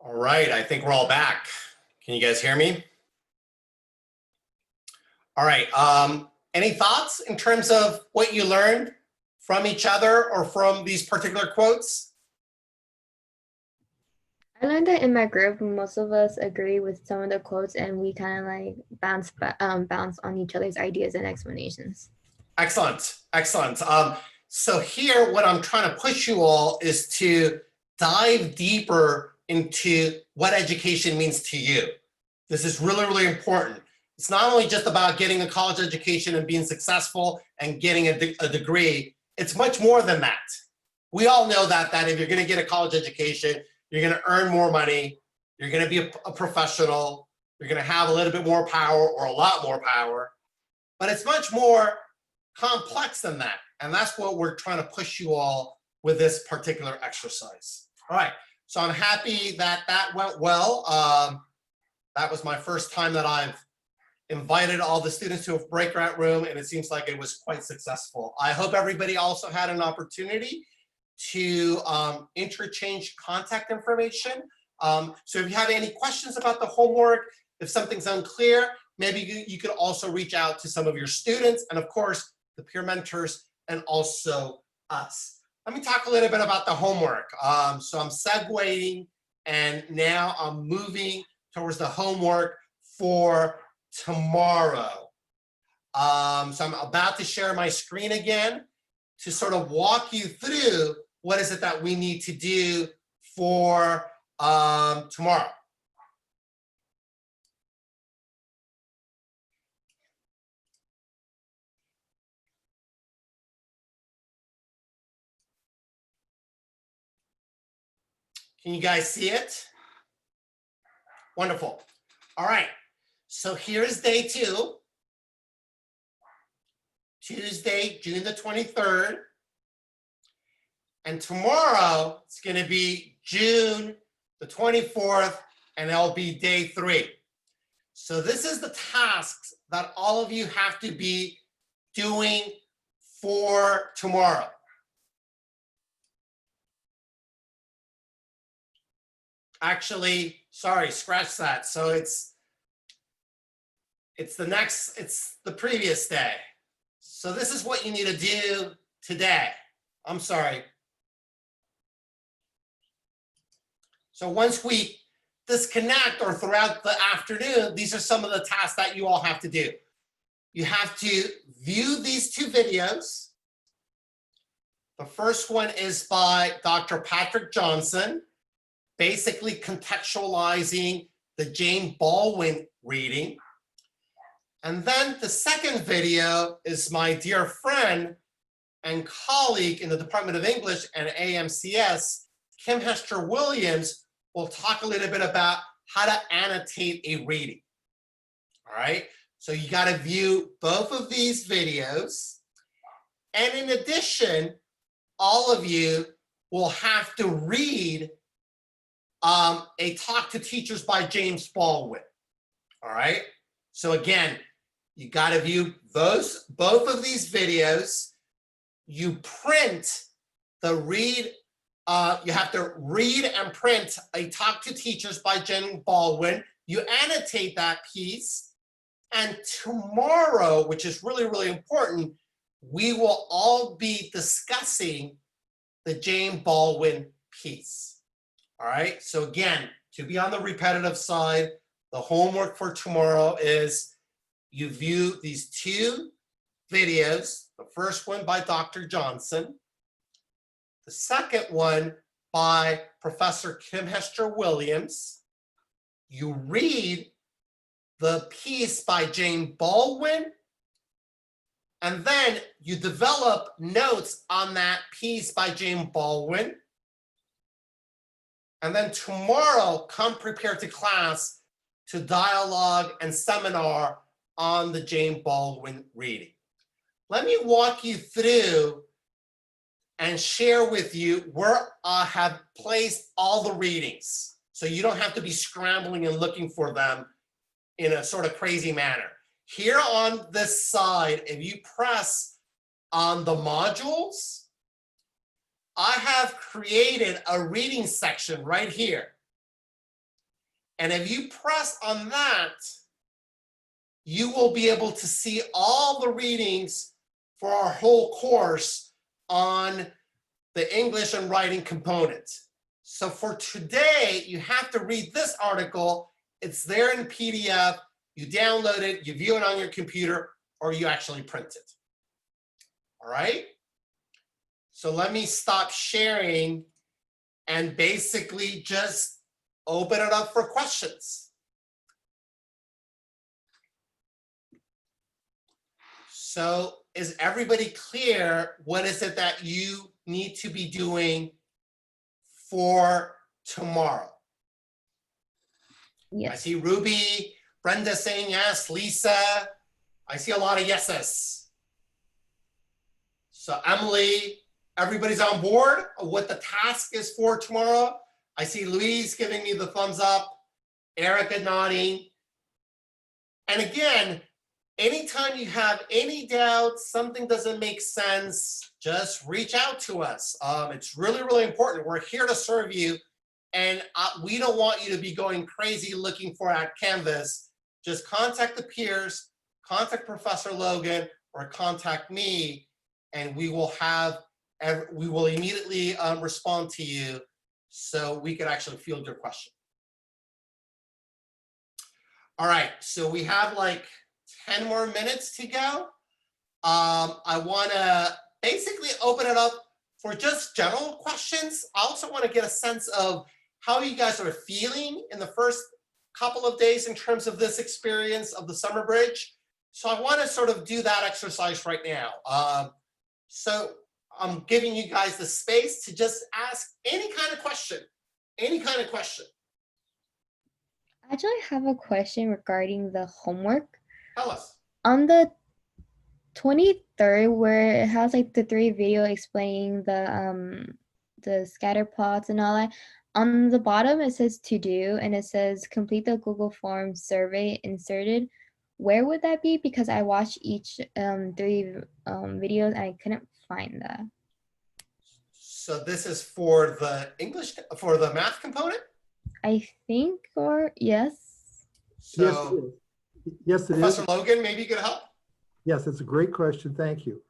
All right, I think we're all back. Can you guys hear me? All right, any thoughts in terms of what you learned from each other or from these particular quotes? I learned that in my group, most of us agree with some of the quotes, and we kind of like bounce on each other's ideas and explanations. Excellent, excellent. So here, what I'm trying to push you all is to dive deeper into what education means to you. This is really, really important. It's not only just about getting a college education and being successful and getting a degree. It's much more than that. We all know that if you're going to get a college education, you're going to earn more money, you're going to be a professional, you're going to have a little bit more power or a lot more power. But it's much more complex than that. And that's what we're trying to push you all with this particular exercise. All right, so I'm happy that that went well. That was my first time that I've invited all the students to a breakout room, and it seems like it was quite successful. I hope everybody also had an opportunity to interchange contact information. So if you have any questions about the homework, if something's unclear, maybe you could also reach out to some of your students and of course the peer mentors and also us. Let me talk a little bit about the homework. So I'm segueing and now I'm moving towards the homework for tomorrow. So I'm about to share my screen again to sort of walk you through what is it that we need to do for tomorrow. Can you guys see it? Wonderful. All right, so here's day 2. Tuesday, June the 23rd. And tomorrow, it's gonna be June the 24th, and it'll be day 3. So this is the tasks that all of you have to be doing for tomorrow. Actually, sorry, scratch that. So it's the previous day. So this is what you need to do today. I'm sorry. So once we disconnect or throughout the afternoon, these are some of the tasks that you all have to do. You have to view these 2 videos. The first one is by Dr. Patrick Johnson, basically contextualizing the Jane Baldwin reading. And then the second video is my dear friend and colleague in the Department of English and AMCS, Kim Hester Williams, will talk a little bit about how to annotate a reading. All right, so you got to view both of these videos. And in addition, all of you will have to read a Talk to Teachers by James Baldwin. All right, so again, you got to view both of these videos. You print the you have to read and print a Talk to Teachers by James Baldwin. You annotate that piece. And tomorrow, which is really, really important, we will all be discussing the Jane Baldwin piece. All right, so again, to be on the repetitive side, the homework for tomorrow is you view these 2 videos, the first one by Dr. Johnson, the second one by Professor Kim Hester Williams. You read the piece by Jane Baldwin, and then you develop notes on that piece by Jane Baldwin. And then tomorrow, come prepared to class to dialogue and seminar on the Jane Baldwin reading. Let me walk you through and share with you where I have placed all the readings, so you don't have to be scrambling and looking for them in a sort of crazy manner. Here on this side, if you press on the modules, I have created a reading section right here. And if you press on that, you will be able to see all the readings for our whole course on the English and writing component. So for today, you have to read this article. It's there in PDF. You download it, you view it on your computer, or you actually print it. All right? So let me stop sharing and basically just open it up for questions. So is everybody clear? What is it that you need to be doing for tomorrow? Yes. I see Ruby, Brenda saying yes, Lisa. I see a lot of yeses. So Emily, everybody's on board of what the task is for tomorrow. I see Louise giving me the thumbs up, Erica nodding. And again, anytime you have any doubts, something doesn't make sense, just reach out to us. It's really, really important. We're here to serve you. And we don't want you to be going crazy looking for at Canvas. Just contact the peers, contact Professor Logan, or contact me, and we will immediately respond to you so we could actually field your question. All right, so we have like 10 more minutes to go. I want to basically open it up for just general questions. I also want to get a sense of how you guys are feeling in the first couple of days in terms of this experience of the summer bridge. So I want to sort of do that exercise right now. So I'm giving you guys the space to just ask any kind of question, any kind of question. Actually, I have a question regarding the homework. Tell us. On the 23rd, where it has like the 3 video explaining the scatter plots and all that, on the bottom it says to do and it says complete the Google Forms survey inserted. Where would that be? Because I watched each 3 videos and I couldn't find that. So this is for the English, for the math component? I think, or yes. So, yes, it is. Professor Logan, maybe you could help? Yes, it's a great question. Thank you.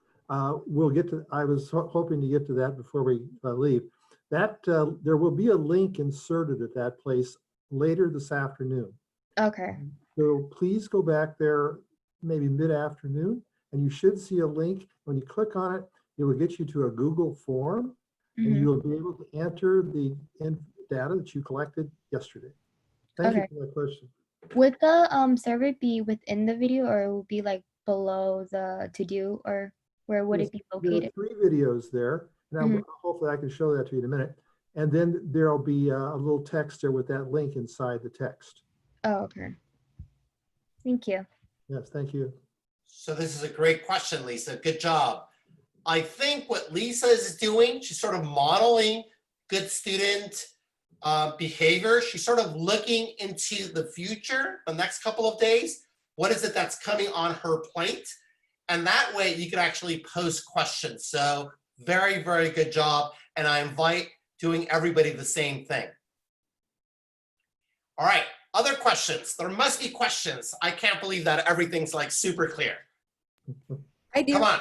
We'll get to, I was hoping to get to that before we leave. That there will be a link inserted at that place later this afternoon. Okay. So please go back there maybe mid-afternoon and you should see a link. When you click on it, it will get you to a Google form and you'll be able to enter the data that you collected yesterday. Thank you for that question. Would the survey be within the video or it will be like below the to do, or where would it be located? There are 3 videos there, and hopefully I can show that to you in a minute. And then there'll be a little text there with that link inside the text. Oh, okay. Thank you. Yes, thank you. So this is a great question, Lisa. Good job. I think what Lisa is doing, she's sort of modeling good student behavior. She's sort of looking into the future, the next couple of days. What is it that's coming on her plate? And that way you can actually post questions. So very, very good job. And I invite doing everybody the same thing. All right, other questions. There must be questions. I can't believe that everything's like super clear. I do. Come on.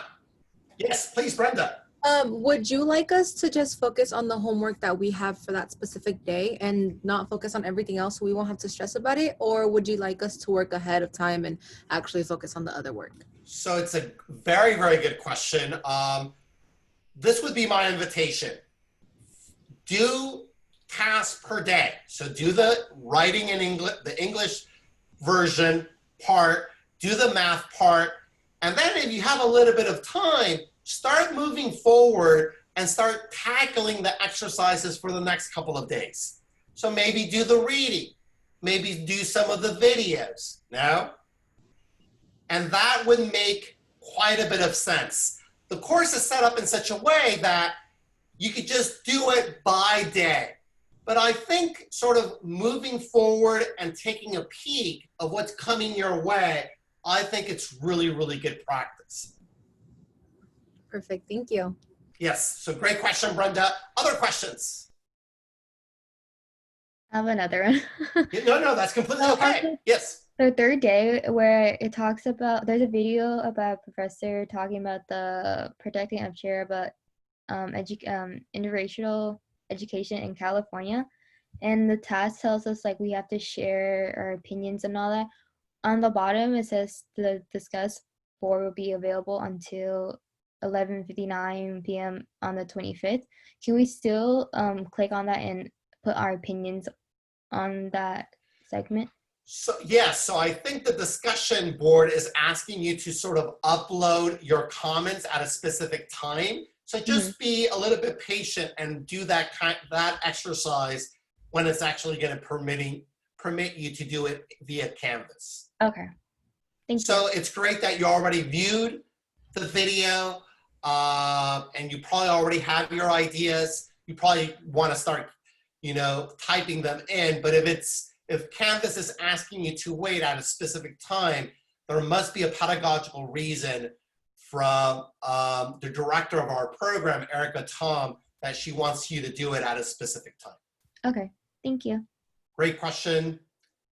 Yes, please, Brenda. Would you like us to just focus on the homework that we have for that specific day and not focus on everything else so we won't have to stress about it? Or would you like us to work ahead of time and actually focus on the other work? So it's a very, very good question. This would be my invitation. Do tasks per day. So do the writing in English, the English version part, do the math part, and then if you have a little bit of time, start moving forward and start tackling the exercises for the next couple of days. So maybe do the reading, maybe do some of the videos, no? And that would make quite a bit of sense. The course is set up in such a way that you could just do it by day. But I think sort of moving forward and taking a peek of what's coming your way, I think it's really, really good practice. Perfect, thank you. Yes, so great question, Brenda. Other questions? I have another one. No, that's completely okay. Yes. The third day where it talks about, there's a video about a professor talking about the protecting of chair about interracial education in California. And the task tells us like we have to share our opinions and all that. On the bottom, it says the discuss board will be available until 11:59 p.m. on the 25th. Can we still click on that and put our opinions on that segment? So yes, so I think the discussion board is asking you to sort of upload your comments at a specific time. So just be a little bit patient and do that exercise when it's actually going to permit you to do it via Canvas. Okay. Thank you. So it's great that you already viewed the video and you probably already have your ideas. You probably want to start, typing them in. But if Canvas is asking you to wait at a specific time, there must be a pedagogical reason from the director of our program, Erica Tom, that she wants you to do it at a specific time. Okay, thank you. Great question.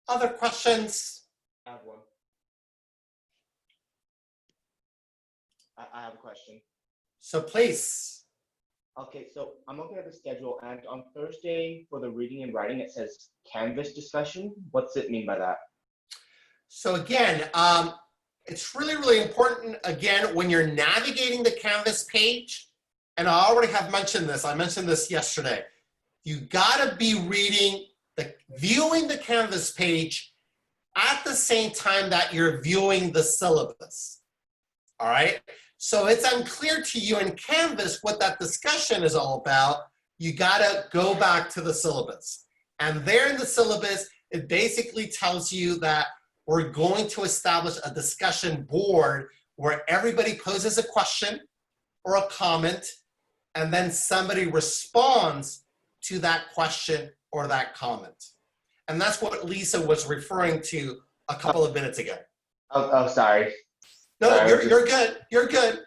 Other questions? I have one. I have a question. So please. Okay, so I'm looking at the schedule, and on Thursday for the reading and writing, it says Canvas discussion. What's it mean by that? So again, it's really, really important, again, when you're navigating the Canvas page, and I already have mentioned this, I mentioned this yesterday, you gotta be viewing the Canvas page at the same time that you're viewing the syllabus, all right? So it's unclear to you in Canvas what that discussion is all about. You gotta go back to the syllabus. And there in the syllabus, it basically tells you that we're going to establish a discussion board where everybody poses a question or a comment, and then somebody responds to that question or that comment. And that's what Lisa was referring to a couple of minutes ago. Oh, sorry. No, sorry, you're good. You're good.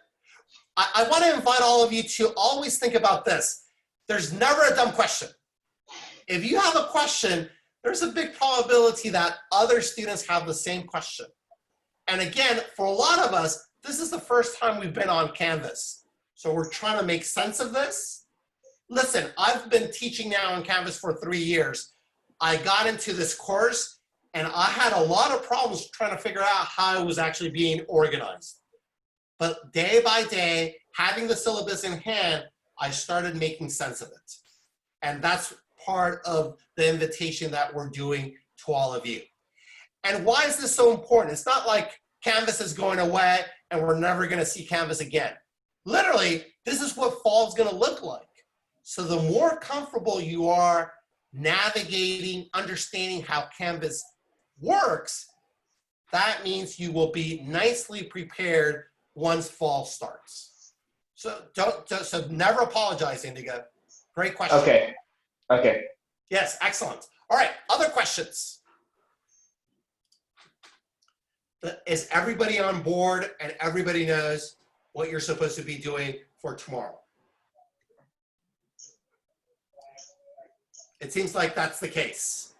I want to invite all of you to always think about this. There's never a dumb question. If you have a question, there's a big probability that other students have the same question. And again, for a lot of us, this is the first time we've been on Canvas. So we're trying to make sense of this. Listen, I've been teaching now on Canvas for 3 years. I got into this course and I had a lot of problems trying to figure out how it was actually being organized. But day by day, having the syllabus in hand, I started making sense of it. And that's part of the invitation that we're doing to all of you. And why is this so important? It's not like Canvas is going away and we're never going to see Canvas again. Literally, this is what fall is going to look like. So the more comfortable you are navigating, understanding how Canvas works, that means you will be nicely prepared once fall starts. So so never apologize, Indigo. Great question. Okay. Okay. Yes, excellent. All right, other questions? Is everybody on board and everybody knows what you're supposed to be doing for tomorrow? It seems like that's the case.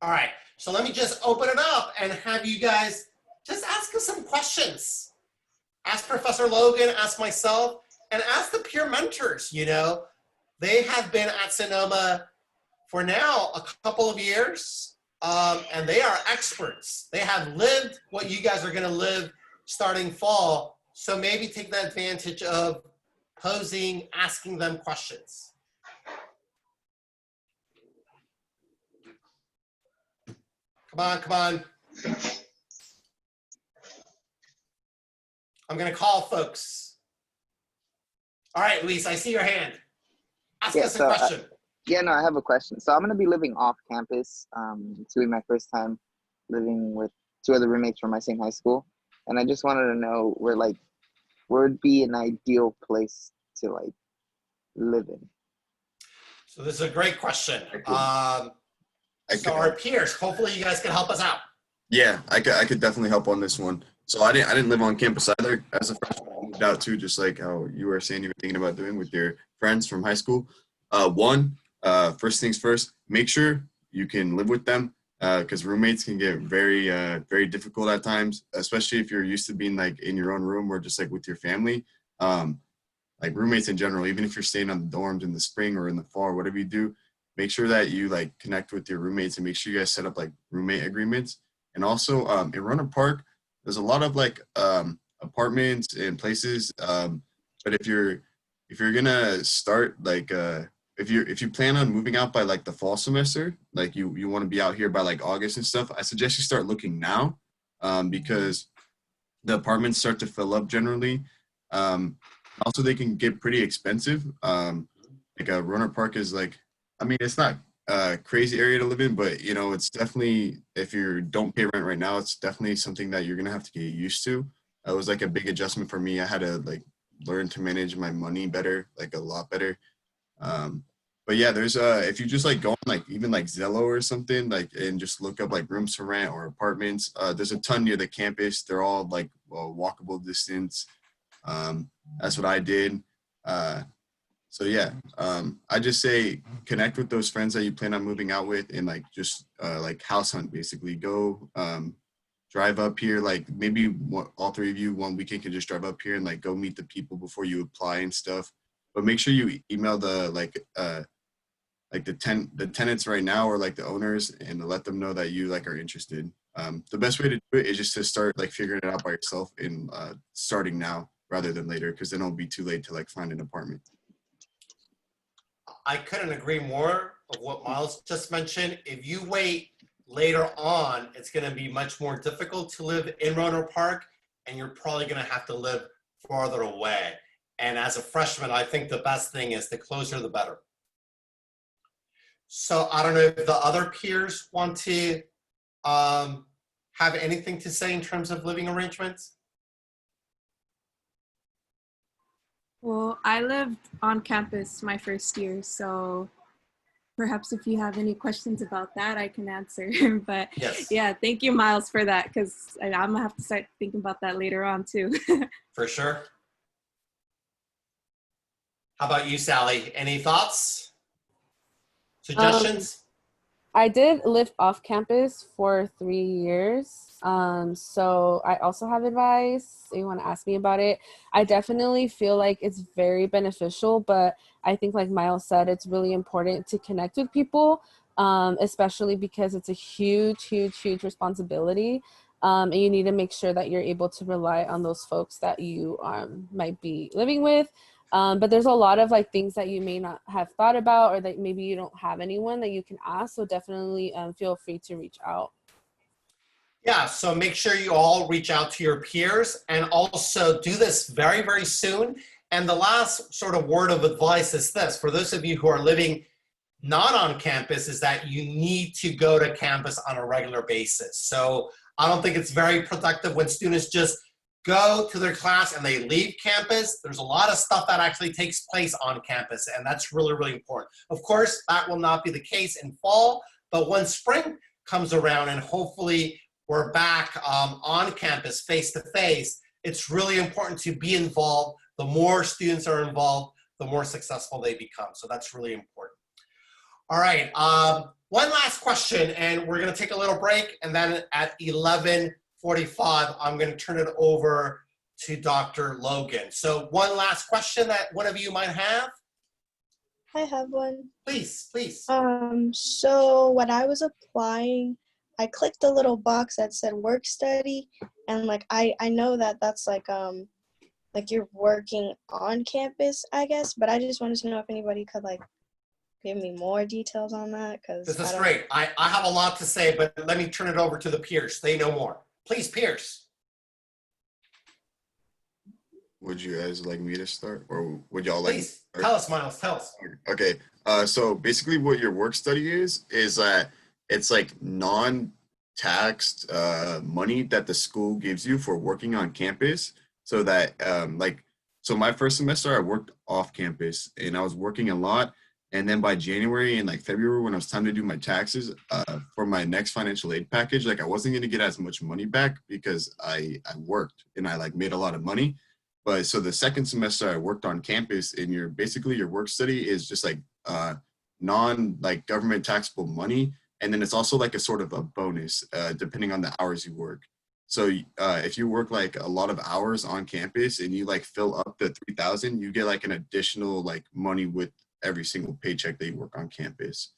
All right, so let me just open it up and have you guys just ask us some questions. Ask Professor Logan, ask myself, and ask the peer mentors, They have been at Sonoma for now a couple of years, and they are experts. They have lived what you guys are going to live starting fall, so maybe take the advantage of asking them questions. Come on. I'm going to call folks. All right, Luis, I see your hand. Ask us a question. I have a question. So I'm going to be living off campus. It's going to be my first time living with 2 other roommates from my same high school. And I just wanted to know where would be an ideal place to live in? So this is a great question. So our peers, hopefully you guys can help us out. Yeah, I could definitely help on this one. So I didn't live on campus either. As a freshman, I moved out too, just like how you were saying you were thinking about doing with your friends from high school. First things first, make sure you can live with them, because roommates can get very, very difficult at times, especially if you're used to being like in your own room or just like with your family. Like roommates in general, even if you're staying on the dorms in the spring or in the fall or whatever you do, make sure that you like connect with your roommates and make sure you guys set up like roommate agreements. And also in Runner Park, there's a lot of like apartments and places. But if you're gonna start like if you plan on moving out by like the fall semester, like you want to be out here by like August and stuff, I suggest you start looking now, because the apartments start to fill up generally. Also, they can get pretty expensive. Like a Runner Park is like, I mean, it's not a crazy area to live in, but you know, it's definitely, if you don't pay rent right now, it's definitely something that you're gonna have to get used to. It was like a big adjustment for me. I had to like learn to manage my money better, like a lot better. But yeah, there's if you just like go on like even like Zillow or something, like, and just look up like rooms to rent or apartments, there's a ton near the campus. They're all like walkable distance. That's what I did. So yeah, I just say connect with those friends that you plan on moving out with, and like just like house hunt basically. Go drive up here, like maybe all three of you one weekend can just drive up here and like go meet the people before you apply and stuff. But make sure you email the the tenants right now, or like the owners, and to let them know that you like are interested. The best way to do it is just to start like figuring it out by yourself and starting now rather than later, because then it'll be too late to like find an apartment. I couldn't agree more of what Miles just mentioned. If you wait later on, it's going to be much more difficult to live in Roner Park, and you're probably going to have to live farther away. And as a freshman, I think the best thing is the closer the better. So I don't know if the other peers want to have anything to say in terms of living arrangements. Well, I lived on campus my first year, so perhaps if you have any questions about that, I can answer. But yes. Yeah, thank you, Miles, for that, because I'm gonna have to start thinking about that later on too. For sure. How about you, Sally? Any thoughts? Suggestions? I did live off campus for 3 years. So I also have advice. If you want to ask me about it, I definitely feel like it's very beneficial, but I think like Miles said, it's really important to connect with people, especially because it's a huge responsibility. And you need to make sure that you're able to rely on those folks that you might be living with. But there's a lot of like things that you may not have thought about, or that maybe you don't have anyone that you can ask. So definitely feel free to reach out. Yeah, so make sure you all reach out to your peers, and also do this very, very soon. And the last sort of word of advice is this: for those of you who are living not on campus, is that you need to go to campus on a regular basis. So I don't think it's very productive when students just go to their class and they leave campus. There's a lot of stuff that actually takes place on campus, and that's really, really important. Of course, that will not be the case in fall, but when spring comes around and hopefully we're back on campus face-to-face, it's really important to be involved. The more students are involved, the more successful they become. So that's really important. All right, one last question, and we're gonna take a little break, and then at 11:45, I'm gonna turn it over to Dr. Logan. So one last question that one of you might have? I have one. Please, please. So when I was applying, I clicked the little box that said work study, and like I know that that's like you're working on campus, I guess, but I just wanted to know if anybody could like give me more details on that, because This is great. I have a lot to say, but let me turn it over to the peers. They know more. Please, Pierce. Would you guys like me to start, or would y'all like? Please, tell us, Miles, tell us. Okay, so basically what your work study is that it's like non-taxed money that the school gives you for working on campus. So that so my first semester I worked off campus and I was working a lot. And then by January and like February, when it was time to do my taxes for my next financial aid package, like I wasn't gonna get as much money back because I worked and I like made a lot of money. But so the second semester I worked on campus, and basically your work study is just like non like government taxable money, And then it's also like a sort of a bonus depending on the hours you work. So if you work like a lot of hours on campus and you like fill up the 3,000, you get like an additional like money with every single paycheck that you work on campus.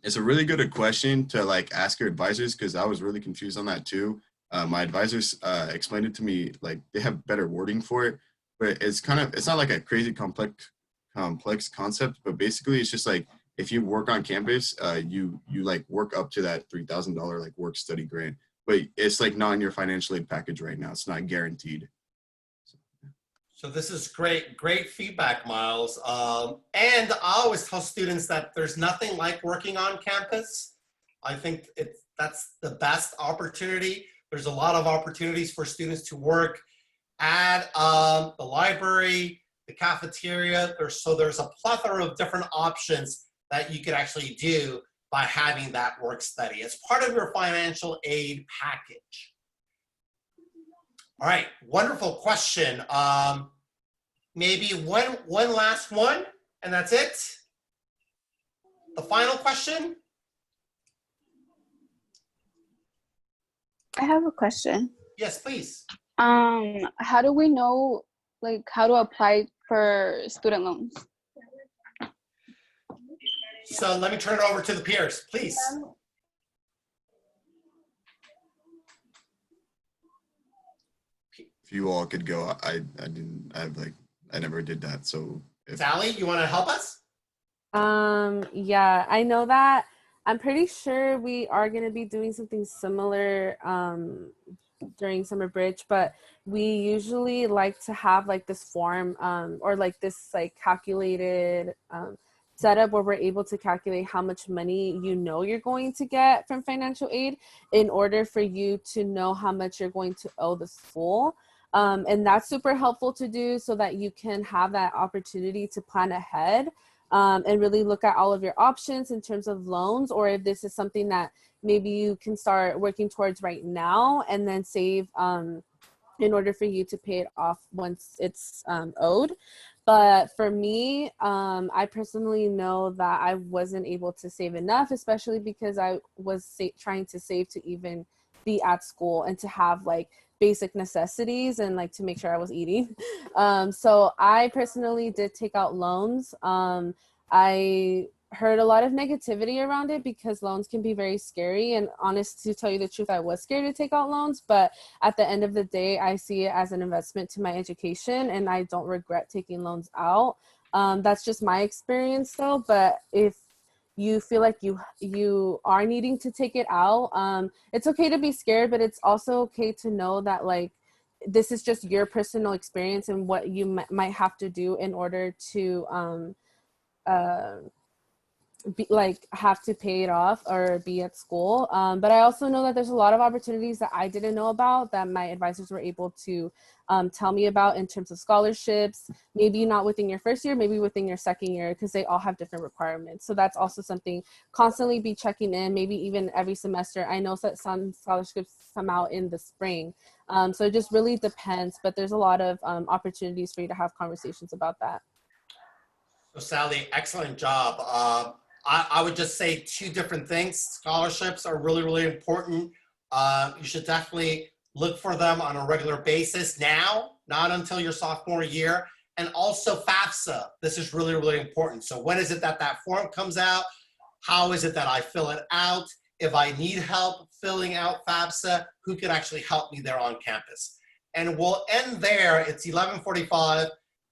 It's a really good question to like ask your advisors, because I was really confused on that too. My advisors explained it to me, like they have better wording for it, but it's not like a crazy complex concept, but basically it's just like if you work on campus, you like work up to that $3,000 like work study grant, but it's like not in your financial aid package right now. It's not guaranteed. So this is great feedback, Miles. And I always tell students that there's nothing like working on campus. I think that's the best opportunity. There's a lot of opportunities for students to work at the library, the cafeteria. There's a plethora of different options that you could actually do by having that work study. It's part of your financial aid package. All right, wonderful question. Maybe one last one, and that's it. The final question. I have a question. Yes, please. How do we know like how to apply for student loans? So let me turn it over to the peers, please. If you all could go, I never did that. So Sally, you want to help us? Yeah, I know that. I'm pretty sure we are going to be doing something similar during summer bridge, but we usually like to have like this form or like this like calculated setup where we're able to calculate how much money you know you're going to get from financial aid in order for you to know how much you're going to owe the school. And that's super helpful to do so that you can have that opportunity to plan ahead and really look at all of your options in terms of loans, or if this is something that maybe you can start working towards right now and then save in order for you to pay it off once it's owed. But for me, I personally know that I wasn't able to save enough, especially because I was trying to save to even be at school and to have like basic necessities and like to make sure I was eating. So I personally did take out loans. I heard a lot of negativity around it because loans can be very scary, and honest to tell you the truth, I was scared to take out loans, but at the end of the day, I see it as an investment to my education and I don't regret taking loans out. That's just my experience though, but if you feel like you are needing to take it out, it's okay to be scared, but it's also okay to know that like this is just your personal experience and what you might have to do in order to have to pay it off or be at school. But I also know that there's a lot of opportunities that I didn't know about that my advisors were able to tell me about in terms of scholarships, maybe not within your first year, maybe within your second year, because they all have different requirements. So that's also something, constantly be checking in, maybe even every semester. I know that some scholarships come out in the spring. So it just really depends, but there's a lot of opportunities for you to have conversations about that. So Sally, excellent job. I would just say two different things. Scholarships are really, really important. You should definitely look for them on a regular basis now, not until your sophomore year. And also FAFSA, this is really, really important. So when is it that that form comes out? How is it that I fill it out? If I need help filling out FAFSA, who could actually help me there on campus? And we'll end there. It's 11:45,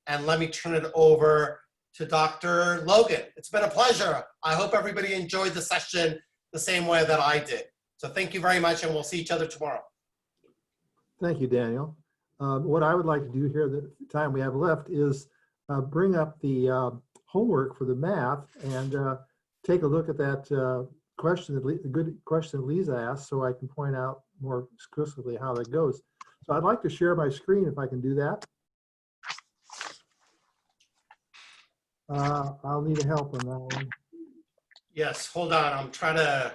and let me turn it over to Dr. Logan. It's been a pleasure. I hope everybody enjoyed the session the same way that I did. So thank you very much, and we'll see each other tomorrow. Thank you, Daniel. What I would like to do here, the time we have left, is bring up the homework for the math and take a look at that question, the good question that Lisa asked, so I can point out more exclusively how that goes. So I'd like to share my screen if I can do that. I'll need help on that one. Yes, hold on. I'm trying to.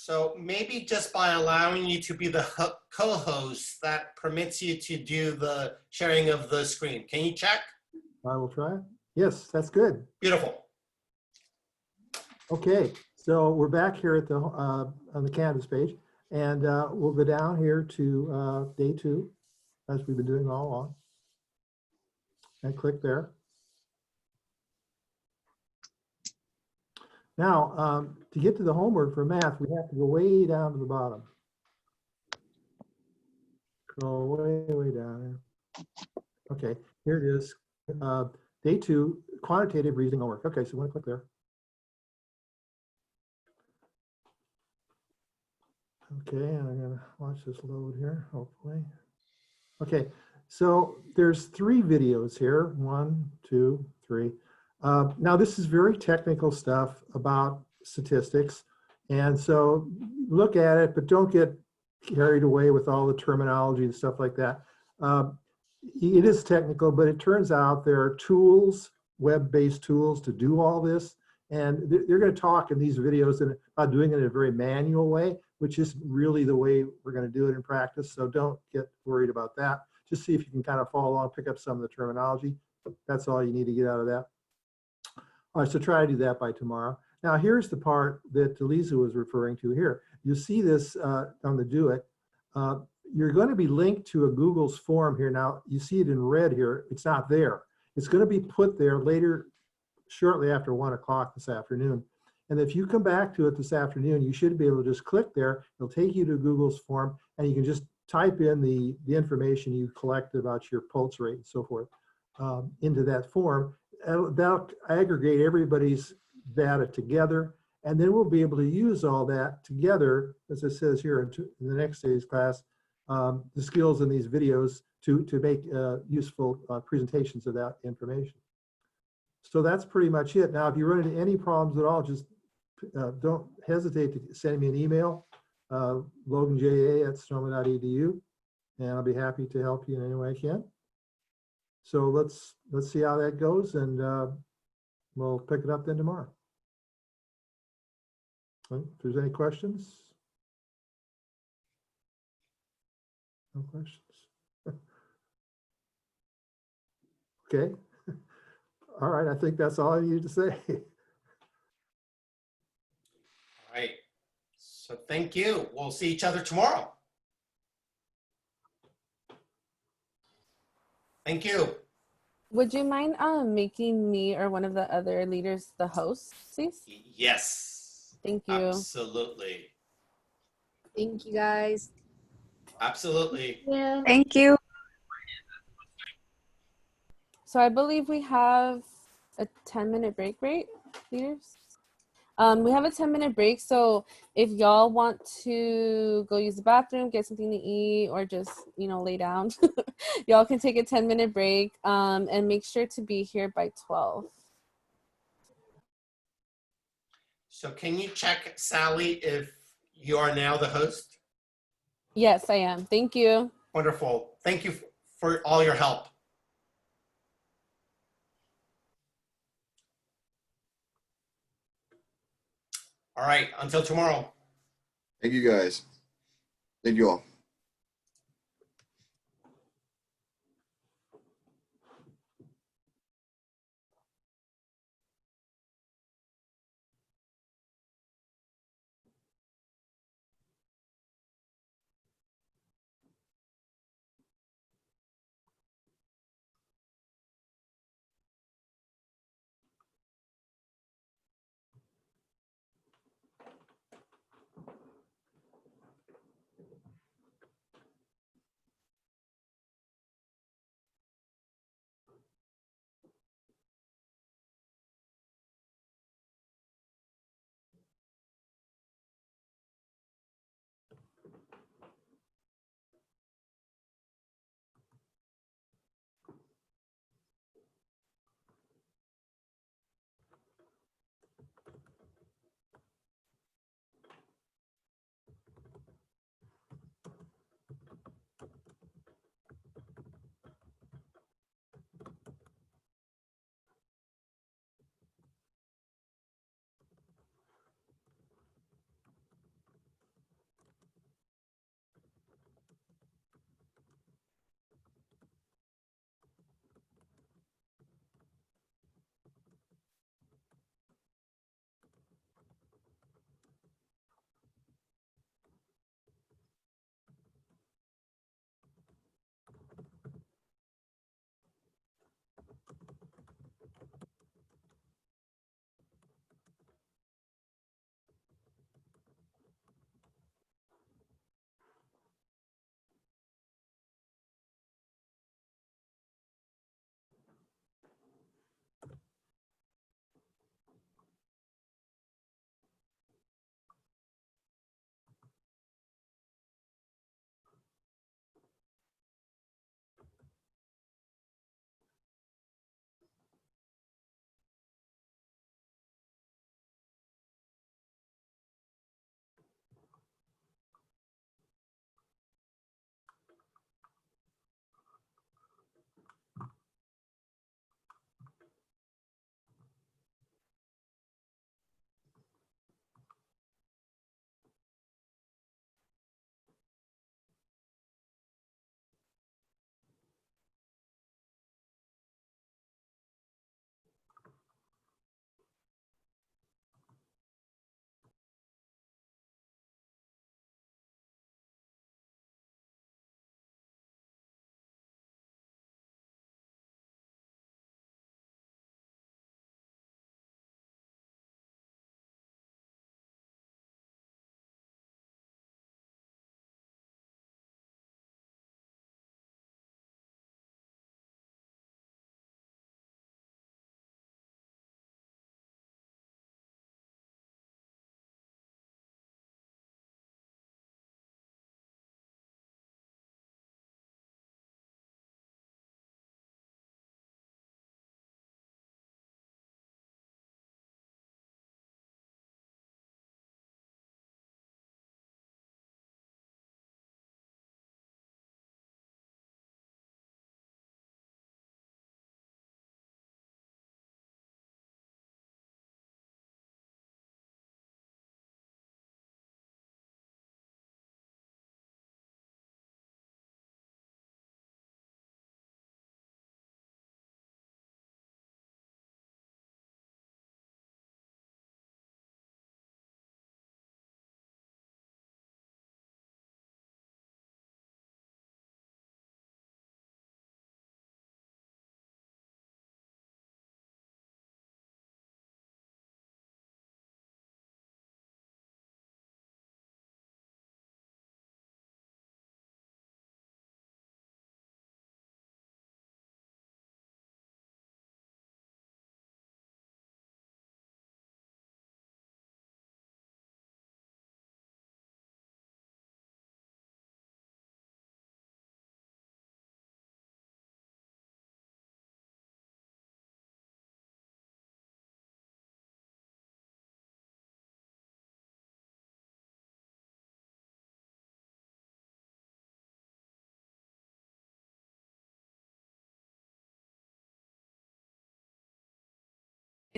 So maybe just by allowing you to be the co-host, that permits you to do the sharing of the screen. Can you check? I will try. Yes, that's good. Beautiful. Okay, so we're back here at the on the Canvas page, and we'll go down here to day 2, as we've been doing all along, and click there. Now, to get to the homework for math, we have to go way down to the bottom. Go way down there. Okay, here it is. Day 2, quantitative reasoning homework. Okay, so we want to click there. Okay, and I'm gonna watch this load here, hopefully. Okay, so there's 3 videos here, 1, 2, 3. Now this is very technical stuff about statistics. And so look at it, but don't get carried away with all the terminology and stuff like that. It is technical, but it turns out there are tools, web-based tools to do all this. And they're going to talk in these videos about doing it in a very manual way, which is really the way we're going to do it in practice. So don't get worried about that. Just see if you can kind of follow along, pick up some of the terminology. That's all you need to get out of that. All right, so try to do that by tomorrow. Now, here's the part that Lisa was referring to here. You see this on the Do It. You're going to be linked to a Google's form here. Now, you see it in red here. It's not there. It's going to be put there later, shortly after 1 o'clock this afternoon. And if you come back to it this afternoon, you should be able to just click there. It'll take you to Google's form, and you can just type in the information you collected about your pulse rate and so forth into that form. That'll aggregate everybody's data together, and then we'll be able to use all that together, as it says here in the next day's class, the skills in these videos to make useful presentations of that information. So that's pretty much it. Now, if you run into any problems at all, just don't hesitate to send me an email, loganja@sonoma.edu, and I'll be happy to help you in any way I can. So let's see how that goes, and we'll pick it up then tomorrow. If there's any questions? No questions? Okay. All right, I think that's all I need to say. All right. So thank you. We'll see each other tomorrow. Thank you. Would you mind making me or one of the other leaders the host, please? Yes. Thank you. Absolutely. Thank you, guys. Absolutely. Yeah. Thank you. So I believe we have a 10-minute break, right, leaders? We have a 10-minute break, so if y'all want to go use the bathroom, get something to eat, or just, lay down, y'all can take a 10-minute break and make sure to be here by 12. So can you check, Sally, if you are now the host? Yes, I am. Thank you. Wonderful. Thank you for all your help. All right, until tomorrow. Thank you guys. Thank you all.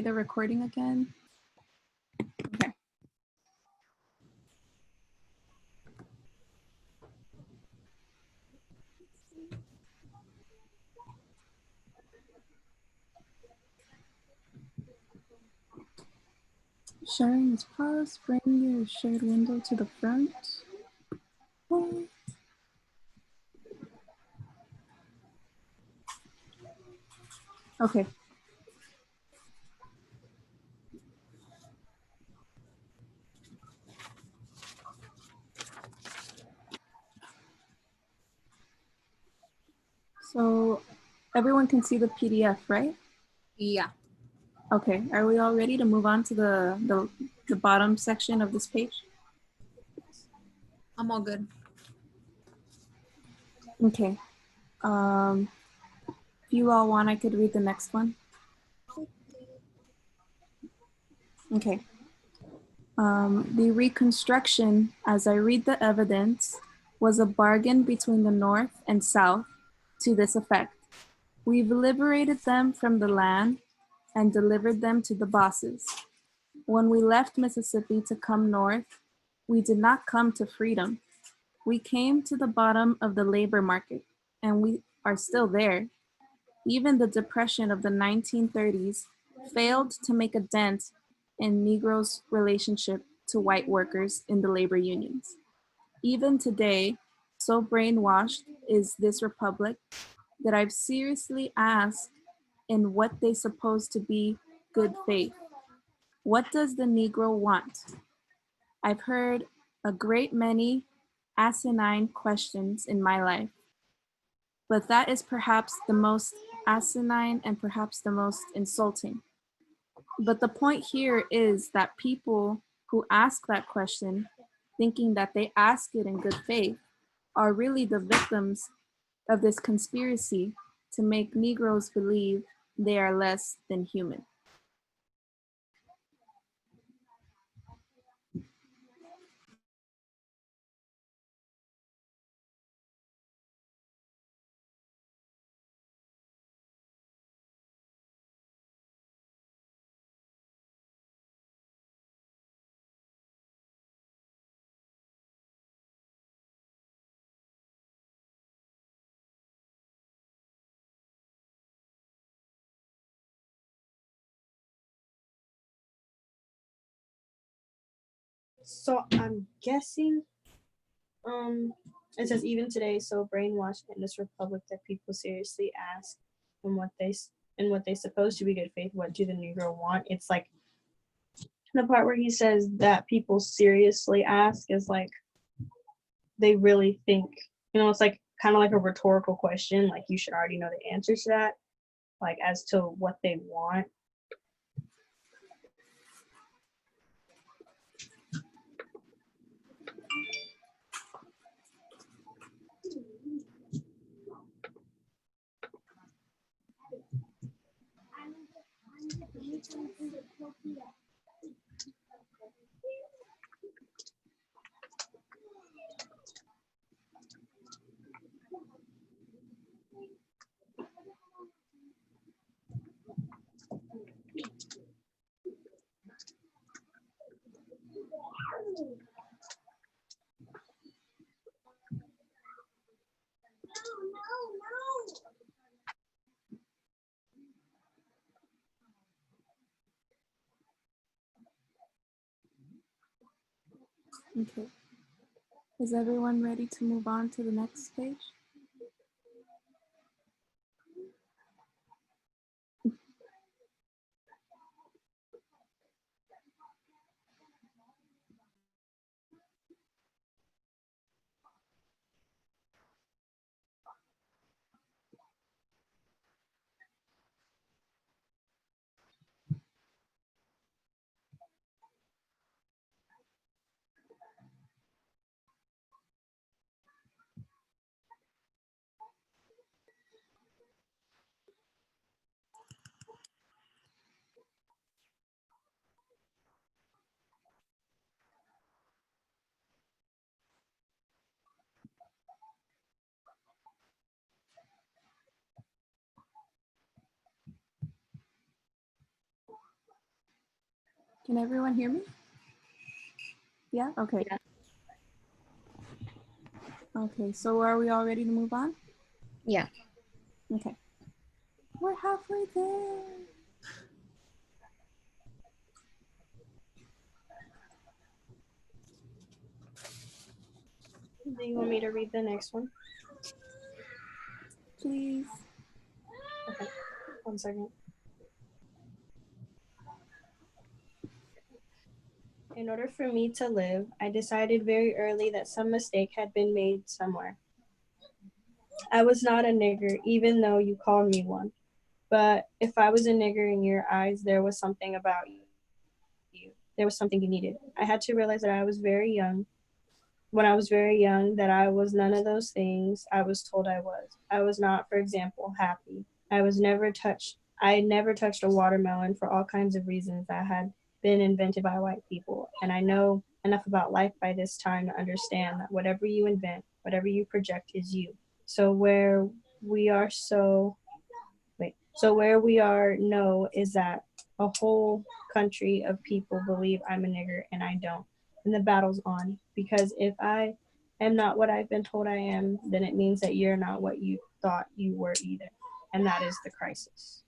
the recording again? Okay. Sharing is paused. Bring your shared window to the front. What? Okay. So everyone can see the PDF, right? Yeah. Okay. Are we all ready to move on to the bottom section of this page? I'm all good. Okay. If you all want, I could read the next one. Okay. The reconstruction, as I read the evidence, was a bargain between the North and South to this effect. We've liberated them from the land and delivered them to the bosses. When we left Mississippi to come north, we did not come to freedom. We came to the bottom of the labor market, and we are still there. Even the depression of the 1930s failed to make a dent in Negroes' relationship to white workers in the labor unions. Even today, so brainwashed is this republic that I've seriously asked in what they suppose to be good faith. What does the Negro want? I've heard a great many asinine questions in my life, but that is perhaps the most asinine and perhaps the most insulting. But the point here is that people who ask that question, thinking that they ask it in good faith, are really the victims of this conspiracy to make Negroes believe they are less than human. So I'm guessing, it says even today, so brainwashed in this republic that people seriously ask and what they suppose to be good faith, what do the Negro want? It's like the part where he says that people seriously ask is like they really think, it's like kind of like a rhetorical question, like you should already know the answer to that, like as to what they want. Okay. Is everyone ready to move on to the next page? Can everyone hear me? Yeah, okay. Yeah. Okay, so are we all ready to move on? Yeah. Okay. We're halfway there. Do you want me to read the next one? Please. Okay, 1 second. In order for me to live, I decided very early that some mistake had been made somewhere. I was not a nigger, even though you called me one. But if I was a nigger in your eyes, there was something about you. There was something you needed. I had to realize that I was very young. When I was very young, that I was none of those things I was told I was. I was not, for example, happy. I never touched a watermelon for all kinds of reasons that had been invented by white people. And I know enough about life by this time to understand that whatever you invent, whatever you project is you. So where we are where we are no is that a whole country of people believe I'm a nigger and I don't. And the battle's on. Because if I am not what I've been told I am, then it means that you're not what you thought you were either. And that is the crisis.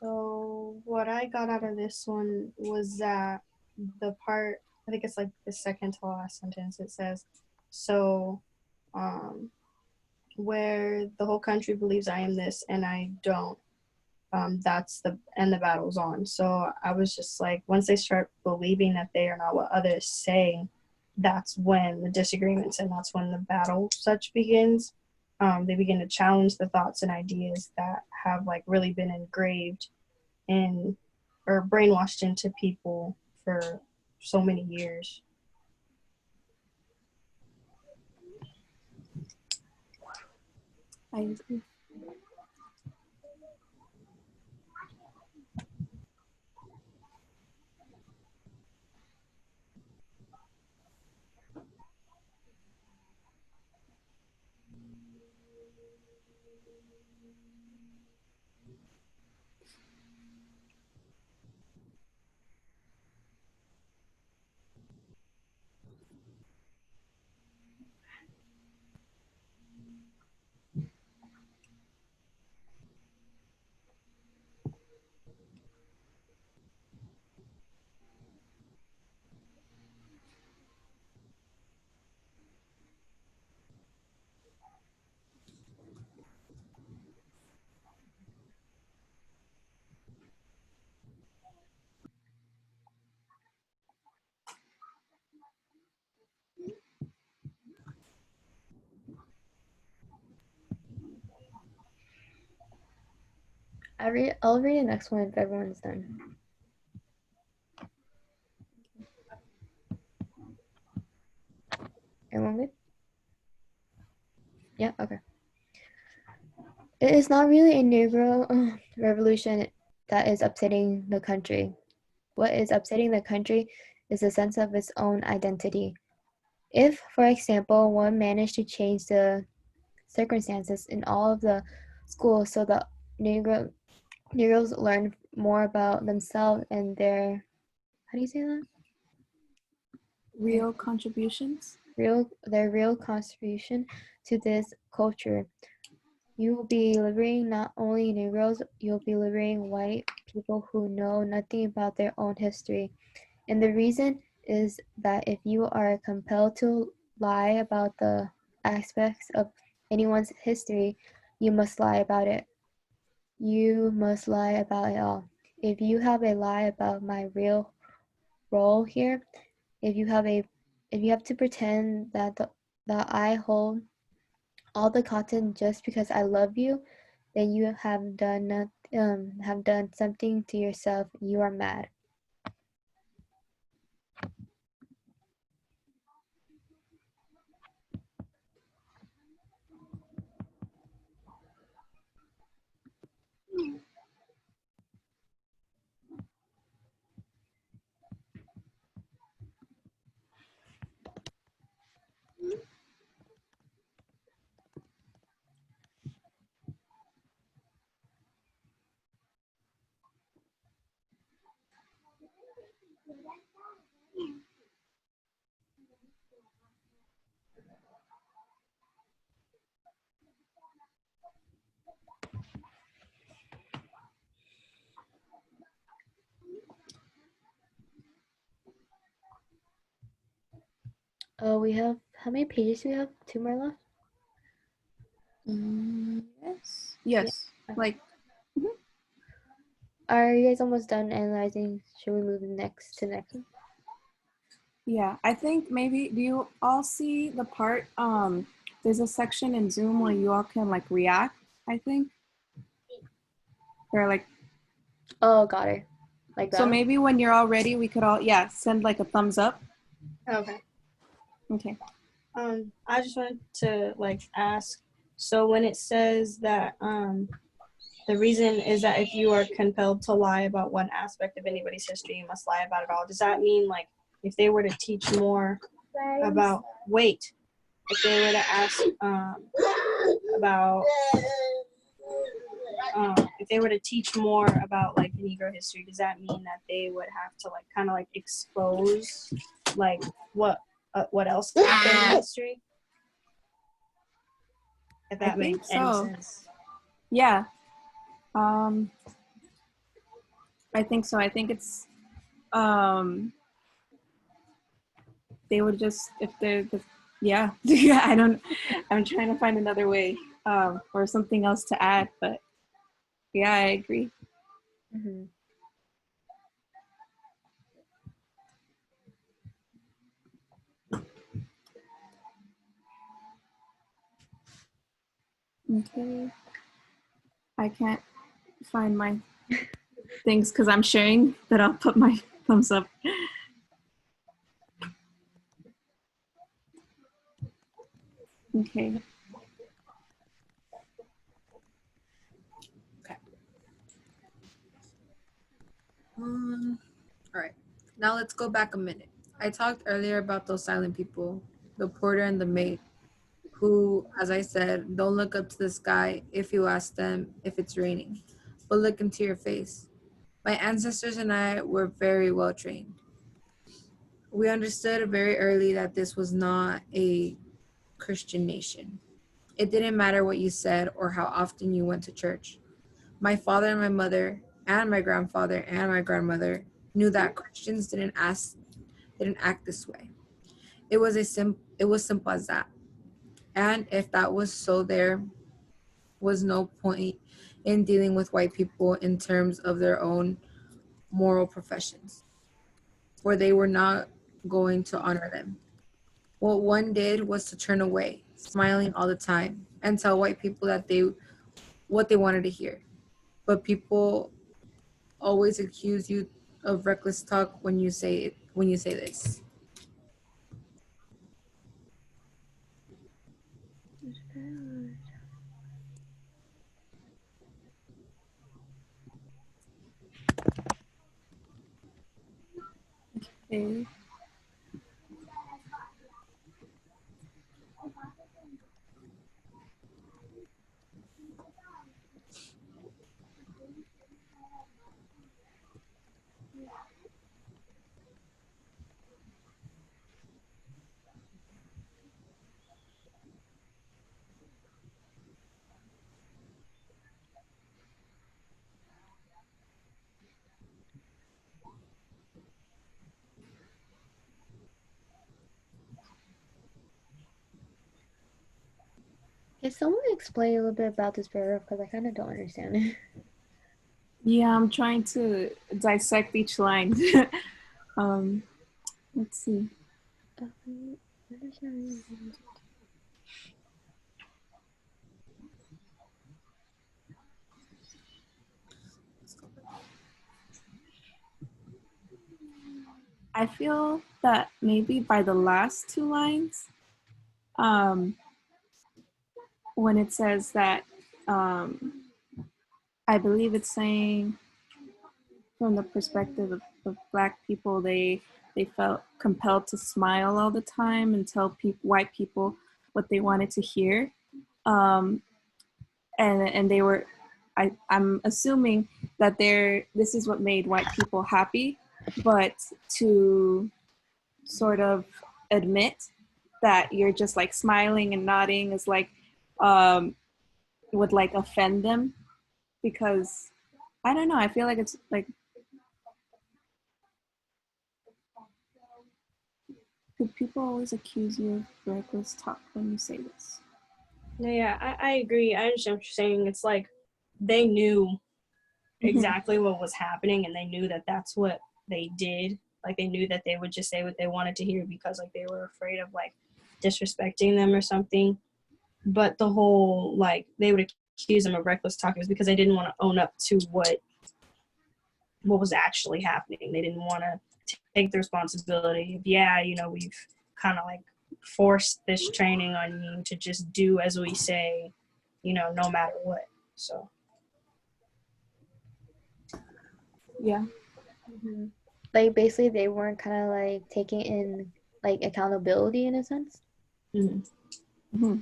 So what I got out of this one was that the part, I think it's like the second to last sentence, it says, so um, where the whole country believes I am this and I don't, and the battle's on. So I was just like, once they start believing that they are not what others say, that's when the disagreements and that's when the battle such begins. They begin to challenge the thoughts and ideas that have like really been engraved in or brainwashed into people for so many years. I agree. I'll read the next one if everyone's done. Everyone good? Yeah, okay. It is not really a Negro revolution that is upsetting the country. What is upsetting the country is the sense of its own identity. If, for example, one managed to change the circumstances in all of the schools so the Negroes learn more about themselves and their, how do you say that? Real contributions? Their real contribution to this culture. You will be liberating not only Negroes, you'll be liberating white people who know nothing about their own history. And the reason is that if you are compelled to lie about the aspects of anyone's history, you must lie about it. You must lie about it all. If you have a lie about my real role here, if you have to pretend that I hold all the cotton just because I love you, then you have done something to yourself. You are mad. We have, how many pages do we have? 2 more left? Yes. Yes. Yeah. Like, Are you guys almost done analyzing? Should we move next to next one? yeah, I think maybe, do you all see the part, there's a section in Zoom where you all can like react, I think. Or like, Oh, got it. Like that? so maybe when you're all ready, we could all, yeah, send like a thumbs up. Okay. Okay. I just wanted to like ask, so when it says that the reason is that if you are compelled to lie about one aspect of anybody's history, you must lie about it all. Does that mean like if they were to teach more about, if they were to ask about, if they were to teach more about like Negro history, does that mean that they would have to like kind of like expose like what else happened in history? If that makes any sense. Yeah. I think so. I think it's, they would just, if they're, yeah, yeah, I'm trying to find another way, or something else to add, but yeah, I agree. Mm-hmm. Okay. I can't find my things because I'm sharing, but I'll put my thumbs up. Okay. All right. Now let's go back a minute. I talked earlier about those silent people, the porter and the maid, who, as I said, don't look up to the sky if you ask them if it's raining, but look into your face. My ancestors and I were very well trained. We understood very early that this was not a Christian nation. It didn't matter what you said or how often you went to church. My father and my mother and my grandfather and my grandmother knew that Christians didn't act this way. It was simple as that. And if that was so, there was no point in dealing with white people in terms of their own moral professions, for they were not going to honor them. What one did was to turn away, smiling all the time, and tell white people that what they wanted to hear. But people always accuse you of reckless talk when you say this. Okay. Can someone explain a little bit about this paragraph because I kind of don't understand it. Yeah, I'm trying to dissect each line. um, let's see. I feel that maybe by the last two lines, when it says that, I believe it's saying from the perspective of Black people, they felt compelled to smile all the time and tell white people what they wanted to hear. And they were, I'm assuming that this is what made white people happy, but to sort of admit that you're just like smiling and nodding is like, would like offend them, because I don't know, I feel like it's like, people always accuse you of reckless talk when you say this. Yeah, I agree. I understand what you're saying. It's like they knew exactly what was happening, and they knew that that's what they did. Like they knew that they would just say what they wanted to hear because like they were afraid of like disrespecting them or something. But the whole like they would accuse them of reckless talking was because they didn't want to own up to what was actually happening. They didn't want to take the responsibility of, yeah, you know, we've kind of like forced this training on you to just do as we say, you know, no matter what. So yeah. Mm-hmm. Like basically they weren't kind of like taking in like accountability in a sense. Mm-hmm. Mm-hmm.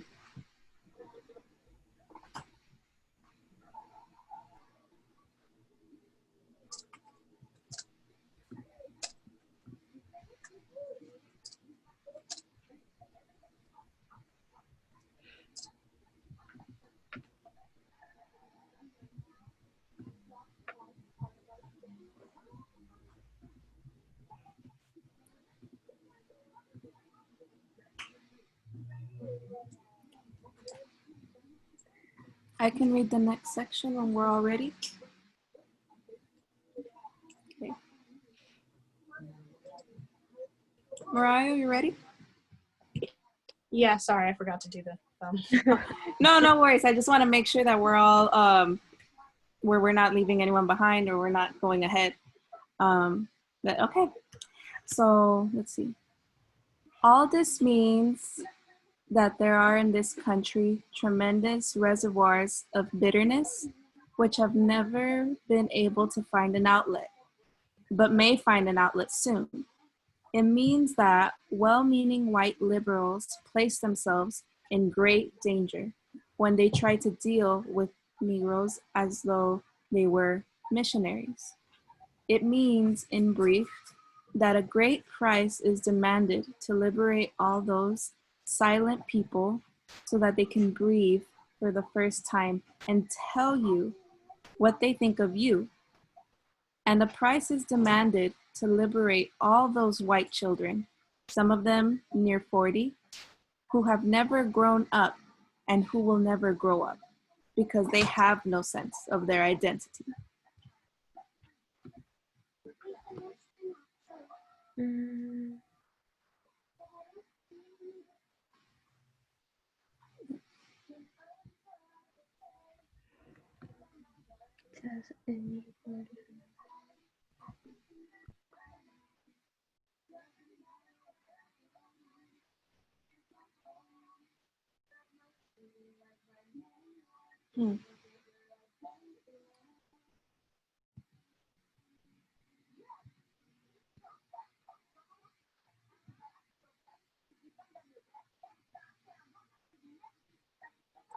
I can read the next section when we're all ready. Okay. Mariah, you ready? yeah, sorry, I forgot to do that. No worries. I just want to make sure that we're all, where we're not leaving anyone behind or we're not going ahead. Okay. So let's see. All this means that there are in this country tremendous reservoirs of bitterness which have never been able to find an outlet, but may find an outlet soon. It means that well-meaning white liberals place themselves in great danger when they try to deal with Negroes as though they were missionaries. It means, in brief, that a great price is demanded to liberate all those silent people so that they can breathe for the first time and tell you what they think of you. And a price is demanded to liberate all those white children, some of them near 40, who have never grown up and who will never grow up because they have no sense of their identity.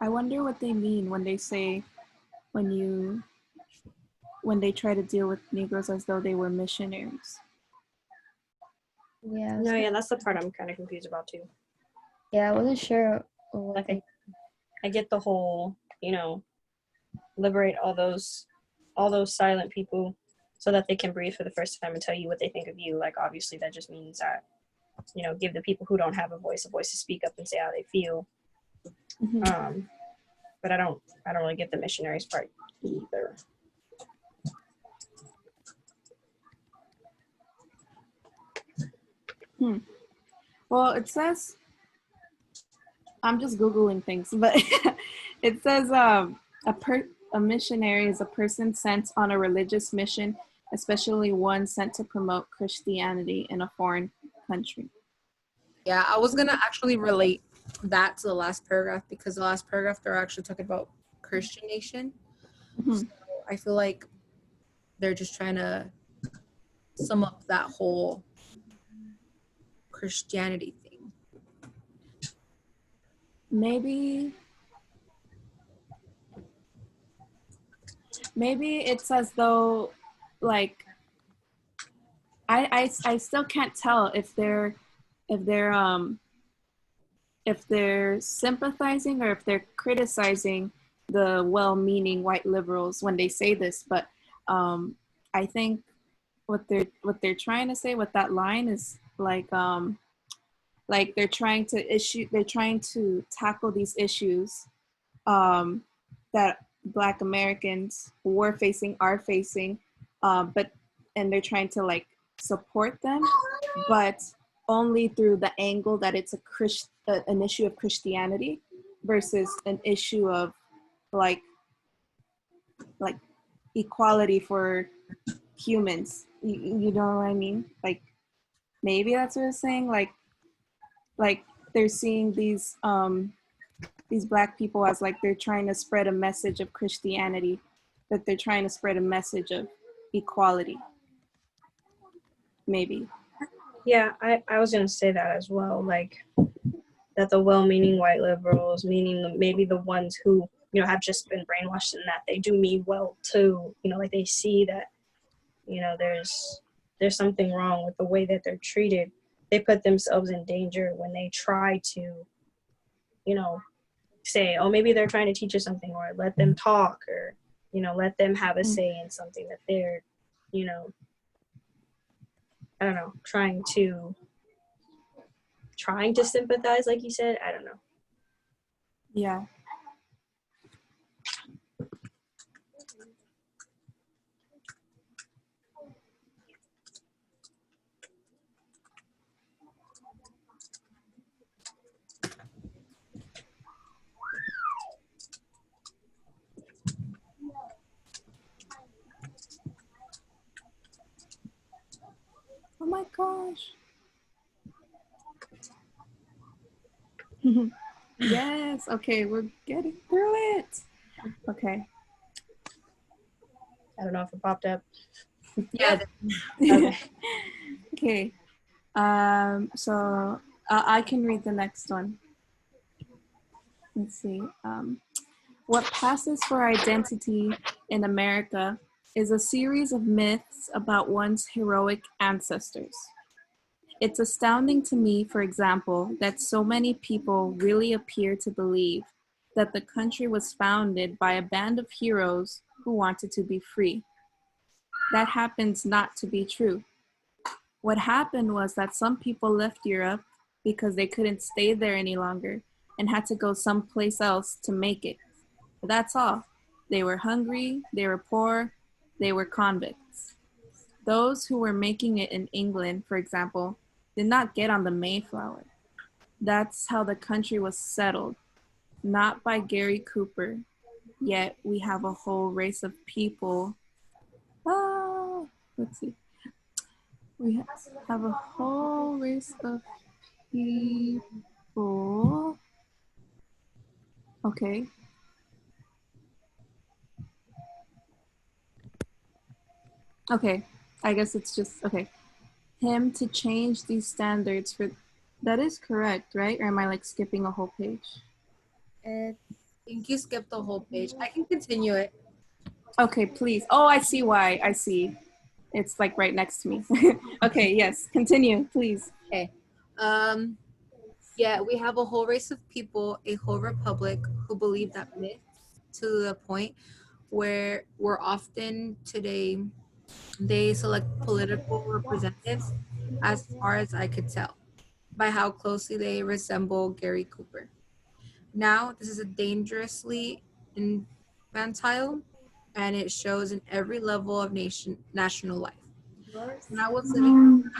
I wonder what they mean when they say, when they try to deal with Negroes as though they were missionaries. Yeah. No, yeah, that's the part I'm kind of confused about too. Yeah, I wasn't sure. Like I get the whole, you know, liberate all those silent people so that they can breathe for the first time and tell you what they think of you. Like obviously that just means that, you know, give the people who don't have a voice to speak up and say how they feel. But I don't really get the missionaries part either. Well, it says, I'm just Googling things, but it says a missionary is a person sent on a religious mission, especially one sent to promote Christianity in a foreign country. Yeah, I was gonna actually relate that to the last paragraph, because the last paragraph they're actually talking about Christian nation. So I feel like they're just trying to sum up that whole Christianity thing. Maybe it's as though, like, I still can't tell if they're sympathizing or if they're criticizing the well-meaning white liberals when they say this. But I think what they're trying to say with that line is like they're trying to tackle these issues that Black Americans are facing, and they're trying to like support them, but only through the angle that it's an issue of Christianity versus an issue of like equality for humans. You know what I mean? Like, maybe that's what it's saying. Like they're seeing these Black people as like they're trying to spread a message of Christianity, that they're trying to spread a message of equality. Maybe. Yeah, I was gonna say that as well. Like that the well-meaning white liberals, meaning maybe the ones who have just been brainwashed in that they do mean well too. Like they see that there's something wrong with the way that they're treated. They put themselves in danger when they try to say, oh, maybe they're trying to teach us something, or let them talk, or let them have a say in something that they're I don't know, trying to sympathize, like you said. I don't know. Yeah. Oh my gosh. Yes. Okay, we're getting through it. Okay. I don't know if it popped up. Yeah. Okay. So I can read the next one. Let's see. What passes for identity in America is a series of myths about one's heroic ancestors. It's astounding to me, for example, that so many people really appear to believe that the country was founded by a band of heroes who wanted to be free. That happens not to be true. What happened was that some people left Europe because they couldn't stay there any longer and had to go someplace else to make it. But that's all. They were hungry, they were poor, they were convicts. Those who were making it in England, for example, did not get on the Mayflower. That's how the country was settled, not by Gary Cooper. Yet we have a whole race of people. Let's see. We have a whole race of people. Okay. Okay, I guess it's just, okay. Him to change these standards for, that is correct, right? Or am I like skipping a whole page? I think you skipped the whole page. I can continue it. Okay, please. Oh, I see why. I see. It's like right next to me. Okay, yes, continue, please. Okay. Yeah, we have a whole race of people, a whole republic who believe that myth to the point where we're often today, they select political representatives, as far as I could tell, by how closely they resemble Gary Cooper. Now, this is a dangerously infantile, and it shows in every level of national life. When I was living,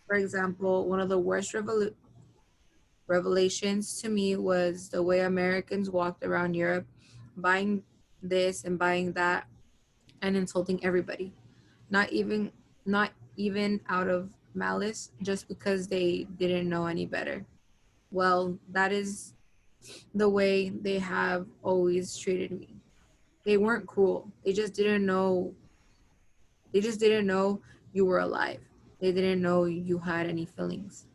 for example, one of the worst revelations to me was the way Americans walked around Europe, buying this and buying that, and insulting everybody. Not even not even out of malice, just because they didn't know any better. Well, that is the way they have always treated me. They weren't cruel. They just didn't know you were alive. They didn't know you had any feelings.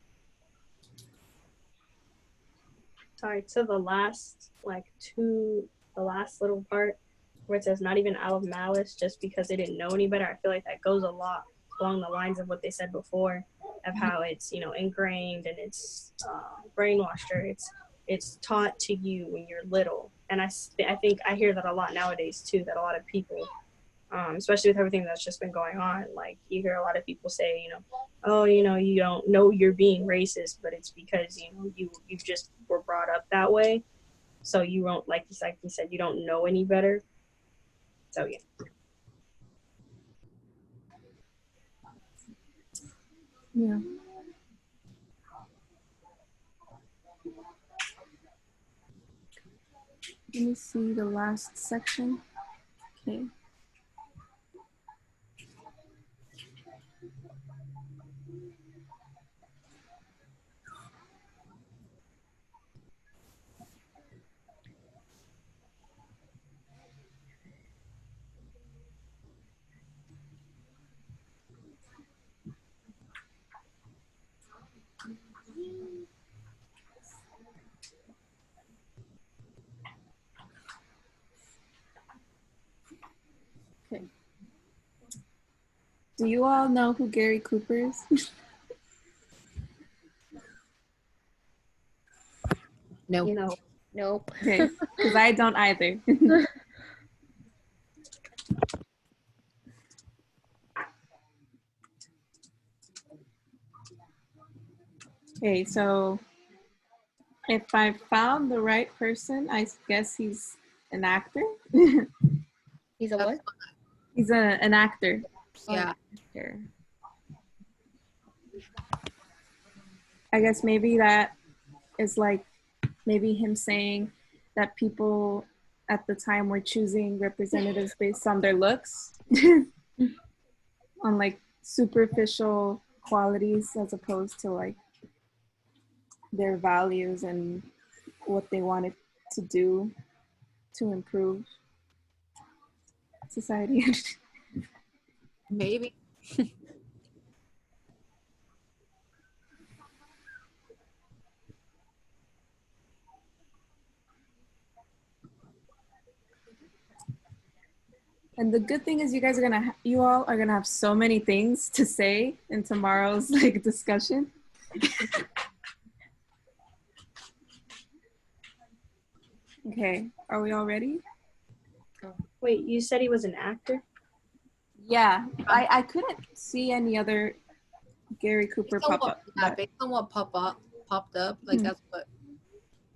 Sorry, to the last the last little part where it says not even out of malice, just because they didn't know any better. I feel like that goes a lot along the lines of what they said before, of how it's, you know, ingrained and it's brainwashed, or it's taught to you when you're little. And I think I hear that a lot nowadays too, that a lot of people, especially with everything that's just been going on, like you hear a lot of people say, you know, oh, you know, you don't know you're being racist, but it's because, you know, you just were brought up that way, so you won't, like you said, you don't know any better. So yeah. Yeah. Let me see the last section. Okay. Okay. Do you all know who Gary Cooper is? No. No. Nope. Okay, because I don't either. Okay, so if I found the right person, I guess he's an actor. He's a what? He's an actor. Yeah. Sure. I guess maybe that is like maybe him saying that people at the time were choosing representatives based on their looks, on like superficial qualities as opposed to like their values and what they wanted to do to improve society. Maybe. And the good thing is you guys are gonna, you all are gonna have so many things to say in tomorrow's like discussion. Okay, are we all ready? Wait, you said he was an actor? Yeah, I couldn't see any other Gary Cooper pop up. Yeah, based on what popped up, like that's what.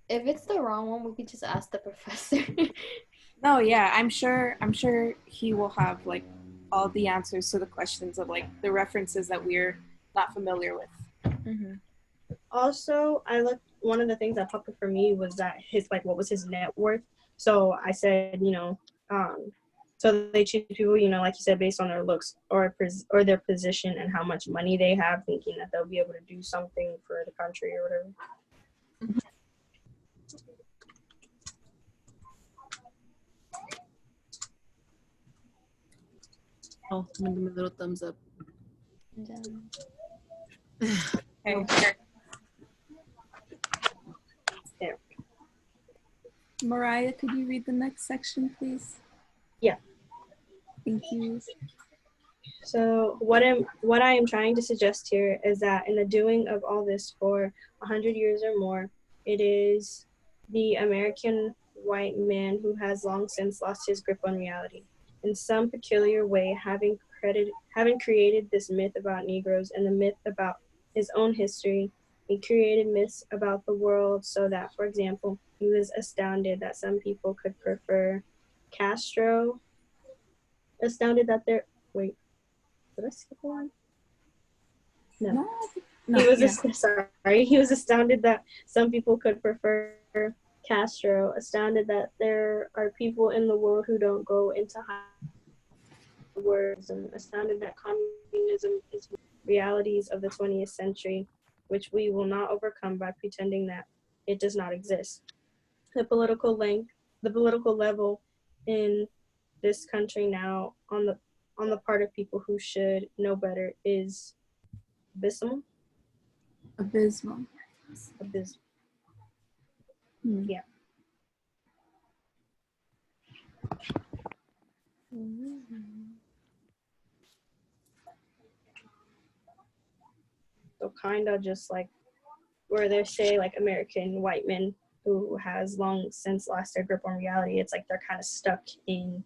If it's the wrong one, we could just ask the professor. No, yeah, I'm sure he will have like all the answers to the questions of like the references that we're not familiar with. Also, I looked, one of the things that popped up for me was that his, like, what was his net worth? So I said, you know, so they choose people, you know, like you said, based on their looks or their position and how much money they have, thinking that they'll be able to do something for the country or whatever. Oh, I'm gonna give me a little thumbs up. Okay. There. Mariah, could you read the next section, please? Yeah. Thank you. So what I am trying to suggest here is that in the doing of all this for 100 years or more, it is the American white man who has long since lost his grip on reality. In some peculiar way, having created this myth about Negroes and the myth about his own history, He created myths about the world so that, for example, he was astounded that some people could prefer Castro, astounded that they're, wait, did I skip one? No. He was sorry. He was astounded that some people could prefer Castro. Astounded that there are people in the world who don't go into high words, and astounded that communism is realities of the 20th century, which we will not overcome by pretending that it does not exist. The political level in this country now, on the part of people who should know better, is abysmal. Abysmal. Abysmal. Yeah. So kind of just like where they say like American white men who has long since lost their grip on reality, it's like they're kind of stuck in,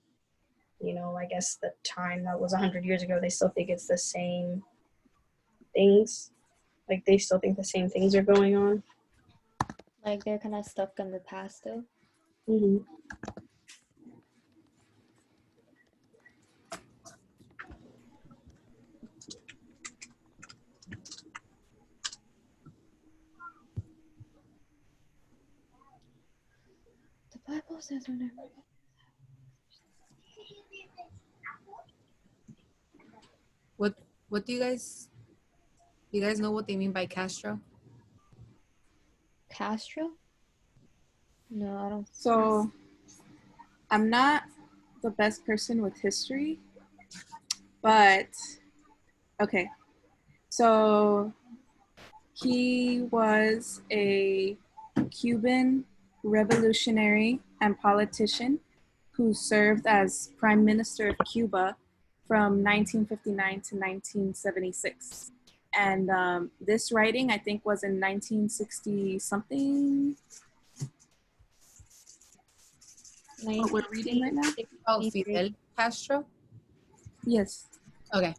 you know, I guess the time that was 100 years ago. They still think it's the same things. Like they still think the same things are going on. Like they're kind of stuck in the past still. Mm-hmm. The Bible says whenever. What do you guys know what they mean by Castro? Castro? No, I don't. So I'm not the best person with history, but okay. So he was a Cuban revolutionary and politician who served as Prime Minister of Cuba from 1959 to 1976. And this writing, I think, was in 1960 something. What we're reading right now? Oh, Fidel Castro? Yes. Okay.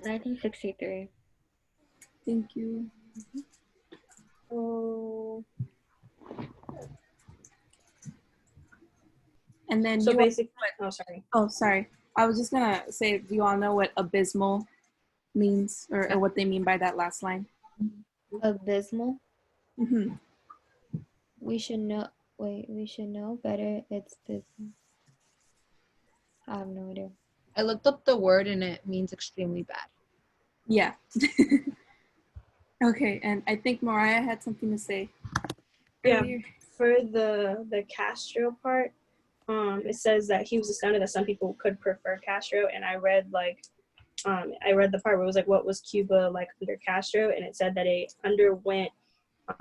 1963. Thank you. Oh. And then So you basically, sorry. Oh, sorry. I was just gonna say, do you all know what abysmal means, or what they mean by that last line? Abysmal? Mm-hmm. We should know. Wait, we should know better. It's abysmal. I have no idea. I looked up the word and it means extremely bad. Yeah. Okay, and I think Mariah had something to say. Yeah, earlier. for the Castro part, it says that he was astounded that some people could prefer Castro, and I read the part where it was like, what was Cuba like under Castro, and it said that it underwent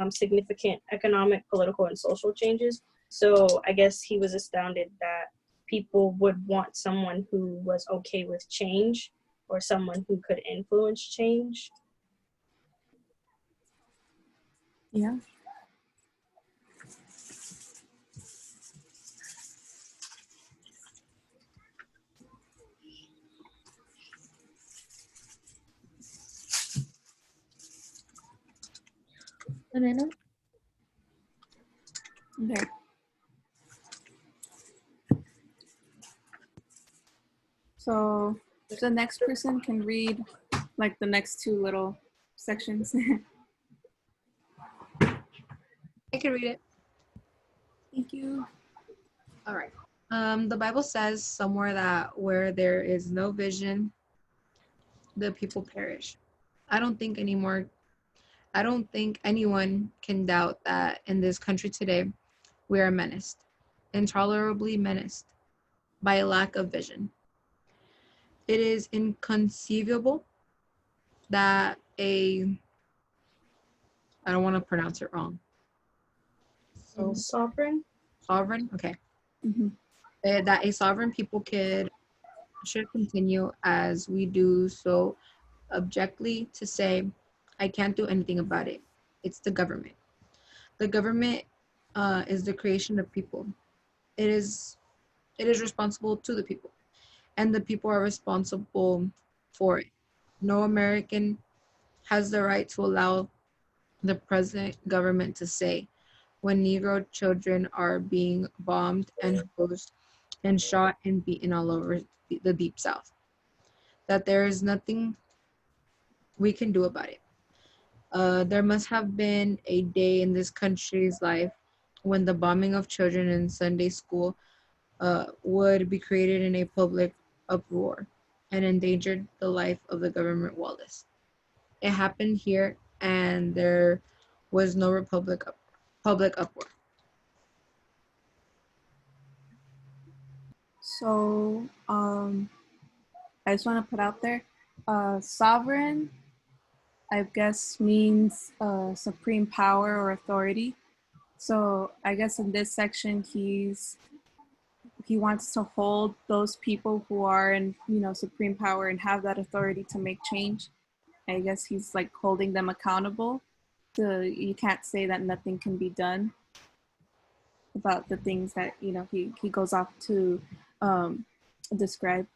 significant economic, political, and social changes. So I guess he was astounded that people would want someone who was okay with change, or someone who could influence change. Yeah. Banana? Okay. So the next person can read like the next two little sections. I can read it. Thank you. All right. The Bible says somewhere that where there is no vision, the people perish. I don't think anyone can doubt that in this country today, we are menaced, intolerably menaced by a lack of vision. It is inconceivable that I don't want to pronounce it wrong. So Sovereign? Sovereign? Okay. Mm-hmm. That a sovereign people should continue as we do so objectively to say, I can't do anything about it. It's the government. The government is the creation of people. It is responsible to the people, and the people are responsible for it. No American has the right to allow the present government to say when Negro children are being bombed and hosed and shot and beaten all over the Deep South? That there is nothing we can do about it. There must have been a day in this country's life when the bombing of children in Sunday school would be created in a public uproar and endangered the life of the government Wallace. It happened here, and there was no public uproar. So I just want to put out there, sovereign, I guess, means supreme power or authority. So I guess in this section, he wants to hold those people who are in, supreme power and have that authority to make change. I guess he's like holding them accountable. So you can't say that nothing can be done about the things that, he goes off to describe.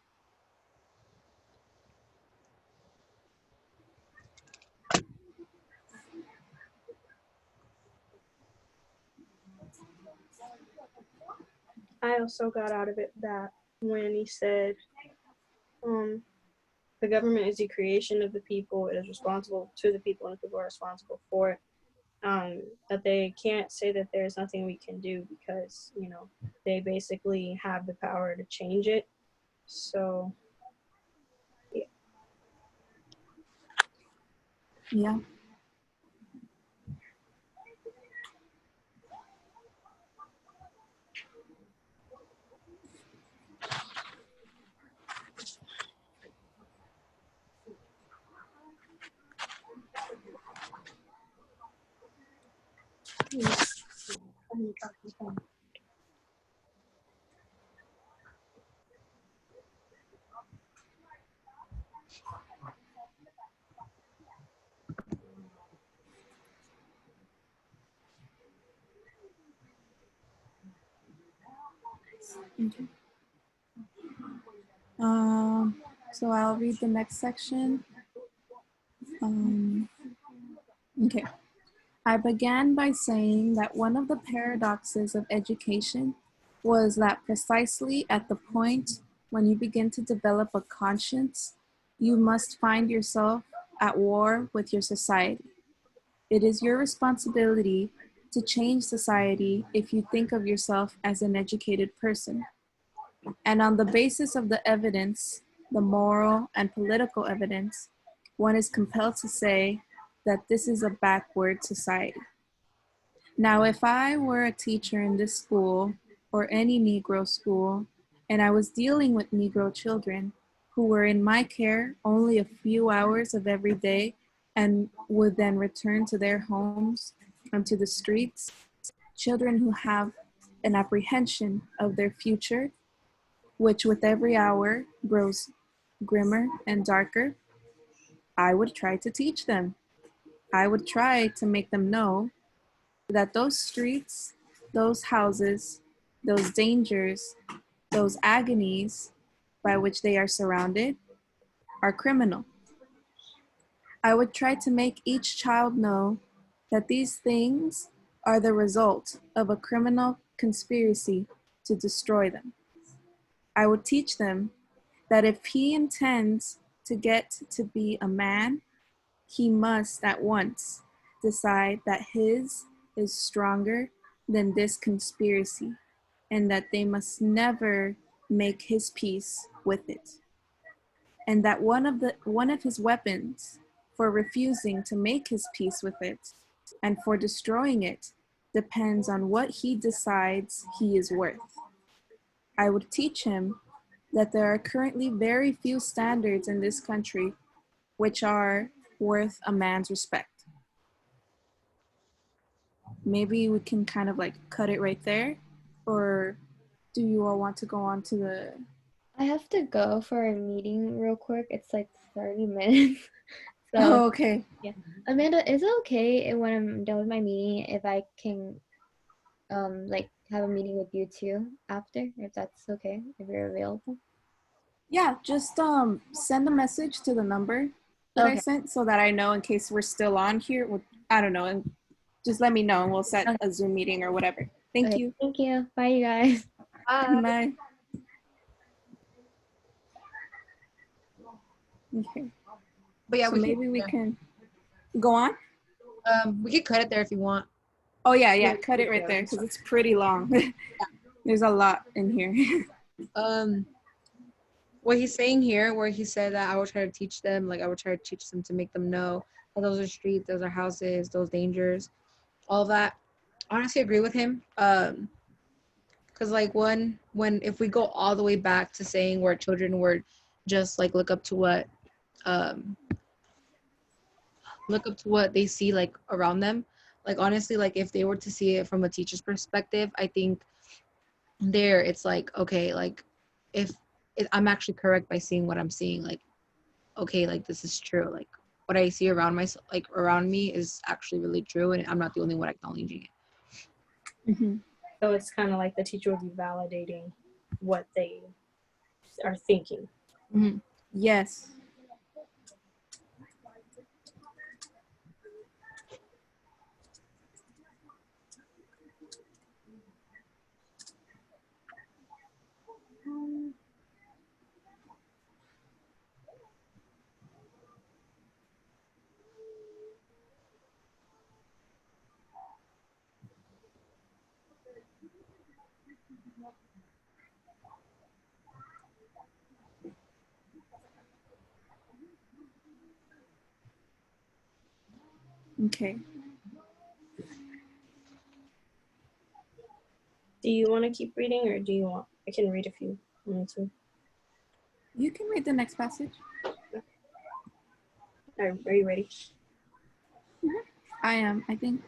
I also got out of it that when he said, the government is the creation of the people, it is responsible to the people, and the people are responsible for it. That they can't say that there's nothing we can do because, they basically have the power to change it. So, yeah. Yeah. Okay. So I'll read the next section. Okay. I began by saying that one of the paradoxes of education was that precisely at the point when you begin to develop a conscience, you must find yourself at war with your society. It is your responsibility to change society if you think of yourself as an educated person. And on the basis of the evidence, the moral and political evidence, one is compelled to say that this is a backward society. Now, if I were a teacher in this school or any Negro school, and I was dealing with Negro children who were in my care only a few hours of every day and would then return to their homes and to the streets, children who have an apprehension of their future, which with every hour grows grimmer and darker, I would try to teach them. I would try to make them know that those streets, those houses, those dangers, those agonies by which they are surrounded are criminal. I would try to make each child know that these things are the result of a criminal conspiracy to destroy them. I would teach them that if he intends to get to be a man, he must at once decide that his is stronger than this conspiracy and that they must never make his peace with it. And that one of his weapons for refusing to make his peace with it and for destroying it depends on what he decides he is worth. I would teach him that there are currently very few standards in this country which are worth a man's respect. Maybe we can kind of like cut it right there, or do you all want to go on to the... I have to go for a meeting real quick. It's like 30 minutes. Oh, okay. Yeah. Amanda, is it okay when I'm done with my meeting if I can like have a meeting with you too after, if that's okay, if you're available? Yeah, just send a message to the number that I Okay. sent so that I know in case we're still on here. I don't know, and just let me know and we'll set a Zoom meeting or whatever. Thank you. Thank you. Bye, you guys. Bye. Okay. But yeah, So maybe we can go on. We could cut it there if you want. Oh yeah, cut it right there because it's pretty long. There's a lot in here. What he's saying here, where he said that I would try to teach them, like I would try to teach them to make them know that those are streets, those are houses, those dangers, all that. I honestly agree with him. Because like when if we go all the way back to saying where children were just like look up to what they see like around them, like honestly, like if they were to see it from a teacher's perspective, I think there it's like, okay, like if I'm actually correct by seeing what I'm seeing, like okay, like this is true, like what I see around myself, like around me, is actually really true, and I'm not the only one acknowledging it. So it's kind of like the teacher would be validating what they are thinking. Yes. Okay. Do you want to keep reading, or do you want? I can read if you want to. You can read the next passage. Are you ready? I am, I think.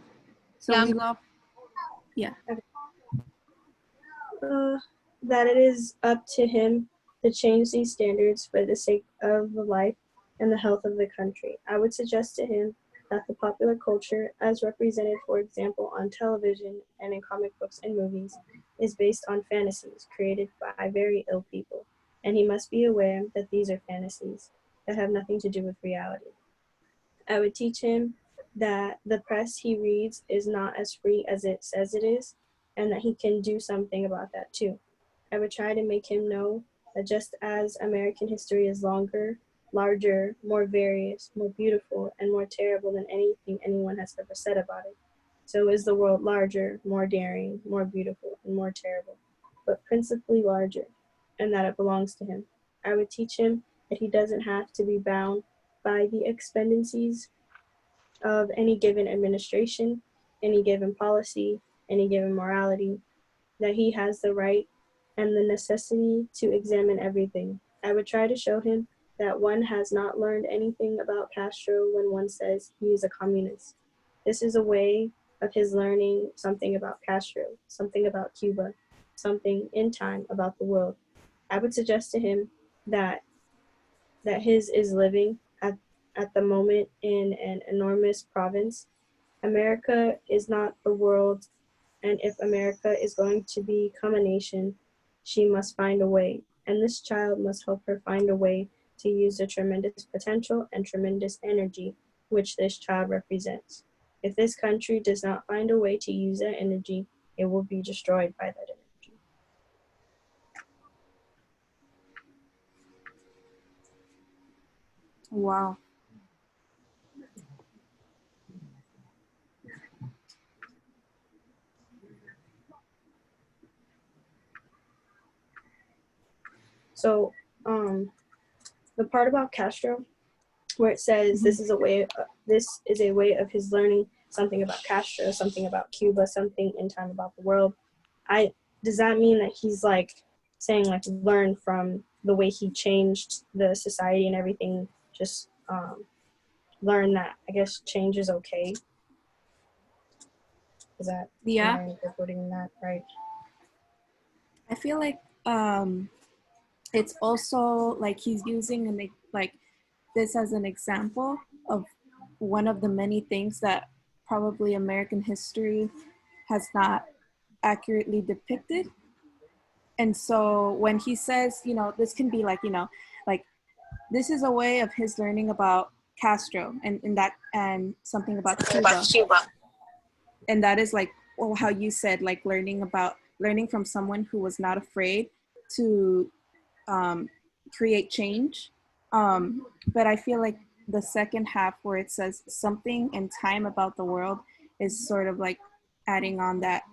So Yeah, we love. Yeah. That it is up to him to change these standards for the sake of the life and the health of the country. I would suggest to him that the popular culture, as represented, for example, on television and in comic books and movies, is based on fantasies created by very ill people, and he must be aware that these are fantasies that have nothing to do with reality. I would teach him that the press he reads is not as free as it says it is, and that he can do something about that too. I would try to make him know that just as American history is longer, larger, more various, more beautiful, and more terrible than anything anyone has ever said about it, so is the world larger, more daring, more beautiful, and more terrible, but principally larger, and that it belongs to him. I would teach him that he doesn't have to be bound by the expendencies of any given administration, any given policy, any given morality, that he has the right and the necessity to examine everything. I would try to show him that one has not learned anything about Castro when one says he is a communist. This is a way of his learning something about Castro, something about Cuba, something in time about the world. I would suggest to him that his is living at the moment in an enormous province. America is not the world, and if America is going to become a nation, she must find a way, and this child must help her find a way to use the tremendous potential and tremendous energy which this child represents. If this country does not find a way to use that energy, it will be destroyed by that energy. Wow. So, the part about Castro, where it says this is a way of his learning something about Castro, something about Cuba, something in time about the world. Does that mean that he's like saying like learn from the way he changed the society and everything? Just learn that I guess change is okay. Is that Yeah? am I interpreting that right? I feel like it's also like he's using like this as an example of one of the many things that probably American history has not accurately depicted. And so when he says, this can be like, like this is a way of his learning about Castro and that and something about Cuba. And that is like, well, how you said, like learning from someone who was not afraid to create change. But I feel like the second half where it says something in time about the world is sort of like adding on that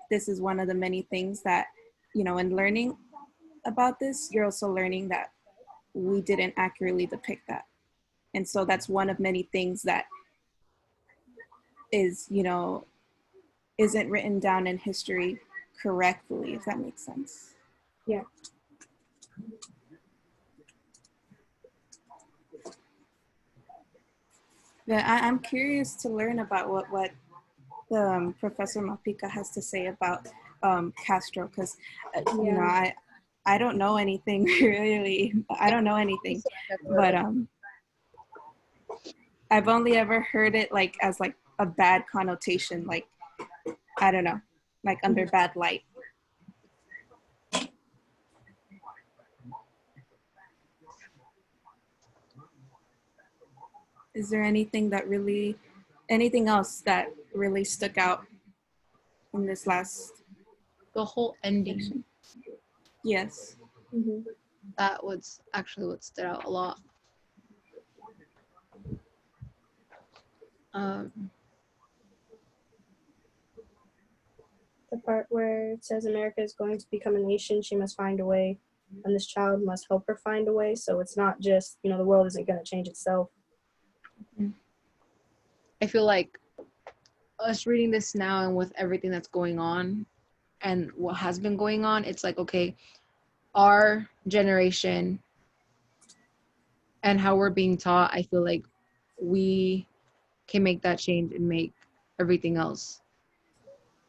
this is one of the many things that, you know, in learning about this, you're also learning that we didn't accurately depict that. And so that's one of many things that is, you know, isn't written down in history correctly, if that makes sense. Yeah. Yeah, I'm curious to learn about what Professor Malpica has to say about Castro, because you know, I don't know anything really. I don't know anything, but I've only ever heard it like as like a bad connotation, like I don't know, like under bad light. Is there anything else that really stuck out in this last? The whole ending. Section? Yes. That was actually what stood out a lot. The part where it says America is going to become a nation, she must find a way, and this child must help her find a way. So it's not just, you know, the world isn't going to change itself. I feel like us reading this now and with everything that's going on and what has been going on, it's like, okay, our generation and how we're being taught, I feel like we can make that change and make everything else.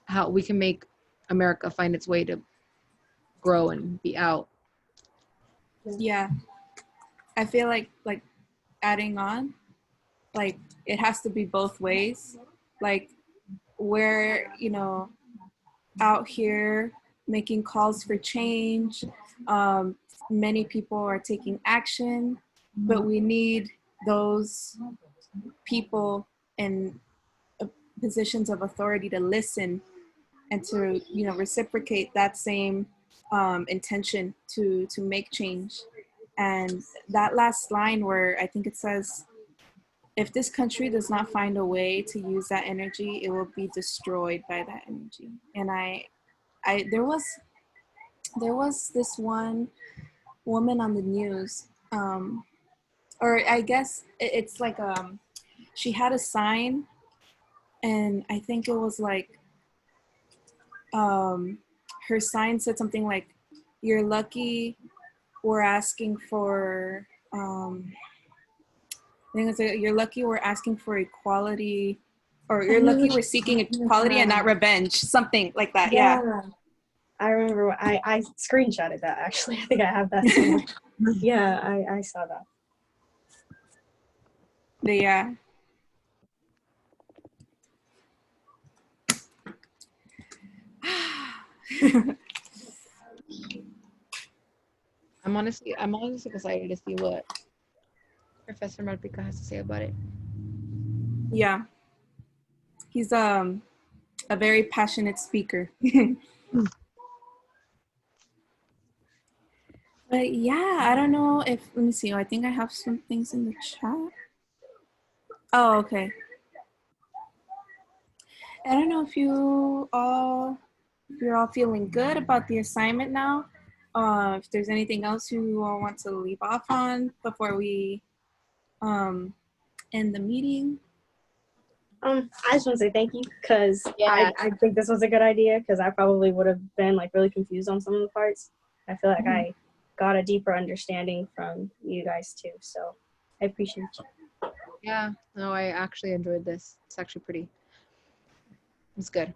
How we can make America find its way to grow and be out. Yeah. I feel like adding on, like it has to be both ways. Like we're, you know, out here making calls for change. Many people are taking action, but we need those people in positions of authority to listen and to, you know, reciprocate that same intention to make change. And that last line where I think it says, if this country does not find a way to use that energy, it will be destroyed by that energy. And there was this one woman on the news, or I guess it's like she had a sign, and I think it was like her sign said something like, "You're lucky we're asking for." I think it's you're lucky we're asking for equality, or you're lucky we're seeking equality and not revenge, something like that. Yeah. I remember I screenshotted that actually. I think I have that somewhere. Yeah, I saw that. But yeah. I'm honestly excited to see what Professor Malpica has to say about it. Yeah. He's a very passionate speaker. But yeah, I don't know if, let me see. I think I have some things in the chat. Oh, okay. I don't know if you're all feeling good about the assignment now. If there's anything else you all want to leave off on before we end the meeting. I just want to say thank you, because I think this was a good idea, because I probably would have been like really confused on some of the parts. I feel like I got a deeper understanding from you guys too, so I appreciate you. Yeah, no, I actually enjoyed this. It's actually it's good.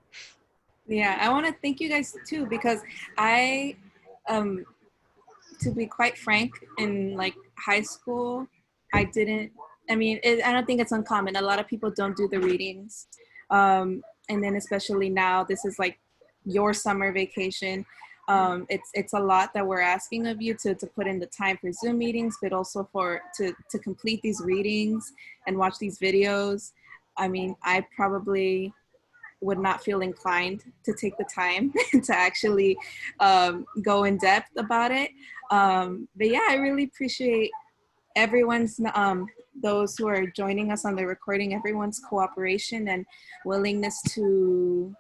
Yeah, I want to thank you guys too, because I, to be quite frank, in like high school, I don't think it's uncommon. A lot of people don't do the readings. And then especially now, this is like your summer vacation. It's a lot that we're asking of you to put in the time for Zoom meetings, but also to complete these readings and watch these videos. I mean, I probably would not feel inclined to take the time to actually go in depth about it. But yeah, I really appreciate everyone's, those who are joining us on the recording, everyone's cooperation and willingness to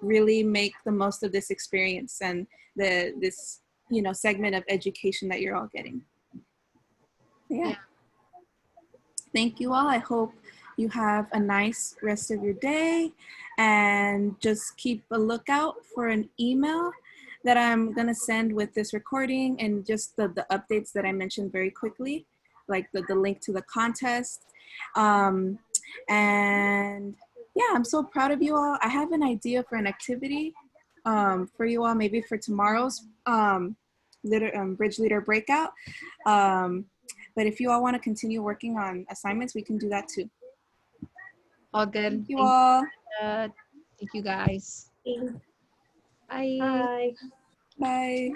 really make the most of this experience and this segment of education that you're all getting. Yeah. Thank you all. I hope you have a nice rest of your day, and just keep a lookout for an email that I'm gonna send with this recording and just the updates that I mentioned very quickly, like the link to the contest. And yeah, I'm so proud of you all. I have an idea for an activity for you all, maybe for tomorrow's Bridge Leader Breakout. But if you all want to continue working on assignments, we can do that too. All good. Thank you all. Thank you guys. Bye. Bye.